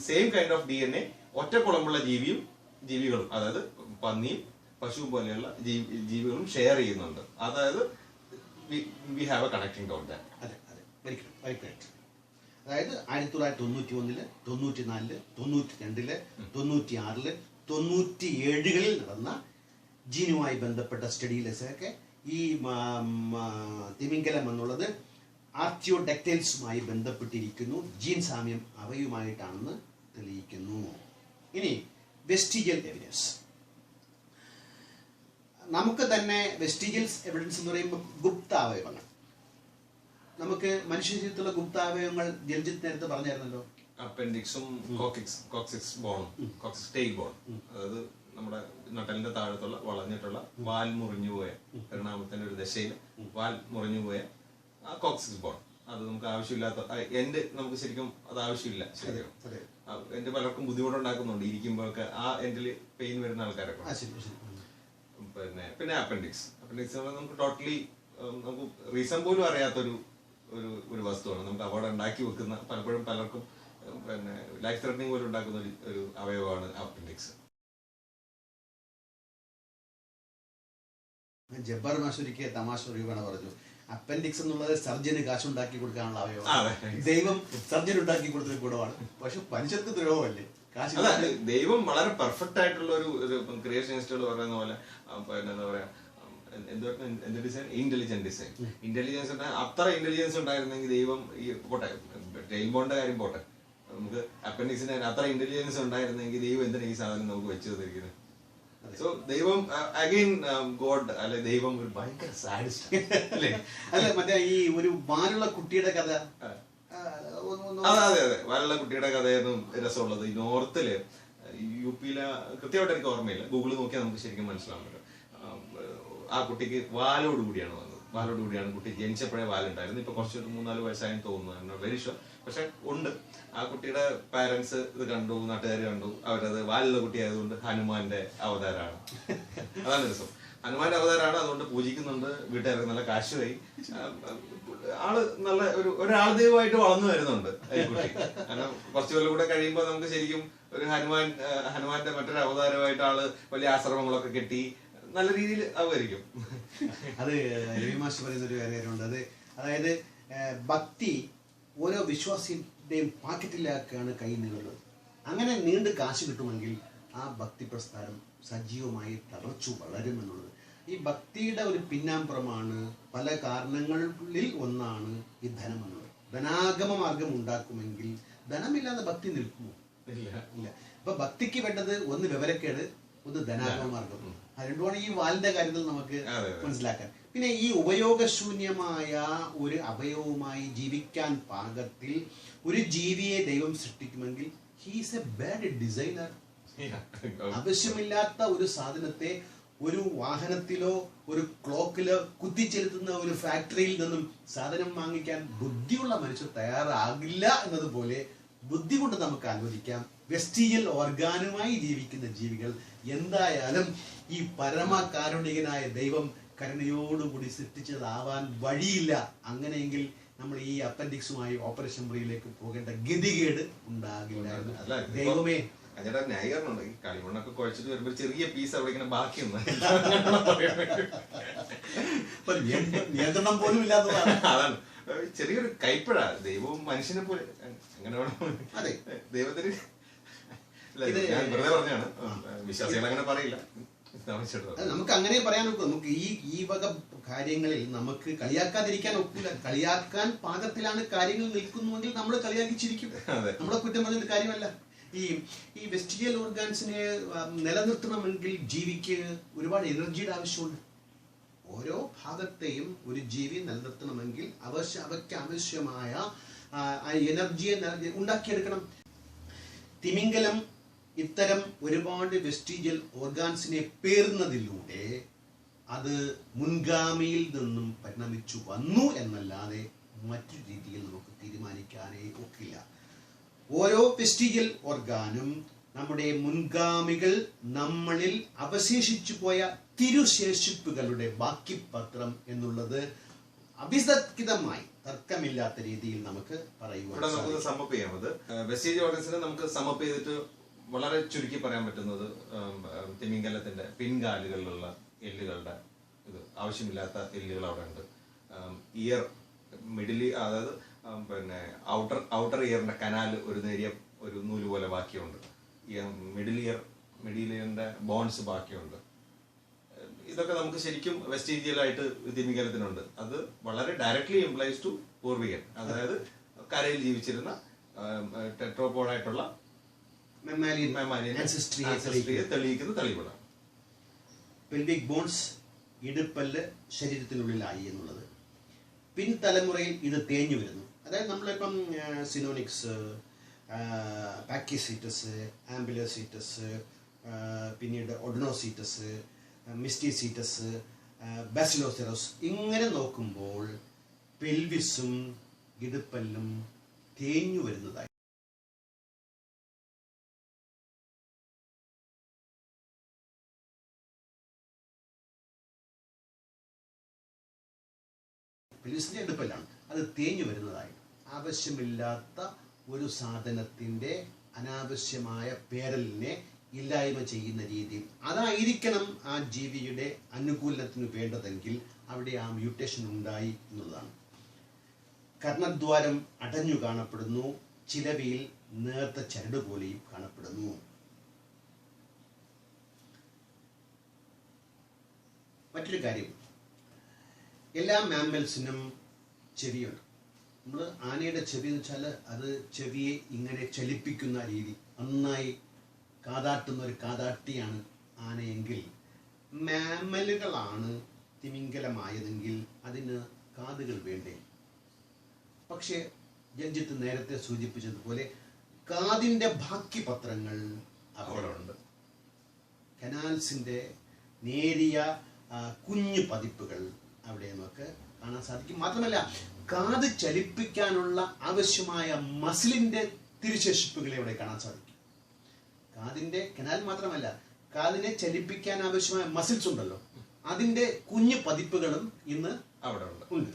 സെയിം കൈൻഡ് ഓഫ് DNA ഒറ്റക്കുളമുള്ള ജീവികളും, അതായത് പന്നിയും പശുവും പോലെയുള്ള ജീവികളും ഷെയർ ചെയ്യുന്നുണ്ട്. അതായത് we have A connecting dot that. അതായത് 1991, 94, 92, 96, 97 നടന്ന ജീനുമായി ബന്ധപ്പെട്ട സ്റ്റഡിയിലൊക്കെ ഈ തിമിംഗലം എന്നുള്ളത് ആർട്ടിയോഡക്ടൈൽസുമായി ബന്ധപ്പെട്ടിരിക്കുന്നു. ജീൻ സാമ്യം അവയുമായിട്ടാണെന്ന് തെളിയിക്കുന്നു. ഇനി വെസ്റ്റിജിയൽ എവിഡൻസ്. നമുക്ക് തന്നെ വെസ്റ്റിജിയൽസ് എവിഡൻസ് എന്ന് പറയുമ്പോൾ ഗുപ്താവയവങ്ങൾ, നമുക്ക് മനുഷ്യ ശരീരത്തിലുള്ള ഗുപ്താവയവങ്ങൾ ജലജിത്ത് നേരത്തെ പറഞ്ഞായിരുന്നല്ലോ. അപ്പൻഡിക്സും കോക്സിക്സ് ബോണും, കോക്സിക്സ് ടെയിൽ ബോൺ, അതായത് നമ്മുടെ നട്ടലിന്റെ താഴത്തുള്ള വളഞ്ഞിട്ടുള്ള വാൽ മുറിഞ്ഞുപോയ പരിണാമത്തിന്റെ ഒരു ദശയിൽ വാൽ മുറിഞ്ഞുപോയ ആ കോക്സിക്സ് ബോൺ, അത് നമുക്ക് ആവശ്യമില്ലാത്ത നമുക്ക് ശരിക്കും അത് ആവശ്യമില്ല. ശരിക്കും എന്റെ പലർക്കും ബുദ്ധിമുട്ടുണ്ടാക്കുന്നുണ്ട് ഇരിക്കുമ്പോഴൊക്കെ, ആ എൻഡിൽ പെയിൻ വരുന്ന ആൾക്കാരൊക്കെ. പിന്നെ അപ്പൻഡിക്സ് നമുക്ക് ടോട്ടലി നമുക്ക് റീസൺ പോലും അറിയാത്തൊരു ഒരു വസ്തുവാണ്. നമുക്ക് അവിടെ ഉണ്ടാക്കി വെക്കുന്ന പലപ്പോഴും പലർക്കും ലൈഫ് ത്രെറ്റനിങ് പോലും ഉണ്ടാക്കുന്ന ഒരു അവയവമാണ് അപ്പൻഡിക്സ്. ജബ്ബാർ മാഷുരിക്ക് തമാശ രൂപേണ പറഞ്ഞു, അപ്പൻഡിക്സ് എന്നുള്ളത് സർജന് കാശുണ്ടാക്കി കൊടുക്കാനുള്ള അവയവമാണ്. ദൈവം സർജൻ ഉണ്ടാക്കി കൊടുത്തൊരു ഗുണമാണ്, പക്ഷെ മനുഷ്യർക്ക് ദ്രോഹമല്ലേ. ദൈവം വളരെ പെർഫെക്റ്റ് ആയിട്ടുള്ള ഒരു ക്രിയേഷനിസ്റ്റുകൾ പറയുന്ന പോലെ എന്താ പറയാ, എന്ത് ഡിസൈൻ, ഇന്റലിജന്റ് ഡിസൈൻ. ഇന്റലിജൻസ് അത്ര ഇന്റലിജൻസ് ഉണ്ടായിരുന്നെങ്കിൽ ദൈവം ഈ പോട്ടെ, ടെയിൽ ബോണിന്റെ കാര്യം പോട്ടെ, നമുക്ക് അപ്പൻഡിക്സിന്റെ അത്ര ഇന്റലിജൻസ് ഉണ്ടായിരുന്നെങ്കിൽ ദൈവം എന്തിനാ ഈ സാധനം നമുക്ക് വെച്ചു തന്നിരിക്കുന്നത്? സോ ദൈവം അഗൈൻ ഗോഡ് അല്ലെ, ദൈവം ഒരു ഭയങ്കര സാഡിസ്റ്റ് അല്ലേ? അല്ല, മറ്റേ ഈ ഒരു വാലുള്ള കുട്ടിയുടെ കഥ, അതെ വാലുള്ള കുട്ടിയുടെ കഥയായിരുന്നു രസമുള്ളത്. ഈ നോർത്തില് UP-യിലെ കൃത്യമായിട്ട് എനിക്ക് ഓർമ്മയില്ല, ഗൂഗിളിൽ നോക്കിയാൽ നമുക്ക് ശരിക്കും മനസ്സിലാവും. ആ കുട്ടിക്ക് വാലോടുകൂടിയാണ് വന്നത്, വാലോടുകൂടിയാണ് കുട്ടി ജനിച്ചപ്പോഴേ വാലുണ്ടായിരുന്നു. ഇപ്പൊ കുറച്ച് 3-4 വയസ്സായെന്ന് തോന്നുന്നു, വെരി ഷുവർ. പക്ഷെ ഉണ്ട്, ആ കുട്ടിയുടെ പാരന്റ്സ് ഇത് കണ്ടു, നാട്ടുകാർ കണ്ടു, അവരത് വാലുള്ള കുട്ടി ആയതുകൊണ്ട് ഹനുമാന്റെ അവതാരമാണ്. അതാണ് രസം, ഹനുമാന്റെ അവതാരമാണ്, അതുകൊണ്ട് പൂജിക്കുന്നുണ്ട്, വീട്ടുകാർക്ക് നല്ല കാശുമായി, ആള് നല്ല ഒരാൾ ദൈവമായിട്ട് വളർന്നു വരുന്നുണ്ട് ഈ കുട്ടി. കാരണം കുറച്ചു കൊല്ലം കൂടെ കഴിയുമ്പോൾ നമുക്ക് ശരിക്കും ഒരു ഹനുമാന്റെ മറ്റൊരു അവതാരമായിട്ട് ആള് വലിയ ആശ്രമങ്ങളൊക്കെ കെട്ടി നല്ല രീതിയിൽ ആവുമായിരിക്കും. അത് രവിമാഷ് പറയുന്ന ഒരു കാര്യമുണ്ട്, അതായത് ഭക്തി ഓരോ വിശ്വാസിയുടെയും പാക്കറ്റിലാക്കാണ് കൈ നീളുന്നത്. അങ്ങനെ നീണ്ട് കാശ് കിട്ടുമെങ്കിൽ ആ ഭക്തി പ്രസ്ഥാനം സജീവമായി തളർച്ചു വളരുമെന്നുള്ളത്. ഈ ഭക്തിയുടെ ഒരു പിന്നാമ്പുറമാണ്, പല കാരണങ്ങളിൽ ഒന്നാണ് ഈ ധനം എന്നുള്ളത്. ധനാഗമ മാർഗം ഉണ്ടാക്കുമെങ്കിൽ ധനമില്ലാതെ ഭക്തി നിൽക്കുമോ? ഇല്ല. അപ്പൊ ഭക്തിക്ക് വേണ്ടത് ഒന്ന് വിവരക്കേട്, ഒന്ന് ധനാഗമ മാർഗം. രണ്ടുമാണ് ഈ വാലിന്റെ കാര്യത്തിൽ നമുക്ക് മനസ്സിലാക്കാൻ. പിന്നെ ഈ ഉപയോഗശൂന്യമായ ഒരു അവയവവുമായി ജീവിക്കാൻ പാകത്തിൽ ഒരു ജീവിയെ ദൈവം സൃഷ്ടിക്കുമെങ്കിൽ ഹീസ് എ ബാഡ് ഡിസൈനർ. ആവശ്യമില്ലാത്ത ഒരു സാധനത്തെ ഒരു വാഹനത്തിലോ ഒരു ക്ലോക്കിലോ കുത്തിച്ചെലുത്തുന്ന ഒരു ഫാക്ടറിയിൽ നിന്നും സാധനം വാങ്ങിക്കാൻ ബുദ്ധിയുള്ള മനുഷ്യർ തയ്യാറാകില്ല എന്നതുപോലെ ബുദ്ധി കൊണ്ട് നമുക്ക് ആലോചിക്കാം, വെസ്റ്റിജിയൽ ഓർഗാനുമായി ജീവിക്കുന്ന ജീവികൾ എന്തായാലും ഈ പരമകാരുണികനായ ദൈവം കരുണയോടുകൂടി സൃഷ്ടിച്ചതാവാൻ വഴിയില്ല. അങ്ങനെയെങ്കിൽ നമ്മൾ ഈ അപ്പൻഡിക്സുമായി ഓപ്പറേഷൻ മുറിയിലേക്ക് പോകേണ്ട ഗതികേട് ഉണ്ടാകില്ല. ദൈവമേ, അതിന്റെ ന്യായീകരണം ഈ കളിമണ്ണൊക്കെ കുഴച്ചിട്ട് വരുമ്പോ ചെറിയ പീസ് അവിടെ ഇങ്ങനെ ബാക്കിയൊന്നും നിയന്ത്രണം പോലും ഇല്ലാത്തതാണ്. അതാണ് ചെറിയൊരു കൈപ്പഴ. ദൈവവും മനുഷ്യനെ പോലെ അങ്ങനെ വേണം. ദൈവത്തിന് ഞാൻ വെറുതെ പറഞ്ഞാണ്, വിശ്വാസികൾ അങ്ങനെ പറയില്ല. അത് നമുക്ക് അങ്ങനെ പറയാൻ ഒക്കും. നമുക്ക് ഈ വക കാര്യങ്ങളിൽ നമുക്ക് കളിയാക്കാതിരിക്കാൻ ഒക്കില്ല. കളിയാക്കാൻ പാകത്തിലാണ് കാര്യങ്ങൾ നിൽക്കുന്നുവെങ്കിൽ നമ്മൾ കളിയാക്കി ചിരിക്കും. നമ്മളെ കുറ്റം പറഞ്ഞിട്ട് കാര്യമല്ല. ഈ വെസ്റ്റിജിയൽ ഓർഗാൻസിനെ നിലനിർത്തണമെങ്കിൽ ജീവിക്ക് ഒരുപാട് എനർജിയുടെ ആവശ്യമുണ്ട്. ഓരോ ഭാഗത്തെയും ഒരു ജീവി നിലനിർത്തണമെങ്കിൽ അവയ്ക്ക് ആവശ്യമായ എനർജിയെ ഉണ്ടാക്കിയെടുക്കണം. തിമിംഗലം ഇത്തരം ഒരുപാട് വെസ്റ്റിജിയൽ ഓർഗാൻസിനെ പേറുന്നതിലൂടെ അത് മുൻഗാമിയിൽ നിന്നും പരിണമിച്ചു വന്നു എന്നല്ലാതെ മറ്റു രീതിയിൽ നമുക്ക് തീരുമാനിക്കാനേ ഒക്കില്ല. ഓരോ വെസ്റ്റിജിയൽ ഓർഗാനും നമ്മുടെ മുൻഗാമികൾ നമ്മളിൽ അവശേഷിച്ചു പോയ തിരുശേഷിപ്പുകളുടെ ബാക്കി പത്രം എന്നുള്ളത് അഭിസംസ്കൃതമായി തർക്കമില്ലാത്ത രീതിയിൽ നമുക്ക് പറയുവാൻ വെസ്റ്റീജിയൽ ഓർഗൻസിനെ നമുക്ക് സമപ്പ് ചെയ്തിട്ട് വളരെ ചുരുക്കി പറയാൻ പറ്റുന്നത് തിമിംഗലത്തിന്റെ പിൻകാലുകളിലുള്ള എല്ലുകളുടെ ഇത് ആവശ്യമില്ലാത്ത എല്ലുകൾ അവിടെ ഉണ്ട്. ഇയർ മിഡിൽ, അതായത് പിന്നെ ഔട്ടർ ഇയറിന്റെ കനാല് ഒരു നേരിയ ഒരു നൂല് പോലെ ബാക്കിയുണ്ട്. മിഡിൽ ഇയറിന്റെ ബോൺസ് ബാക്കിയുണ്ട്. ഇതൊക്കെ നമുക്ക് ശരിക്കും വെസ്റ്റീജിയലായിട്ട് തിമിംഗലത്തിനുണ്ട്. അത് വളരെ ഡയറക്ട്ലി ഇംപ്ലൈസ് ടു പൂർവികൻ, അതായത് കരയിൽ ജീവിച്ചിരുന്ന ടെട്രോപോഡായിട്ടുള്ള തെളിയിക്കുന്ന തെളിവുകളാണ്. പെൽവിക് ബോൺസ്, ഇടുപ്പല്ല് ശരീരത്തിനുള്ളിലായി എന്നുള്ളത് പിൻതലമുറയിൽ ഇത് തേഞ്ഞു വരുന്നു. അതായത് നമ്മളിപ്പം സിനോണിക്സ്, പാക്കിസീറ്റസ്, ആംബുലോസീറ്റസ്, പിന്നീട് ഒഡ്നോസീറ്റസ്, മിസ്റ്റിസീറ്റസ്, ബാസിലോസെറസ് ഇങ്ങനെ നോക്കുമ്പോൾ പെൽവിസും ഇടുപ്പല്ലും തേഞ്ഞു വരുന്നതായി. പെൽവിസിന്റെ ഇടുപ്പല്ലാണ് അത് തേഞ്ഞു വരുന്നതായി. ആവശ്യമില്ലാത്ത ഒരു സാധനത്തിന്റെ അനാവശ്യമായ പേരലിനെ ഇല്ലായ്മ ചെയ്യുന്ന രീതിയിൽ അതായിരിക്കണം ആ ജീവിയുടെ അനുകൂലനത്തിന് വേണ്ടതെങ്കിൽ അവിടെ ആ മ്യൂട്ടേഷൻ ഉണ്ടായി എന്നുള്ളതാണ്. കർണദ്വാരം അടഞ്ഞു കാണപ്പെടുന്നു. ചിലവയിൽ നേർത്ത ചരട് പോലെയും കാണപ്പെടുന്നു. മറ്റൊരു കാര്യം, എല്ലാ മാമ്മൽസിനും ചെവിയുണ്ട്. നമ്മൾ ആനയുടെ ചെവി എന്ന് വെച്ചാൽ അത് ചെവിയെ ഇങ്ങനെ ചലിപ്പിക്കുന്ന രീതി, നന്നായി കാതാട്ടുന്ന ഒരു കാതാട്ടിയാണ് ആനയെങ്കിൽ മാമ്മലുകളാണ് തിമിംഗലമായതെങ്കിൽ അതിന് കാതുകൾ വേണ്ടേ? പക്ഷെ രഞ്ജിത്ത് നേരത്തെ സൂചിപ്പിച്ചതുപോലെ കാതിൻ്റെ ബാക്കി പത്രങ്ങൾ അവിടെ ഉണ്ട്. കനാൽസിൻ്റെ നേരിയ കുഞ്ഞു പതിപ്പുകൾ അവിടെ നമുക്ക് കാണാൻ സാധിക്കും. മാത്രമല്ല കാത് ചലിപ്പിക്കാനുള്ള ആവശ്യമായ മസിലിന്റെ തിരുശേഷിപ്പുകളെ അവിടെ കാണാൻ സാധിക്കും. കാതിന്റെ കനാൽ മാത്രമല്ല, കാതിനെ ചലിപ്പിക്കാൻ ആവശ്യമായ മസിൽസ് ഉണ്ടല്ലോ, അതിന്റെ കുഞ്ഞു പതിപ്പുകളും ഇന്ന് അവിടെ ഉണ്ട്.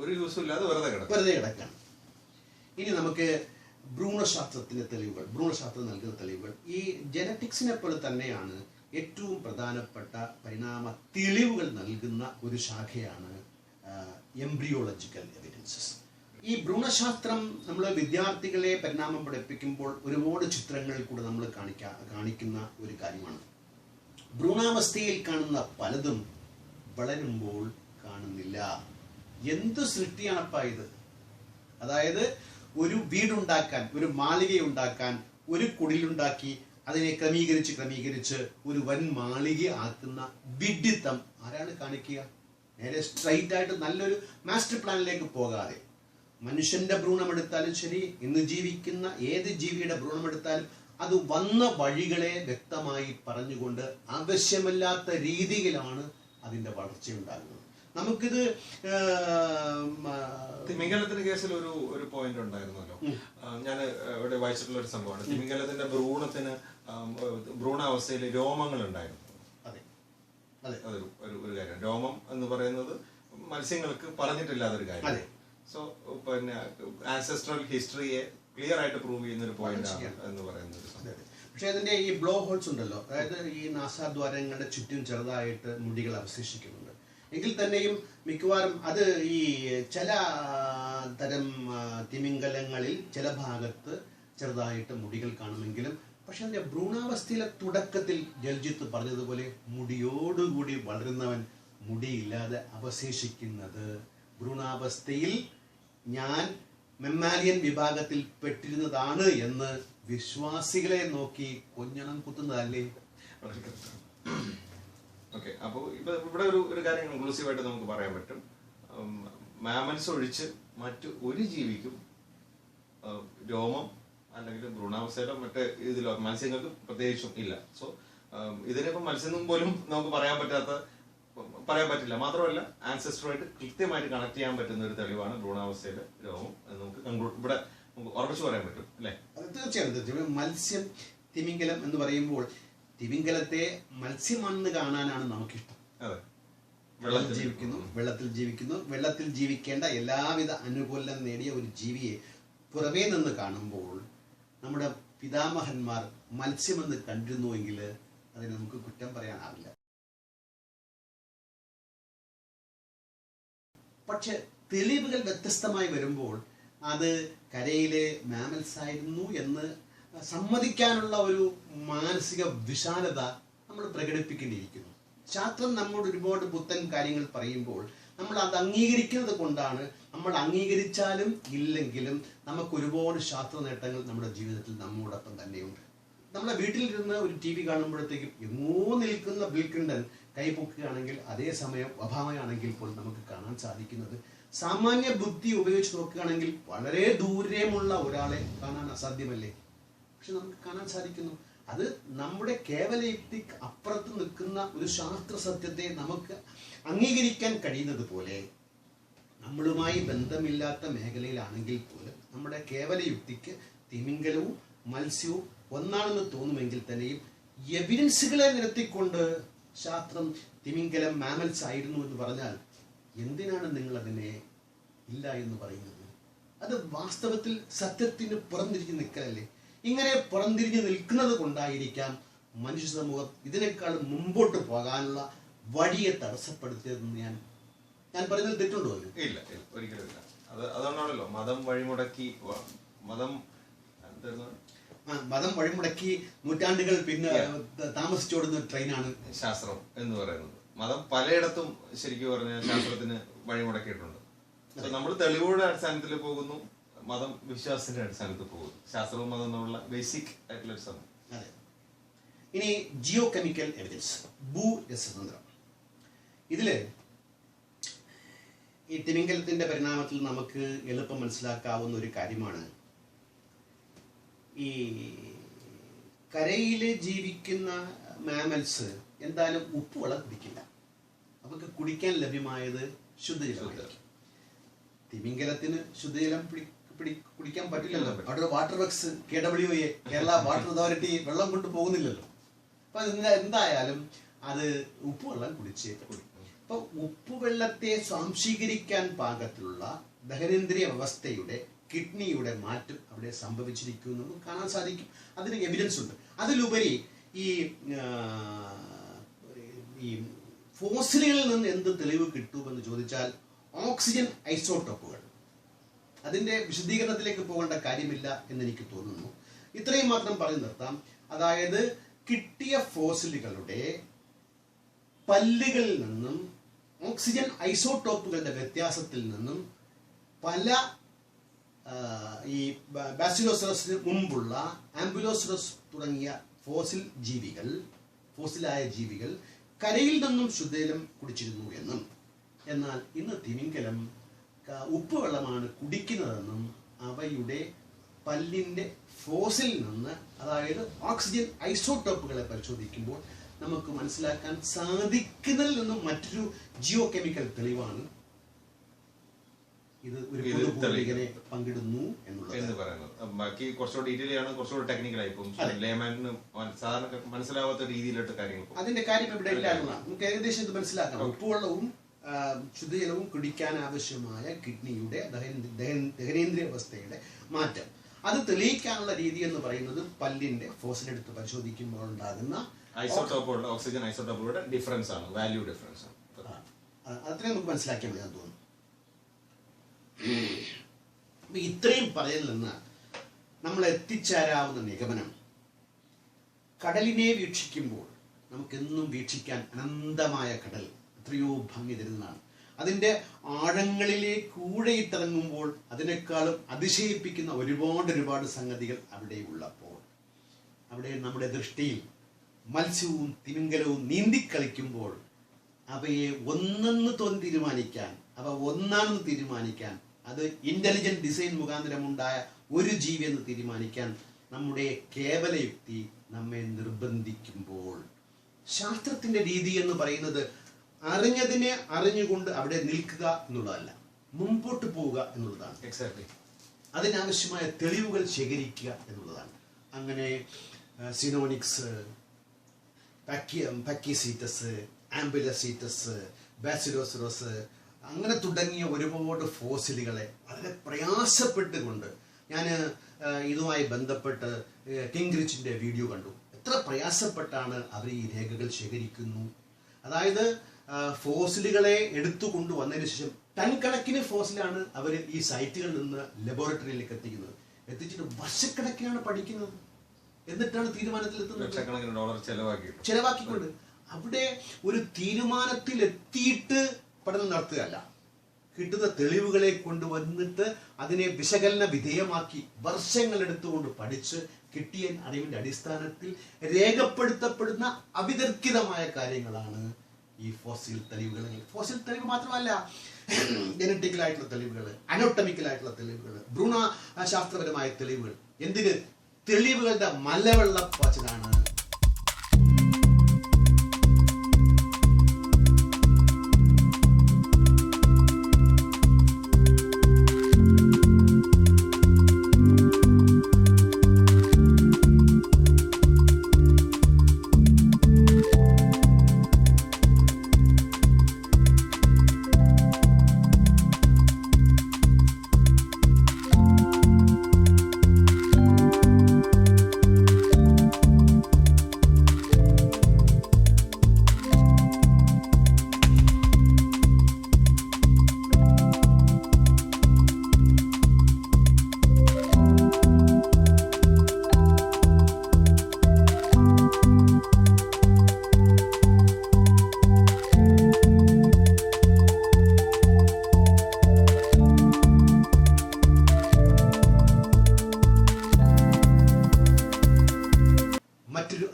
ഒരു യൂസും ഇല്ലാതെ വെറുതെ കിടക്കാണ്. ഇനി നമുക്ക് ഭ്രൂണശാസ്ത്രത്തിന്റെ തെളിവുകൾ, ഭ്രൂണശാസ്ത്രം നൽകുന്ന തെളിവുകൾ ഈ ജനറ്റിക്സിനെ പോലെ തന്നെയാണ് ഏറ്റവും പ്രധാനപ്പെട്ട പരിണാമ തെളിവുകൾ നൽകുന്ന ഒരു ശാഖയാണ് എംബ്രിയോളജിക്കൽ എവിഡൻസസ്. ഈ ഭ്രൂണശാസ്ത്രം നമ്മൾ വിദ്യാർത്ഥികളെ പരിണാമം പഠിപ്പിക്കുമ്പോൾ ഒരുപാട് ചിത്രങ്ങളിൽ കൂടെ നമ്മൾ കാണിക്കുന്ന ഒരു കാര്യമാണ്. ഭ്രൂണാവസ്ഥയിൽ കാണുന്ന പലതും വളരുമ്പോൾ കാണുന്നില്ല. എന്ത് സൃഷ്ടിയാണപ്പാ ഇത്? അതായത് ഒരു വീടുണ്ടാക്കാൻ, ഒരു മാളികയുണ്ടാക്കാൻ ഒരു കുടിലുണ്ടാക്കി അതിനെ ക്രമീകരിച്ച് ഒരു വൻ മാളിക ആക്കുന്ന വിഡ്ഢിത്തം ആരാണ് കാണിക്കുക? നേരെ സ്ട്രൈറ്റ് ആയിട്ട് നല്ലൊരു മാസ്റ്റർ പ്ലാനിലേക്ക് പോകാതെ മനുഷ്യന്റെ ഭ്രൂണമെടുത്താലും ശരി, ഇന്ന് ജീവിക്കുന്ന ഏത് ജീവിയുടെ ഭ്രൂണമെടുത്താലും അത് വന്ന വഴികളെ വ്യക്തമായി പറഞ്ഞുകൊണ്ട് ആവശ്യമില്ലാത്ത രീതിയിലാണ് അതിന്റെ വളർച്ചയുണ്ടാകുന്നത്. നമുക്കിത് തിമിംഗലത്തിന്റെ കേസിൽ ഒരു പോയിന്റ് ഉണ്ടായിരുന്നല്ലോ, ഞാൻ ഇവിടെ വായിച്ചിട്ടുള്ള ഒരു സംഭവമാണ്. തിമിംഗലത്തിന്റെ ഭ്രൂണാവസ്ഥയിൽ രോമങ്ങൾ ഉണ്ടായിരുന്നു. അതൊരു കാര്യം. രോമം എന്ന് പറയുന്നത് മത്സ്യങ്ങൾക്ക് പറഞ്ഞിട്ടില്ലാത്തൊരു കാര്യം. സോ പിന്നെ ആൻസെസ്ട്രൽ ഹിസ്റ്ററിയെ ക്ലിയർ ആയിട്ട് പ്രൂവ് ചെയ്യുന്ന ഒരു പോയിന്റ് എന്ന് പറയുന്നത്. പക്ഷെ അതിന്റെ ഈ ബ്ലോ ഹോൾസ് ഉണ്ടല്ലോ, അതായത് ഈ നാസാദ്വാരങ്ങളുടെ ചുറ്റും ചെറുതായിട്ട് മുടികൾ അവശേഷിക്കുന്നുണ്ട്. എങ്കിൽ തന്നെയും മിക്കവാറും അത് ഈ ചില തരം തിമിംഗലങ്ങളിൽ ചില ഭാഗത്ത് ചെറുതായിട്ട് മുടികൾ കാണുമെങ്കിലും പക്ഷെ അതിന്റെ ഭ്രൂണാവസ്ഥയിലെ തുടക്കത്തിൽ ജൽജിത്ത് പറഞ്ഞതുപോലെ മുടിയോടുകൂടി വളരുന്നവൻ മുടിയില്ലാതെ അവശേഷിക്കുന്നത് ഭ്രൂണാവസ്ഥയിൽ ഞാൻ മെമ്മാലിയൻ വിഭാഗത്തിൽ പെട്ടിരുന്നതാണ് എന്ന് വിശ്വാസികളെ നോക്കി കൊഞ്ഞണം കുത്തുന്നതല്ലേ? ഓക്കെ, അപ്പോൾ ഇവിടെ ഒരു കാര്യം കൺക്ലൂസീവ് ആയിട്ട് നമുക്ക് പറയാൻ പറ്റും. മാമൽസ് ഒഴിച്ച് മറ്റു ഒരു ജീവിക്കും രോമം അല്ലെങ്കിൽ ഭ്രൂണാവസ്ഥയിലോ മറ്റേ ഇതിലോ മത്സ്യങ്ങൾക്ക് പ്രത്യേകിച്ചും ഇല്ല. സോ ഇതിനിപ്പം മത്സ്യം പോലും നമുക്ക് പറയാൻ പറ്റില്ല. മാത്രമല്ല ആൻസെസ്റ്ററുമായിട്ട് കൃത്യമായിട്ട് കണക്ട് ചെയ്യാൻ പറ്റുന്ന ഒരു തെളിവാണ് ഭ്രൂണാവസ്ഥയിലെ രോമം എന്ന് നമുക്ക് ഇവിടെ ഉറപ്പിച്ചു പറയാൻ പറ്റും അല്ലേ? തീർച്ചയായും. മത്സ്യം, തിമിംഗലം എന്ന് പറയുമ്പോൾ തിമിംഗലത്തെ മത്സ്യമാണെന്ന് കാണാനാണ് നമുക്കിഷ്ടം. വെള്ളത്തിൽ ജീവിക്കുന്നു, വെള്ളത്തിൽ ജീവിക്കേണ്ട എല്ലാവിധ അനുകൂലം നേടിയ ഒരു ജീവിയെ പുറമേ നിന്ന് കാണുമ്പോൾ നമ്മുടെ പിതാമഹന്മാർ മത്സ്യമെന്ന് കണ്ടിരുന്നുവെങ്കിൽ അതിന് നമുക്ക് കുറ്റം പറയാനാവില്ല. പക്ഷെ തെളിവുകൾ വ്യത്യസ്തമായി വരുമ്പോൾ അത് കരയിലെ മാമൽസ് ആയിരുന്നു എന്ന് സമ്മതിക്കാനുള്ള ഒരു മാനസിക വിശാലത നമ്മൾ പ്രകടിപ്പിക്കേണ്ടിയിരിക്കുന്നു. ശാസ്ത്രം നമ്മോട് ഒരുപാട് പുത്തൻ കാര്യങ്ങൾ പറയുമ്പോൾ നമ്മൾ അത് അംഗീകരിക്കുന്നത് കൊണ്ടാണ്. നമ്മൾ അംഗീകരിച്ചാലും ഇല്ലെങ്കിലും നമുക്ക് ഒരുപാട് ശാസ്ത്ര നേട്ടങ്ങൾ നമ്മുടെ ജീവിതത്തിൽ നമ്മോടൊപ്പം തന്നെയുണ്ട്. നമ്മളെ വീട്ടിലിരുന്ന് ഒരു TV കാണുമ്പോഴത്തേക്കും എങ്ങോ നിൽക്കുന്ന ബിൽ ക്ലിന്റൺ കൈപൊക്കുകയാണെങ്കിൽ അതേസമയം ഒബാമയാണെങ്കിൽ പോലും നമുക്ക് കാണാൻ സാധിക്കുന്നത് സാമാന്യ ബുദ്ധി ഉപയോഗിച്ച് നോക്കുകയാണെങ്കിൽ വളരെ ദൂരമുള്ള ഒരാളെ കാണാൻ അസാധ്യമല്ലേ? പക്ഷെ നമുക്ക് കാണാൻ സാധിക്കുന്നു. അത് നമ്മുടെ കേവല യുക്തിക്ക് അപ്പുറത്ത് നിൽക്കുന്ന ഒരു ശാസ്ത്ര സത്യത്തെ നമുക്ക് അംഗീകരിക്കാൻ കഴിയുന്നത് പോലെ നമ്മളുമായി ബന്ധമില്ലാത്ത മേഖലയിലാണെങ്കിൽ പോലും നമ്മുടെ കേവല യുക്തിക്ക് തിമിംഗലവും മത്സ്യവും ഒന്നാണെന്ന് തോന്നുമെങ്കിൽ തന്നെയും എവിഡൻസുകളെ നിരത്തിക്കൊണ്ട് ശാസ്ത്രം തിമിംഗലം മാമൽസ് ആയിരുന്നു എന്ന് പറഞ്ഞാൽ എന്തിനാണ് നിങ്ങൾ അതിനെ ഇല്ല എന്ന് പറയുന്നത്? അത് വാസ്തവത്തിൽ സത്യത്തിന് പുറംതിരിഞ്ഞ് നിൽക്കലല്ലേ? ഇങ്ങനെ പുറംതിരിഞ്ഞ് നിൽക്കുന്നത് കൊണ്ടായിരിക്കാം മനുഷ്യ സമൂഹം ഇതിനേക്കാൾ മുമ്പോട്ട് പോകാനുള്ള വഴിയെ തടസ്സപ്പെടുത്തിയതെന്ന് ഞാൻ പറയുന്നത് തെറ്റുണ്ടോ? ഇല്ല, ഒരിക്കലും ഇല്ല. അതുകൊണ്ടാണല്ലോ മതം വഴിമുടക്കി നൂറ്റാണ്ടുകൾ പിന്നെ താമസിച്ചോടുന്ന ട്രെയിനാണ് ശാസ്ത്രം എന്ന് പറയുന്നത്. മതം പലയിടത്തും ശരിക്കും പറഞ്ഞാൽ ശാസ്ത്രത്തിന് വഴിമുടക്കിയിട്ടുണ്ട്. നമ്മൾ തെളിവുകളുടെ അടിസ്ഥാനത്തിൽ പോകുന്നു, മതം വിശ്വാസത്തിന്റെ അടിസ്ഥാനത്തിൽ പോകുന്നു. ശാസ്ത്രവും മതം എന്നുള്ള ബേസിക് ആയിട്ടുള്ള ഒരു സംഭവം. ഇനി ജിയോ കെമിക്കൽ എവിഡൻസ്, ഭൂരസതന്ത്രം. ഇതില് ഈ തിമിംഗലത്തിന്റെ പരിണാമത്തിൽ നമുക്ക് എളുപ്പം മനസ്സിലാക്കാവുന്ന ഒരു കാര്യമാണ്, ഈ കരയില് ജീവിക്കുന്ന മാമൽസ് എന്തായാലും ഉപ്പുവെള്ളം കുടിക്കില്ല. അവർക്ക് കുടിക്കാൻ ലഭ്യമായത് ശുദ്ധജലമാണ്. തിമിംഗലത്തിന് ശുദ്ധജലം കുടിക്കാൻ പറ്റില്ലല്ലോ. അവിടെ water works KWA Kerala water authority വെള്ളം കൊണ്ട് പോകുന്നില്ലല്ലോ. അപ്പൊ എന്തായാലും അത് ഉപ്പുവെള്ളം കുടിച്ചേ കുടിക്കും. അപ്പൊ ഉപ്പുവെള്ളത്തെ സ്വാംശീകരിക്കാൻ പാകത്തിലുള്ള ദഹനേന്ദ്രിയ വ്യവസ്ഥയുടെ കിഡ്നിയുടെ മാറ്റം അവിടെ സംഭവിച്ചിരിക്കുന്നു നമുക്ക് കാണാൻ സാധിക്കും. അതിന് എവിഡൻസ് ഉണ്ട്. അതിലുപരി ഈ ഫോസിലുകളിൽ നിന്ന് എന്ത് തെളിവ് കിട്ടുമെന്ന് ചോദിച്ചാൽ ഓക്സിജൻ ഐസോട്ടോപ്പുകൾ. അതിന്റെ വിശദീകരണത്തിലേക്ക് പോകേണ്ട കാര്യമില്ല എന്നെനിക്ക് തോന്നുന്നു. ഇത്രയും മാത്രം പറഞ്ഞു നിർത്താം. അതായത് കിട്ടിയ ഫോസിലുകളുടെ പല്ലുകളിൽ നിന്നും ഓക്സിജൻ ഐസോട്ടോപ്പുകളുടെ വ്യത്യാസത്തിൽ നിന്നും പല ഈ ബാസിലോസറസിന് മുമ്പുള്ള ആംബുലോസറസ് തുടങ്ങിയ ഫോസിലായ ജീവികൾ കരയിൽ നിന്നും ശുദ്ധജലം കുടിച്ചിരുന്നു എന്നും, എന്നാൽ ഇന്ന് തിമിംഗലം ഉപ്പുവെള്ളമാണ് കുടിക്കുന്നതെന്നും അവയുടെ പല്ലിന്റെ ഫോസിൽ നിന്ന്, അതായത് ഓക്സിജൻ ഐസോട്ടോപ്പുകളെ പരിശോധിക്കുമ്പോൾ നമുക്ക് മനസ്സിലാക്കാൻ സാധിക്കുന്നതിൽ നിന്നും മറ്റൊരു ജിയോ കെമിക്കൽ തെളിവാണ് ഇത് ഒരു പൊതുപൂർവികനെ പങ്കിടുന്നു എന്ന് പറയുന്നത്. ബാക്കി കുറച്ചുകൂടി ഡീറ്റെയിൽ ആണ്, കുറച്ചുകൂടി ടെക്നിക്കൽ ആയി പോകും. ലേമാനിന് സാധാരണ മനസ്സിലാവാത്ത രീതിയിലോട്ട് കാര്യങ്ങൾ. അതിന്റെ കാര്യം ഇവിടെ ഇല്ല എന്നുള്ളതാണ്. നമുക്ക് ഏകദേശം ഇത് മനസ്സിലാക്കാം. ഉപ്പുവെള്ളവും ശുദ്ധജലവും കുടിക്കാൻ ആവശ്യമായ കിഡ്നിയുടെ ദഹനേന്ദ്രിയ അവസ്ഥയുടെ മാറ്റം, അത് തെളിയിക്കാനുള്ള രീതി എന്ന് പറയുന്നത് പല്ലിന്റെ ഫോസിലെടുത്ത് പരിശോധിക്കുമ്പോൾ ഉണ്ടാകുന്ന ഐസോട്ടോപ്പുകളുടെ ഓക്സിജൻ ഐസോട്ടോപ്പുകളുടെ ഡിഫറൻസ് ആണ്, വാല്യൂ ഡിഫറൻസ് ആണ്. അത്രയും നമുക്ക് മനസ്സിലാക്കിയാൽ മതി എന്ന് തോന്നുന്നു. ഇത്രയും പറയൽ നിന്ന് നമ്മൾ എത്തിച്ചേരാവുന്ന നിഗമനം, കടലിനെ വീക്ഷിക്കുമ്പോൾ നമുക്കെന്നും വീക്ഷിക്കാൻ അനന്തമായ കടൽ എത്രയോ ഭംഗി തരുന്നതാണ്. അതിൻ്റെ ആഴങ്ങളിലേക്ക് ഇറങ്ങുമ്പോൾ അതിനേക്കാളും അതിശയിപ്പിക്കുന്ന ഒരുപാട് സംഗതികൾ അവിടെ ഉള്ളപ്പോൾ, അവിടെ നമ്മുടെ ദൃഷ്ടിയിൽ മത്സ്യവും തിമിംഗലവും നീന്തിക്കളിക്കുമ്പോൾ അവയെ ഒന്നെന്ന് തീരുമാനിക്കാൻ, അവ ഒന്നാണെന്ന് തീരുമാനിക്കാൻ, അത് ഇന്റലിജന്റ് ഡിസൈൻ മുഖാന്തരമുണ്ടായ ഒരു ജീവി എന്ന് തീരുമാനിക്കാൻ നമ്മുടെ കേവല യുക്തി നമ്മെ നിർബന്ധിക്കുമ്പോൾ, ശാസ്ത്രത്തിന്റെ രീതി എന്ന് പറയുന്നത് അറിഞ്ഞതിനെ അറിഞ്ഞുകൊണ്ട് അവിടെ നിൽക്കുക എന്നുള്ളതല്ല, മുമ്പോട്ട് പോവുക എന്നുള്ളതാണ്. എക്സാക്ട്ലി. അതിനാവശ്യമായ തെളിവുകൾ ശേഖരിക്കുക എന്നുള്ളതാണ്. അങ്ങനെ സിനോണിക്സ്, പക്കിസീറ്റസ്, ആംബുലസീറ്റസ്, ബാസിലോസറോസ്, അങ്ങനെ തുടങ്ങിയ ഒരുപാട് ഫോസിലുകളെ വളരെ പ്രയാസപ്പെട്ടുകൊണ്ട്, ഞാൻ ഇതുമായി ബന്ധപ്പെട്ട് കിംഗ്രിച്ചിന്റെ വീഡിയോ കണ്ടു. എത്ര പ്രയാസപ്പെട്ടാണ് അവർ ഈ രേഖകൾ ശേഖരിക്കുന്നു. അതായത് ഫോസിലുകളെ എടുത്തു കൊണ്ടുവന്നതിന് ശേഷം ടൺ കണക്കിന് ഫോസിലാണ് അവർ ഈ സൈറ്റുകളിൽ നിന്ന് ലബോറട്ടറിയിലേക്ക് എത്തിക്കുന്നത്. എത്തിച്ചിട്ട് വർഷക്കണക്കിനാണ് പഠിക്കുന്നത്. എന്നിട്ടാണ് തീരുമാനത്തിലെത്തുന്നത്. ചെലവാക്കിക്കൊണ്ട് അവിടെ ഒരു തീരുമാനത്തിൽ എത്തിയിട്ട് പഠനം നടത്തുകയല്ല, കിട്ടുന്ന തെളിവുകളെ കൊണ്ടുവന്നിട്ട് അതിനെ വിശകലന വിധേയമാക്കി വർഷങ്ങളെടുത്തുകൊണ്ട് പഠിച്ച് കിട്ടിയ അറിവിന്റെ അടിസ്ഥാനത്തിൽ രേഖപ്പെടുത്തപ്പെടുന്ന അവിതർക്കിതമായ കാര്യങ്ങളാണ് ഈ ഫോസിൽ തെളിവുകൾ. ഫോസിൽ തെളിവ് മാത്രമല്ല, ജനറ്റിക്കലായിട്ടുള്ള തെളിവുകൾ, അനോട്ടമിക്കലായിട്ടുള്ള തെളിവുകൾ, ഭ്രൂണ ശാസ്ത്രപരമായ തെളിവുകൾ, എന്തിന് തെളിവുകളുടെ മലവെള്ളപ്പാച്ചിലാണ്.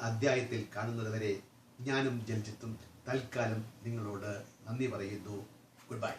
അധ്യായത്തിൽ കാണുന്നതുവരെ ഞാനും ജൽജിത്തും തൽക്കാലം നിങ്ങളോട് നന്ദി പറയുന്നു. Good bye.